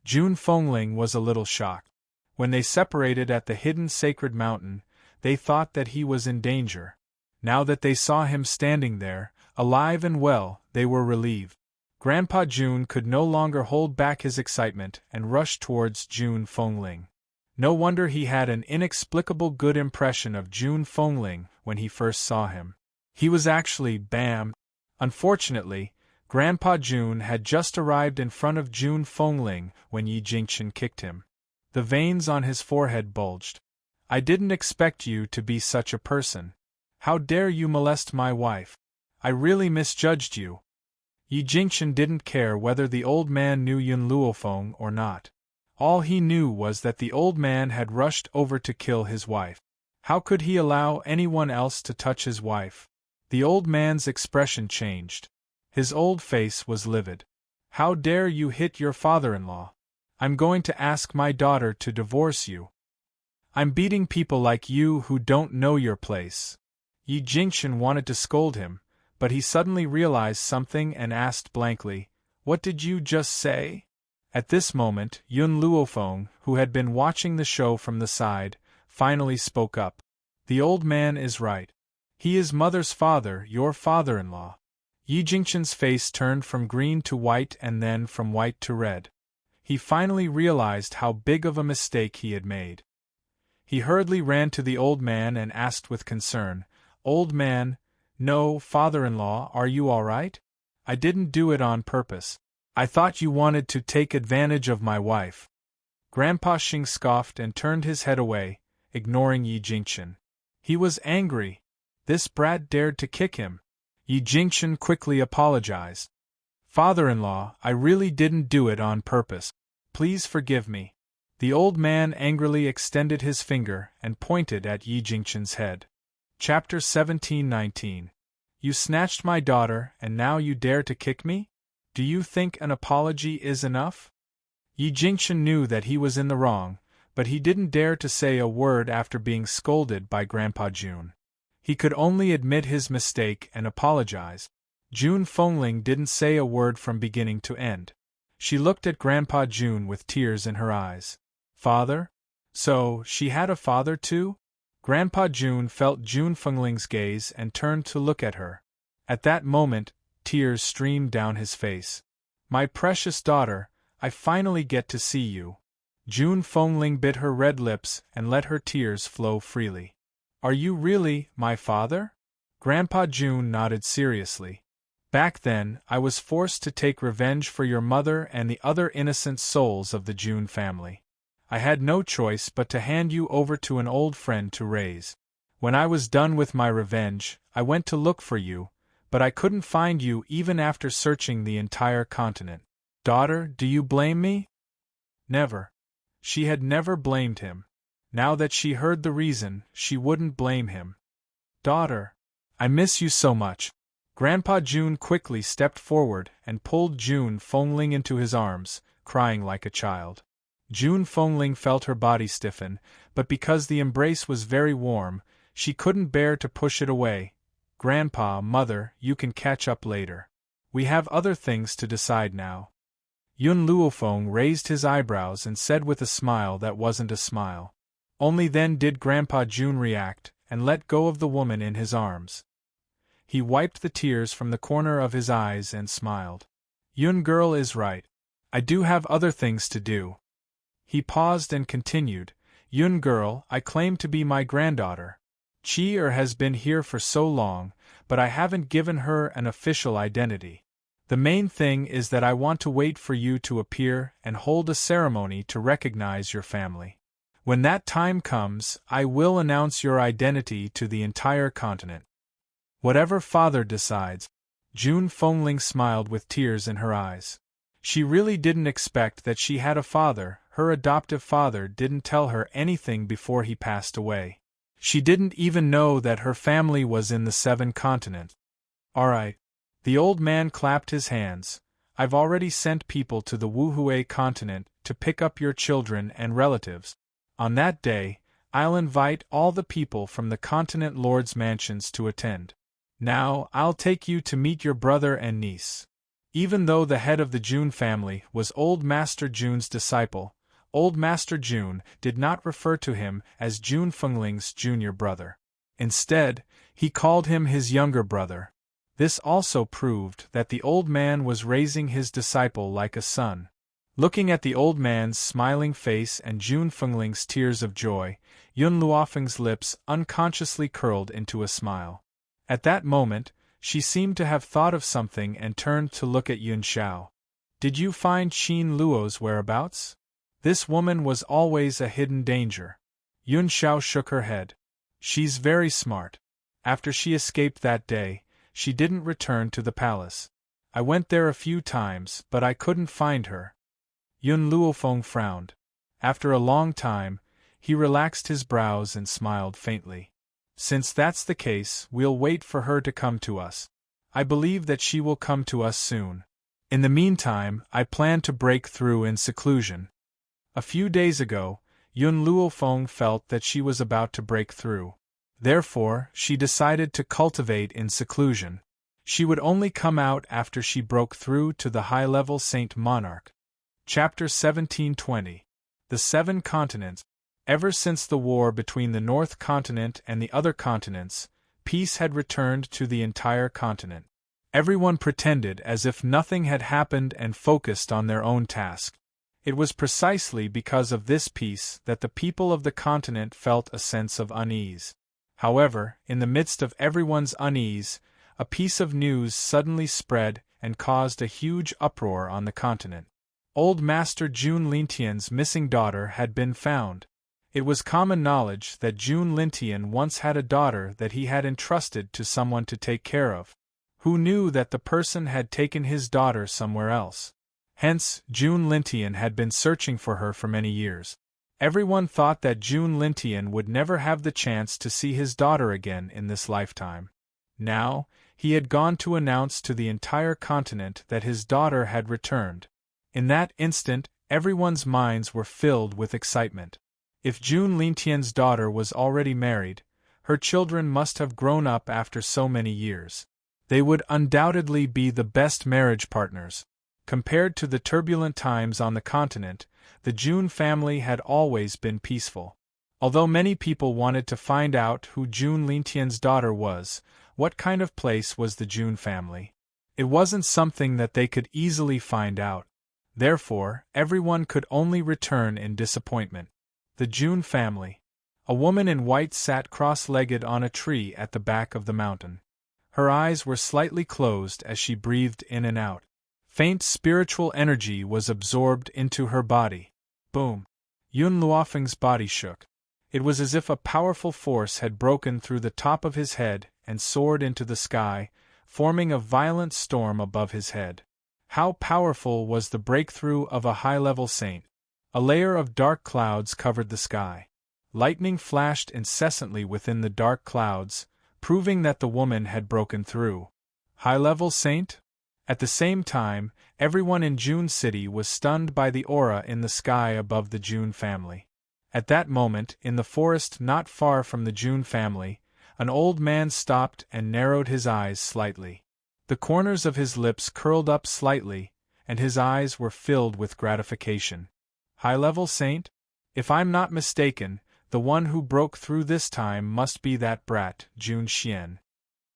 Jun Fengling was a little shocked. When they separated at the hidden sacred mountain, they thought that he was in danger. Now that they saw him standing there, alive and well, they were relieved. Grandpa Jun could no longer hold back his excitement and rushed towards Jun Fengling. No wonder he had an inexplicable good impression of Jun Fengling when he first saw him. He was actually bam. Unfortunately, Grandpa Jun had just arrived in front of Jun Fengling when Yi Jingchen kicked him. The veins on his forehead bulged. I didn't expect you to be such a person. How dare you molest my wife? I really misjudged you. Yi Jingchen didn't care whether the old man knew Yun Luofeng or not. All he knew was that the old man had rushed over to kill his wife. How could he allow anyone else to touch his wife? The old man's expression changed. His old face was livid. How dare you hit your father-in-law? I'm going to ask my daughter to divorce you. I'm beating people like you who don't know your place. Yi Jingchen wanted to scold him, but he suddenly realized something and asked blankly, "What did you just say?" At this moment, Yun Luofeng, who had been watching the show from the side, finally spoke up. The old man is right. He is Mother's father, your father-in-law. Yi Jingchen's face turned from green to white and then from white to red. He finally realized how big of a mistake he had made. He hurriedly ran to the old man and asked with concern, "Old man, no, father-in-law, are you all right? I didn't do it on purpose. I thought you wanted to take advantage of my wife." Grandpa Xing scoffed and turned his head away, ignoring Yi Jingchen. He was angry. This brat dared to kick him. Yi Jingchen quickly apologized. "Father-in-law, I really didn't do it on purpose. Please forgive me." The old man angrily extended his finger and pointed at Yi Jingchen's head. Chapter 17:19. You snatched my daughter and now you dare to kick me? Do you think an apology is enough? Yi Jingchen knew that he was in the wrong, but he didn't dare to say a word after being scolded by Grandpa Jun. He could only admit his mistake and apologize. Jun Fengling didn't say a word from beginning to end. She looked at Grandpa Jun with tears in her eyes. Father? So, she had a father too? Grandpa Jun felt Jun Fengling's gaze and turned to look at her. At that moment, tears streamed down his face. My precious daughter, I finally get to see you. Jun Fengling bit her red lips and let her tears flow freely. Are you really my father? Grandpa Jun nodded seriously. Back then, I was forced to take revenge for your mother and the other innocent souls of the Jun family. I had no choice but to hand you over to an old friend to raise. When I was done with my revenge, I went to look for you, but I couldn't find you even after searching the entire continent. Daughter, do you blame me? Never. She had never blamed him. Now that she heard the reason, she wouldn't blame him. Daughter, I miss you so much. Grandpa Jun quickly stepped forward and pulled Jun Fengling into his arms, crying like a child. Jun Fengling felt her body stiffen, but because the embrace was very warm, she couldn't bear to push it away. Grandpa, Mother, you can catch up later. We have other things to decide now. Yun Luofeng raised his eyebrows and said with a smile that wasn't a smile. Only then did Grandpa Jun react, and let go of the woman in his arms. He wiped the tears from the corner of his eyes and smiled. Yun girl is right. I do have other things to do. He paused and continued, Yun girl, I claim to be my granddaughter. Chi-er has been here for so long, but I haven't given her an official identity. The main thing is that I want to wait for you to appear and hold a ceremony to recognize your family. When that time comes, I will announce your identity to the entire continent. Whatever Father decides. Jun Fengling smiled with tears in her eyes. She really didn't expect that she had a father. Her adoptive father didn't tell her anything before he passed away. She didn't even know that her family was in the 7 continents. All right. The old man clapped his hands. I've already sent people to the Wuhui continent to pick up your children and relatives. On that day, I'll invite all the people from the continent lords' mansions to attend. Now, I'll take you to meet your brother and niece. Even though the head of the Jun family was Old Master Jun's disciple, Old Master Jun did not refer to him as Jun Fengling's junior brother. Instead, he called him his younger brother. This also proved that the old man was raising his disciple like a son. Looking at the old man's smiling face and Jun Fengling's tears of joy, Yun Luofeng's lips unconsciously curled into a smile. At that moment, she seemed to have thought of something and turned to look at Yun Xiao. Did you find Qin Luo's whereabouts? This woman was always a hidden danger. Yun Xiao shook her head. She's very smart. After she escaped that day, she didn't return to the palace. I went there a few times, but I couldn't find her. Yun Luofeng frowned. After a long time, he relaxed his brows and smiled faintly. Since that's the case, we'll wait for her to come to us. I believe that she will come to us soon. In the meantime, I plan to break through in seclusion. A few days ago, Yun Luofeng felt that she was about to break through. Therefore, she decided to cultivate in seclusion. She would only come out after she broke through to the high-level Saint Monarch. Chapter 1720. The Seven Continents. Ever since the war between the North Continent and the other continents, peace had returned to the entire continent. Everyone pretended as if nothing had happened and focused on their own task. It was precisely because of this peace that the people of the continent felt a sense of unease. However, in the midst of everyone's unease, a piece of news suddenly spread and caused a huge uproar on the continent. Old Master Jun Lintian's missing daughter had been found. It was common knowledge that Jun Lintian once had a daughter that he had entrusted to someone to take care of. Who knew that the person had taken his daughter somewhere else? Hence, Jun Lintian had been searching for her for many years. Everyone thought that Jun Lintian would never have the chance to see his daughter again in this lifetime. Now, he had gone to announce to the entire continent that his daughter had returned. In that instant, everyone's minds were filled with excitement. If Jun Lintian's daughter was already married, her children must have grown up after so many years. They would undoubtedly be the best marriage partners. Compared to the turbulent times on the continent, the Jun family had always been peaceful. Although many people wanted to find out who Jun Lintian's daughter was, what kind of place was the Jun family? It wasn't something that they could easily find out. Therefore, everyone could only return in disappointment. The Jun family. A woman in white sat cross-legged on a tree at the back of the mountain. Her eyes were slightly closed as she breathed in and out. Faint spiritual energy was absorbed into her body. Boom! Yun Luofeng's body shook. It was as if a powerful force had broken through the top of his head and soared into the sky, forming a violent storm above his head. How powerful was the breakthrough of a high-level saint! A layer of dark clouds covered the sky. Lightning flashed incessantly within the dark clouds, proving that the woman had broken through. High-level saint? At the same time, everyone in Jun City was stunned by the aura in the sky above the Jun family. At that moment, in the forest not far from the Jun family, an old man stopped and narrowed his eyes slightly. The corners of his lips curled up slightly, and his eyes were filled with gratification. High-level saint? If I'm not mistaken, the one who broke through this time must be that brat, Jun Xian.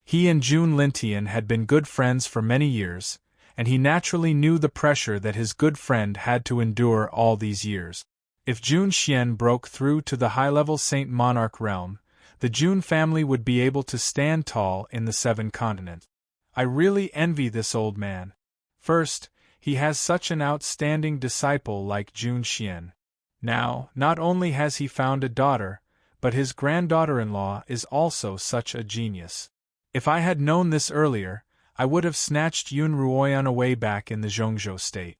He and Jun Lintian had been good friends for many years, and he naturally knew the pressure that his good friend had to endure all these years. If Jun Xian broke through to the high-level Saint Monarch realm, the Jun family would be able to stand tall in the seven continents. I really envy this old man. First, he has such an outstanding disciple like Jun Xian. Now, not only has he found a daughter, but his granddaughter-in-law is also such a genius. If I had known this earlier, I would have snatched Yun Ruoyan away back in the Zhongzhou state.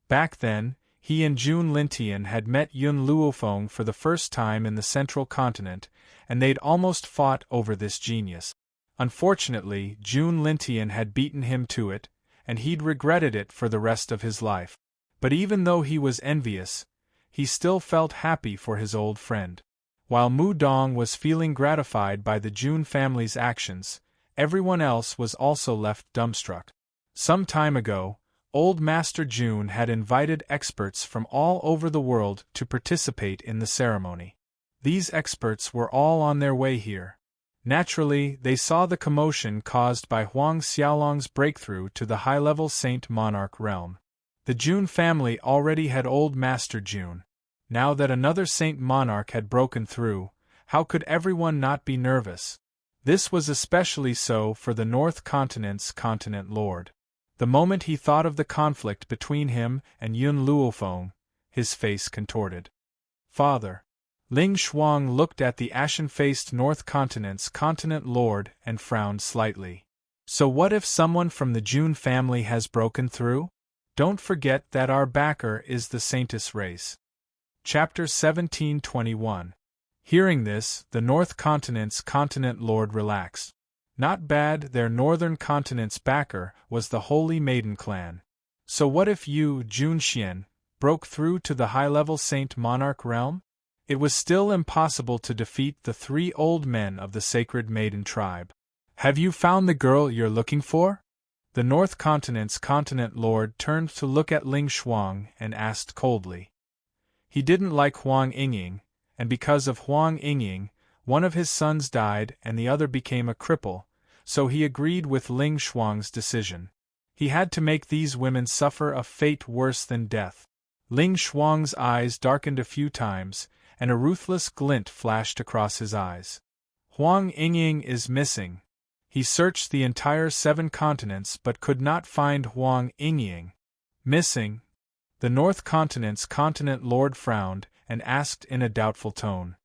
Back then, he and Jun Lintian had met Yun Luofeng for the first time in the central continent, and they'd almost fought over this genius. Unfortunately, Jun Lintian had beaten him to it, and he'd regretted it for the rest of his life. But even though he was envious, he still felt happy for his old friend. While Mu Dong was feeling gratified by the Jun family's actions, everyone else was also left dumbstruck. Some time ago, Old Master Jun had invited experts from all over the world to participate in the ceremony. These experts were all on their way here. Naturally, they saw the commotion caused by Huang Xiaolong's breakthrough to the high-level Saint Monarch realm. The Jun family already had Old Master Jun. Now that another Saint Monarch had broken through, how could everyone not be nervous? This was especially so for the North Continent's Continent Lord. The moment he thought of the conflict between him and Yun Luofeng, his face contorted. Father. Ling Shuang looked at the ashen-faced North Continent's continent lord and frowned slightly. So what if someone from the Jun family has broken through? Don't forget that our backer is the Saintess race. Chapter 1721. Hearing this, the North Continent's continent lord relaxed. Not bad, their Northern Continent's backer was the Holy Maiden clan. So what if you, Junxian, broke through to the high-level Saint Monarch realm? It was still impossible to defeat the 3 old men of the Sacred Maiden tribe. Have you found the girl you're looking for? The North Continent's continent lord turned to look at Ling Shuang and asked coldly. He didn't like Huang Yingying, and because of Huang Yingying, one of his sons died and the other became a cripple, so he agreed with Ling Shuang's decision. He had to make these women suffer a fate worse than death. Ling Shuang's eyes darkened a few times, and a ruthless glint flashed across his eyes. Huang Yingying is missing. He searched the entire 7 continents but could not find Huang Yingying. Missing? The North Continent's continent lord frowned and asked in a doubtful tone.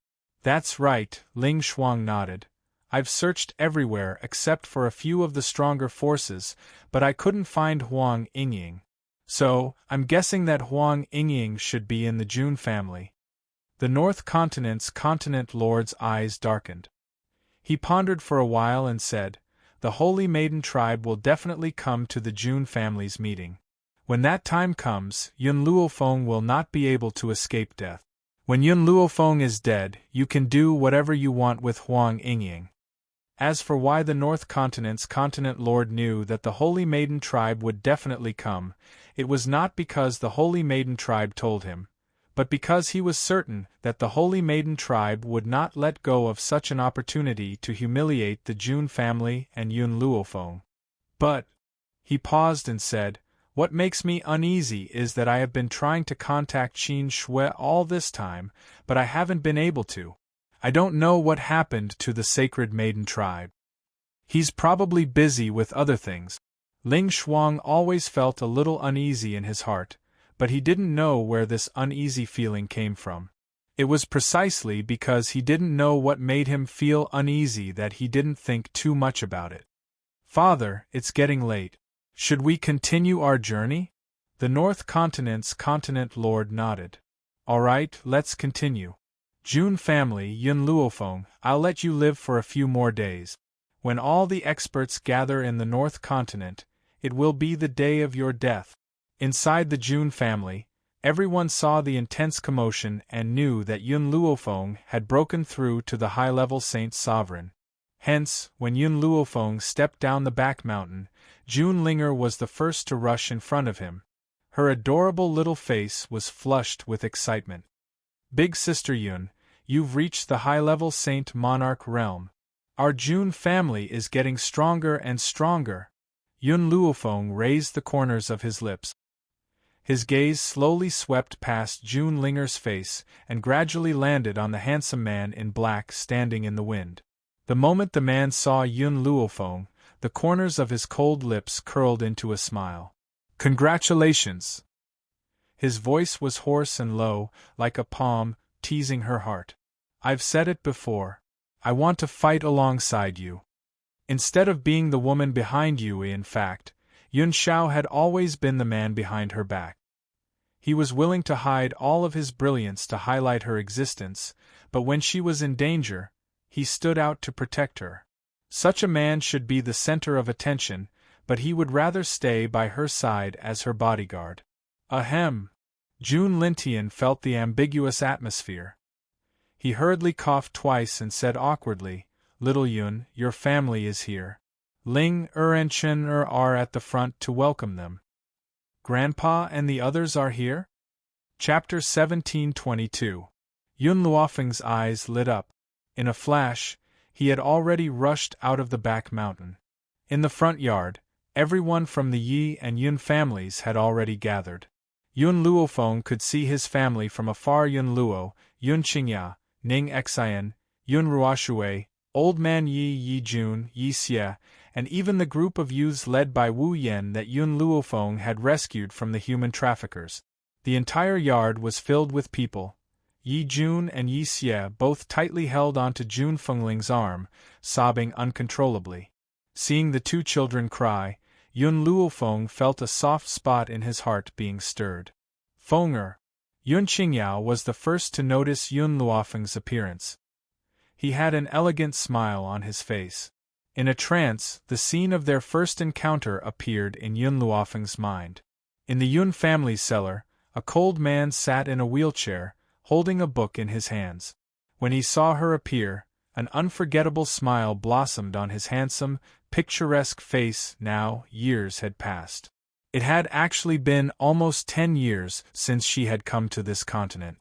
That's right, Ling Shuang nodded. I've searched everywhere except for a few of the stronger forces, but I couldn't find Huang Yingying. So, I'm guessing that Huang Yingying should be in the Jun family. The North Continent's continent lord's eyes darkened. He pondered for a while and said, "The Holy Maiden tribe will definitely come to the Jun family's meeting. When that time comes, Yun Luofeng will not be able to escape death. When Yun Luofeng is dead, you can do whatever you want with Huang Yingying." As for why the North Continent's continent lord knew that the Holy Maiden tribe would definitely come, it was not because the Holy Maiden tribe told him, but because he was certain that the Holy Maiden tribe would not let go of such an opportunity to humiliate the Jun family and Yun Luofeng. But, he paused and said, what makes me uneasy is that I have been trying to contact Qin Shui all this time, but I haven't been able to. I don't know what happened to the Sacred Maiden tribe. He's probably busy with other things. Ling Shuang always felt a little uneasy in his heart, but he didn't know where this uneasy feeling came from. It was precisely because he didn't know what made him feel uneasy that he didn't think too much about it. Father, it's getting late. Should we continue our journey? The North Continent's continent lord nodded. All right, let's continue. Jun family, Yun Luofeng, I'll let you live for a few more days. When all the experts gather in the North Continent, it will be the day of your death. Inside the Jun family, everyone saw the intense commotion and knew that Yun Luofeng had broken through to the high-level Saint Sovereign. Hence, when Yun Luofeng stepped down the back mountain, Jun Linger was the first to rush in front of him. Her adorable little face was flushed with excitement. Big Sister Yun, you've reached the high-level Saint Monarch realm. Our Jun family is getting stronger and stronger. Yun Luofeng raised the corners of his lips. His gaze slowly swept past Jun Linger's face and gradually landed on the handsome man in black standing in the wind. The moment the man saw Yun Luofeng, the corners of his cold lips curled into a smile. Congratulations! His voice was hoarse and low, like a palm, teasing her heart. I've said it before. I want to fight alongside you. Instead of being the woman behind you, in fact, Yun Xiao had always been the man behind her back. He was willing to hide all of his brilliance to highlight her existence, but when she was in danger, he stood out to protect her. Such a man should be the center of attention, but he would rather stay by her side as her bodyguard. Ahem! Jun Lintian felt the ambiguous atmosphere. He hurriedly coughed twice and said awkwardly, Little Yun, your family is here. Ling and Chen are at the front to welcome them. Grandpa and the others are here? Chapter 1722. Yun Luofeng's eyes lit up. In a flash, he had already rushed out of the back mountain. In the front yard, everyone from the Yi and Yun families had already gathered. Yun Luofeng could see his family from afar. Yun Luo, Yun Qingya, Ning Xian, Yun Ruoshui, Old Man Yi Jun, Yi Xie, and even the group of youths led by Wu Yen that Yun Luofeng had rescued from the human traffickers. The entire yard was filled with people. Yi Jun and Yi Xie both tightly held onto Jun Fengling's arm, sobbing uncontrollably. Seeing the two children cry, Yun Luofeng felt a soft spot in his heart being stirred. Fenger. Yun Qingyao was the first to notice Yun Luofeng's appearance. He had an elegant smile on his face. In a trance, the scene of their first encounter appeared in Yun Luofeng's mind. In the Yun family's cellar, a cold man sat in a wheelchair, holding a book in his hands. When he saw her appear, an unforgettable smile blossomed on his handsome, picturesque face. Now, years had passed. It had actually been almost 10 years since she had come to this continent.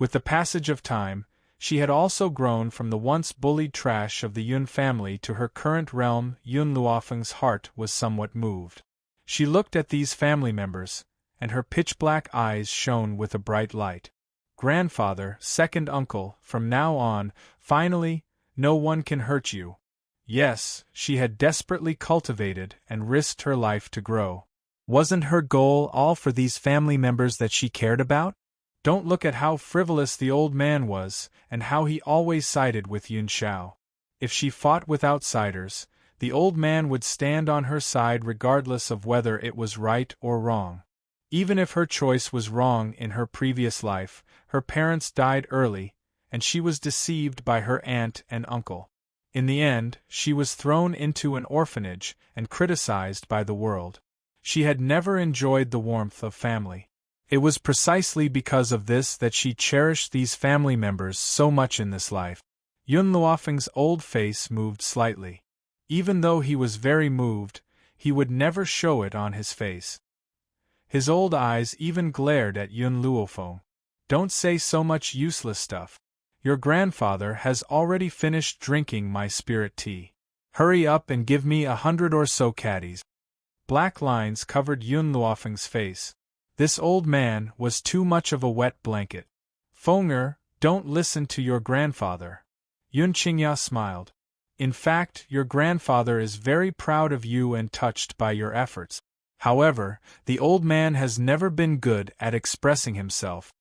With the passage of time, she had also grown from the once bullied trash of the Yun family to her current realm. Yun Luofeng's heart was somewhat moved. She looked at these family members, and her pitch-black eyes shone with a bright light. Grandfather, second uncle, from now on, finally, no one can hurt you. Yes, she had desperately cultivated and risked her life to grow. Wasn't her goal all for these family members that she cared about? Don't look at how frivolous the old man was, and how he always sided with Yun Xiao. If she fought with outsiders, the old man would stand on her side regardless of whether it was right or wrong. Even if her choice was wrong in her previous life, her parents died early, and she was deceived by her aunt and uncle. In the end, she was thrown into an orphanage and criticized by the world. She had never enjoyed the warmth of family. It was precisely because of this that she cherished these family members so much in this life. Yun Luofeng's old face moved slightly. Even though he was very moved, he would never show it on his face. His old eyes even glared at Yun Luofeng. Don't say so much useless stuff. Your grandfather has already finished drinking my spirit tea. Hurry up and give me 100 or so caddies. Black lines covered Yun Luofeng's face. This old man was too much of a wet blanket. Fenger, don't listen to your grandfather. Yun Qingya smiled. In fact, your grandfather is very proud of you and touched by your efforts. However, the old man has never been good at expressing himself.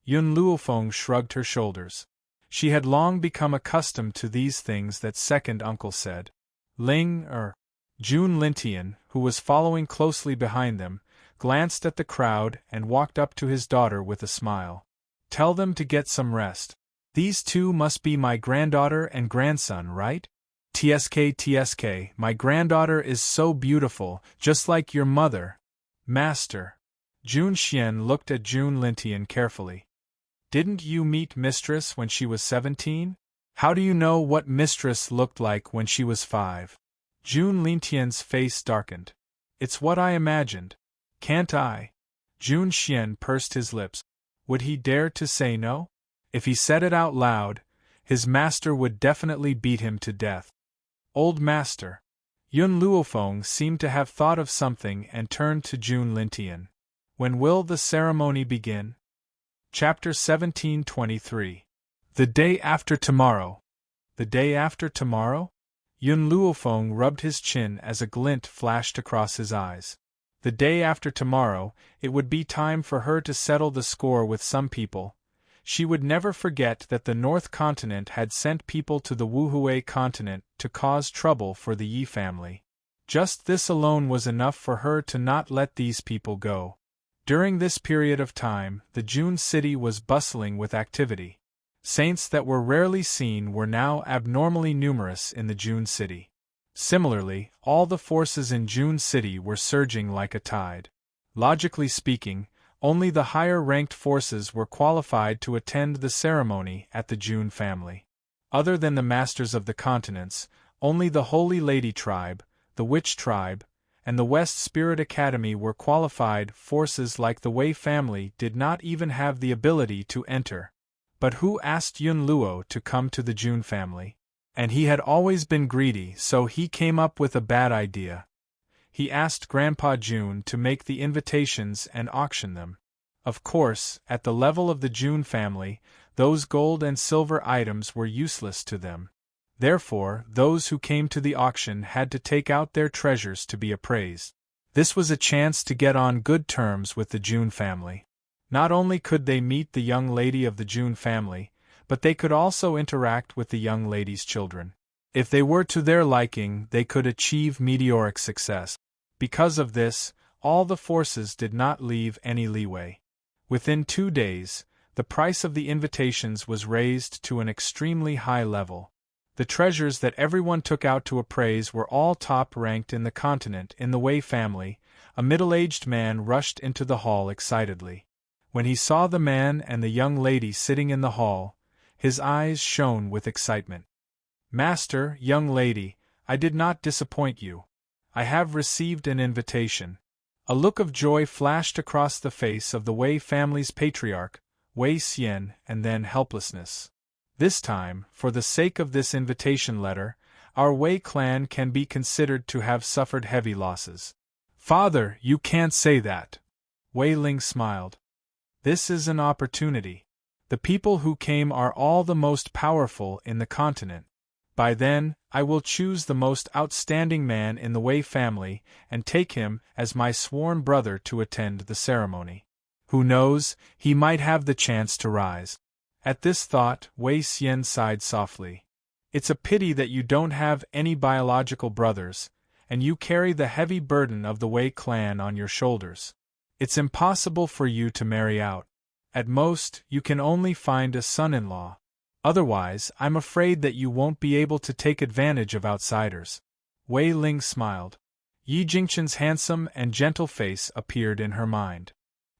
Yun Luofeng shrugged her shoulders. She had long become accustomed to these things that second uncle said. Jun Lintian, who was following closely behind them, glanced at the crowd and walked up to his daughter with a smile. Tell them to get some rest. These two must be my granddaughter and grandson, right? TSK, my granddaughter is so beautiful, just like your mother. Master. Jun Xian looked at Jun Lintian carefully. Didn't you meet Mistress when she was 17? How do you know what Mistress looked like when she was 5? Jun Lintian's face darkened. It's what I imagined. Can't I? Jun Xian pursed his lips. Would he dare to say no? If he said it out loud, his master would definitely beat him to death. Old master. Yun Luofeng seemed to have thought of something and turned to Jun Lintian. When will the ceremony begin? Chapter 1723. The day after tomorrow. The day after tomorrow? Yun Luofeng rubbed his chin as a glint flashed across his eyes. The day after tomorrow, it would be time for her to settle the score with some people. She would never forget that the North Continent had sent people to the Wuhui continent to cause trouble for the Yi family. Just this alone was enough for her to not let these people go. During this period of time, the Jun city was bustling with activity. Saints that were rarely seen were now abnormally numerous in the Jun city. Similarly, all the forces in Jun city were surging like a tide. Logically speaking, only the higher-ranked forces were qualified to attend the ceremony at the Jun family. Other than the masters of the continents, only the Holy Lady tribe, the Witch tribe, and the West Spirit Academy were qualified. Forces like the Wei family did not even have the ability to enter. But who asked Yun Luo to come to the Jun family? And he had always been greedy, so he came up with a bad idea. He asked Grandpa Jun to make the invitations and auction them. Of course, at the level of the Jun family, those gold and silver items were useless to them. Therefore, those who came to the auction had to take out their treasures to be appraised. This was a chance to get on good terms with the Jun family. Not only could they meet the young lady of the June family, but they could also interact with the young lady's children. If they were to their liking, they could achieve meteoric success. Because of this, all the forces did not leave any leeway. Within 2 days, the price of the invitations was raised to an extremely high level. The treasures that everyone took out to appraise were all top-ranked in the continent. In the Wei family, a middle-aged man rushed into the hall excitedly. When he saw the man and the young lady sitting in the hall, his eyes shone with excitement. "Master, young lady, I did not disappoint you. I have received an invitation." A look of joy flashed across the face of the Wei family's patriarch, Wei Xian, and then helplessness. This time, for the sake of this invitation letter, our Wei clan can be considered to have suffered heavy losses. "Father, you can't say that." Wei Ling smiled. "This is an opportunity. The people who came are all the most powerful in the continent. By then, I will choose the most outstanding man in the Wei family and take him as my sworn brother to attend the ceremony. Who knows, he might have the chance to rise." At this thought, Wei Xian sighed softly. "It's a pity that you don't have any biological brothers, and you carry the heavy burden of the Wei clan on your shoulders. It's impossible for you to marry out. At most, you can only find a son-in-law. Otherwise, I'm afraid that you won't be able to take advantage of outsiders." Wei Ling smiled. Yi Jingqian's handsome and gentle face appeared in her mind.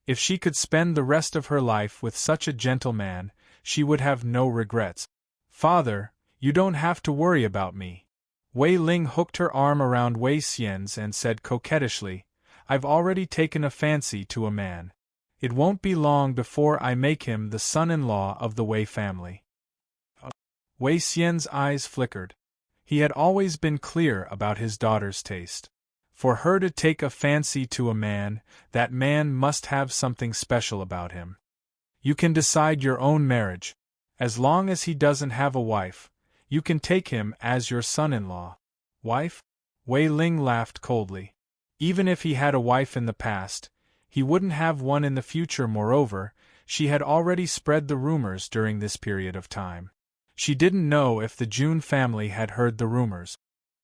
If she could spend the rest of her life with such a gentleman, she would have no regrets. "Father, you don't have to worry about me." Wei Ling hooked her arm around Wei Xian's and said coquettishly, "I've already taken a fancy to a man. It won't be long before I make him the son-in-law of the Wei family." Wei Xian's eyes flickered. He had always been clear about his daughter's taste. For her to take a fancy to a man, that man must have something special about him. "You can decide your own marriage. As long as he doesn't have a wife, you can take him as your son-in-law." "Wife?" Wei Ling laughed coldly. Even if he had a wife in the past, he wouldn't have one in the future. Moreover, she had already spread the rumors during this period of time. She didn't know if the June family had heard the rumors.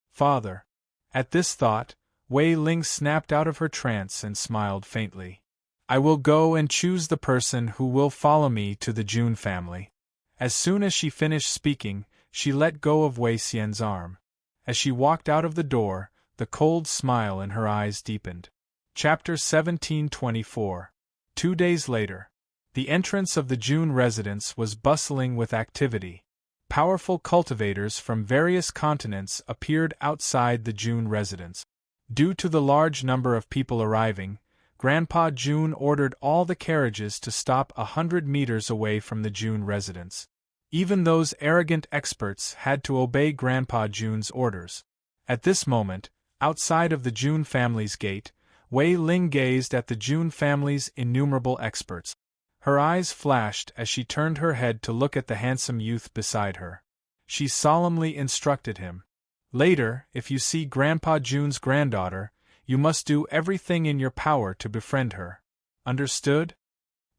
"Father." At this thought, Wei Ling snapped out of her trance and smiled faintly. "I will go and choose the person who will follow me to the June family." As soon as she finished speaking, she let go of Wei Xian's arm. As she walked out of the door, the cold smile in her eyes deepened. Chapter 1724. 2 days later. The entrance of the June residence was bustling with activity. Powerful cultivators from various continents appeared outside the June residence. Due to the large number of people arriving, Grandpa June ordered all the carriages to stop 100 meters away from the June residence. Even those arrogant experts had to obey Grandpa June's orders. At this moment, outside of the June family's gate, Wei Ling gazed at the June family's innumerable experts. Her eyes flashed as she turned her head to look at the handsome youth beside her. She solemnly instructed him. "Later, if you see Grandpa June's granddaughter, you must do everything in your power to befriend her. Understood?"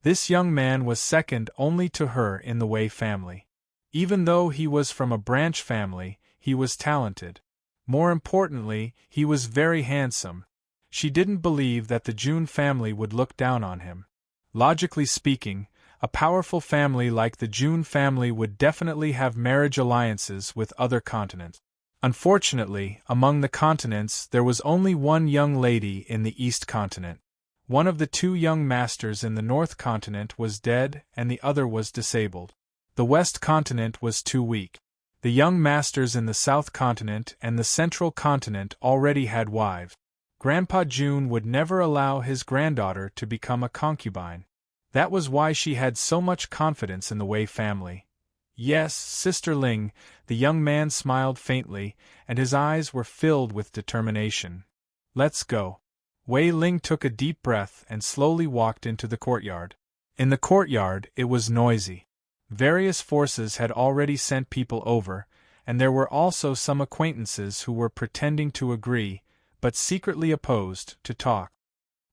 This young man was second only to her in the Wei family. Even though he was from a branch family, he was talented. More importantly, he was very handsome. She didn't believe that the June family would look down on him. Logically speaking, a powerful family like the June family would definitely have marriage alliances with other continents. Unfortunately, among the continents there was only one young lady in the East continent. One of the 2 young masters in the North continent was dead and the other was disabled. The West continent was too weak. The young masters in the South continent and the Central continent already had wives. Grandpa June would never allow his granddaughter to become a concubine. That was why she had so much confidence in the Wei family. "Yes, Sister Ling," the young man smiled faintly, and his eyes were filled with determination. "Let's go." Wei Ling took a deep breath and slowly walked into the courtyard. In the courtyard, it was noisy. Various forces had already sent people over, and there were also some acquaintances who were pretending to agree, but secretly opposed, to talk.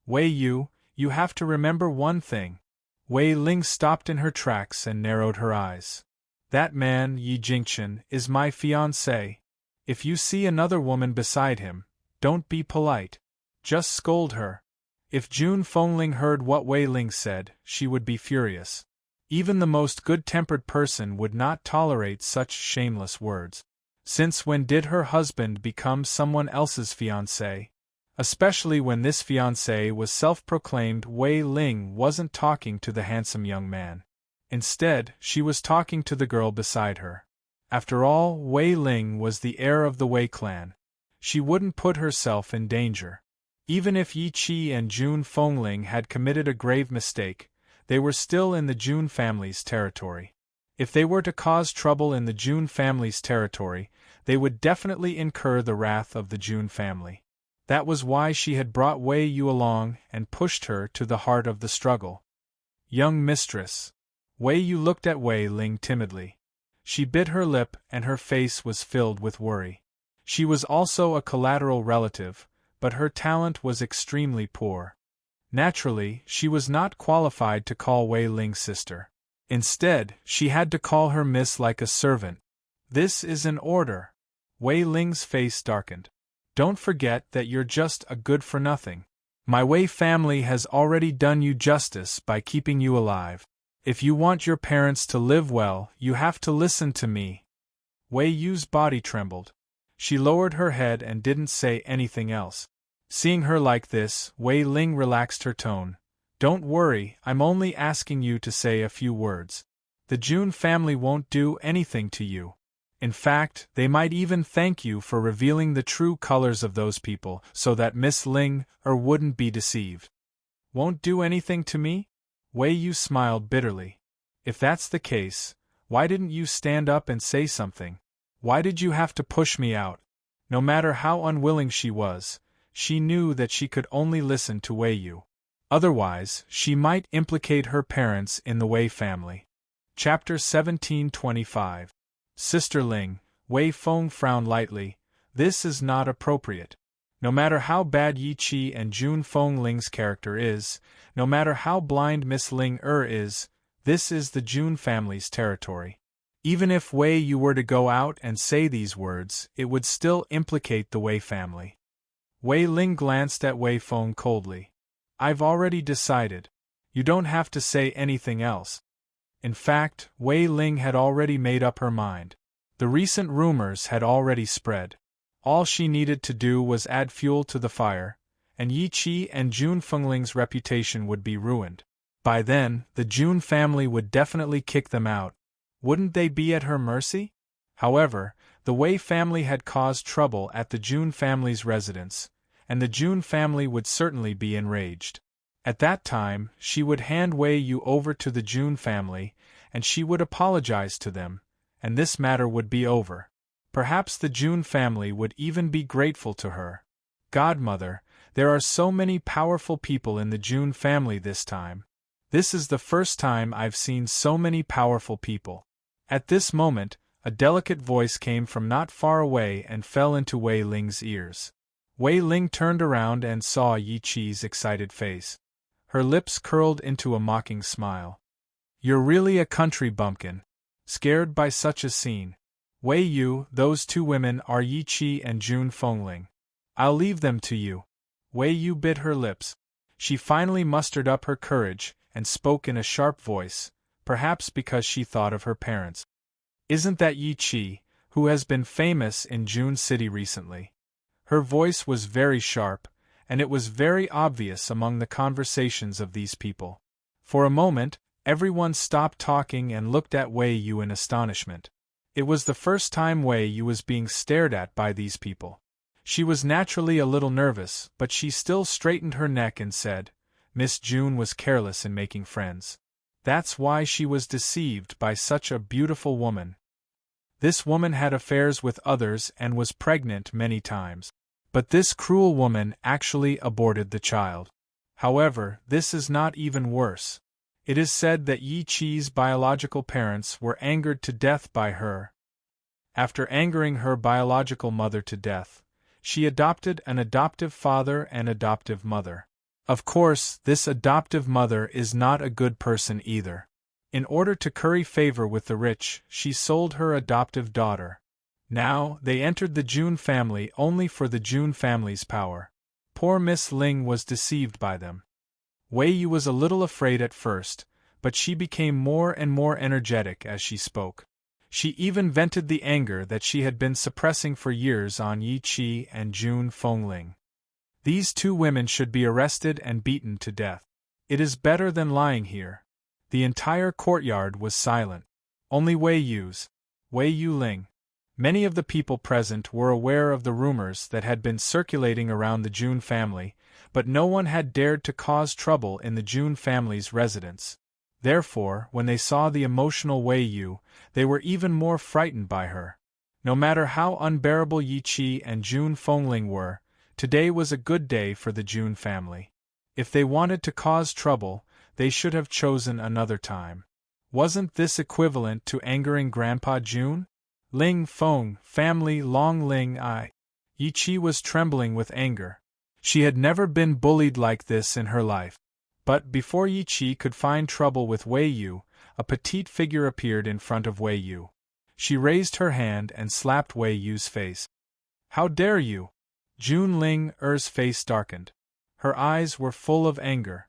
"Wei Yu, you have to remember one thing. Wei Ling stopped in her tracks and narrowed her eyes. That man, Yi Jingchen, is my fiancé. If you see another woman beside him, don't be polite. Just scold her. If Jun Fengling heard what Wei Ling said, she would be furious. Even the most good-tempered person would not tolerate such shameless words. Since when did her husband become someone else's fiancé? Especially when this fiancé was self-proclaimed. Wei Ling wasn't talking to the handsome young man. Instead, she was talking to the girl beside her. After all, Wei Ling was the heir of the Wei clan. She wouldn't put herself in danger. Even if Yi Qi and Jun Fengling had committed a grave mistake, they were still in the Jun family's territory. If they were to cause trouble in the Jun family's territory, they would definitely incur the wrath of the Jun family. That was why she had brought Wei Yu along and pushed her to the heart of the struggle. Young mistress. Wei Yu looked at Wei Ling timidly. She bit her lip and her face was filled with worry. She was also a collateral relative, but her talent was extremely poor. Naturally, she was not qualified to call Wei Ling sister. Instead, she had to call her miss like a servant. This is an order. Wei Ling's face darkened. Don't forget that you're just a good-for-nothing. My Wei family has already done you justice by keeping you alive. If you want your parents to live well, you have to listen to me. Wei Yu's body trembled. She lowered her head and didn't say anything else. Seeing her like this, Wei Ling relaxed her tone. Don't worry, I'm only asking you to say a few words. The Jun family won't do anything to you. In fact, they might even thank you for revealing the true colors of those people so that Miss Ling wouldn't be deceived. Won't do anything to me? Wei Yu smiled bitterly. If that's the case, why didn't you stand up and say something? Why did you have to push me out? No matter how unwilling she was, she knew that she could only listen to Wei Yu. Otherwise, she might implicate her parents in the Wei family. Chapter 1725. Sister Ling, Wei Feng frowned lightly. This is not appropriate. No matter how bad Yi Qi and Jun Fengling's character is, no matter how blind Miss Ling is, this is the Jun family's territory. Even if Wei Yu were to go out and say these words, it would still implicate the Wei family. Wei Ling glanced at Wei Feng coldly. I've already decided. You don't have to say anything else. In fact, Wei Ling had already made up her mind. The recent rumors had already spread. All she needed to do was add fuel to the fire, and Yi Qi and Jun Fengling's reputation would be ruined. By then, the Jun family would definitely kick them out. Wouldn't they be at her mercy? However, the Wei family had caused trouble at the Jun family's residence, and the Jun family would certainly be enraged. At that time, she would hand Wei Yu over to the Jun family, and she would apologize to them, and this matter would be over. Perhaps the Jun family would even be grateful to her. Godmother, there are so many powerful people in the Jun family this time. This is the first time I've seen so many powerful people. At this moment, a delicate voice came from not far away and fell into Wei Ling's ears. Wei Ling turned around and saw Yi Qi's excited face. Her lips curled into a mocking smile. You're really a country bumpkin. Scared by such a scene. Wei Yu, those two women are Yi Qi and Jun Fengling. I'll leave them to you. Wei Yu bit her lips. She finally mustered up her courage and spoke in a sharp voice, perhaps because she thought of her parents. Isn't that Yi Qi, who has been famous in Jun City recently? Her voice was very sharp, and it was very obvious among the conversations of these people. For a moment, everyone stopped talking and looked at Wei Yu in astonishment. It was the first time Wei Yu was being stared at by these people. She was naturally a little nervous, but she still straightened her neck and said, Miss Jun was careless in making friends. That's why she was deceived by such a beautiful woman. This woman had affairs with others and was pregnant many times. But this cruel woman actually aborted the child. However, this is not even worse. It is said that Yi Qi's biological parents were angered to death by her. After angering her biological mother to death, she adopted an adoptive father and adoptive mother. Of course, this adoptive mother is not a good person either. In order to curry favor with the rich, she sold her adoptive daughter. Now, they entered the June family only for the June family's power. Poor Miss Ling was deceived by them. Wei Yu was a little afraid at first, but she became more and more energetic as she spoke. She even vented the anger that she had been suppressing for years on Yi Qi and June Fengling. These two women should be arrested and beaten to death. It is better than lying here. The entire courtyard was silent. Only Wei Yu Ling. Many of the people present were aware of the rumors that had been circulating around the June family, but no one had dared to cause trouble in the June family's residence. Therefore, when they saw the emotional Wei Yu, they were even more frightened by her. No matter how unbearable Yi Qi and June Fengling were, today was a good day for the June family. If they wanted to cause trouble, they should have chosen another time. Wasn't this equivalent to angering Grandpa June? Ling Feng, family Long Ling I. Yi Qi was trembling with anger. She had never been bullied like this in her life. But before Yi Qi could find trouble with Wei Yu, a petite figure appeared in front of Wei Yu. She raised her hand and slapped Wei Yu's face. How dare you? June Ling Er's face darkened. Her eyes were full of anger.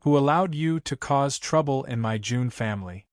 Who allowed you to cause trouble in my June family?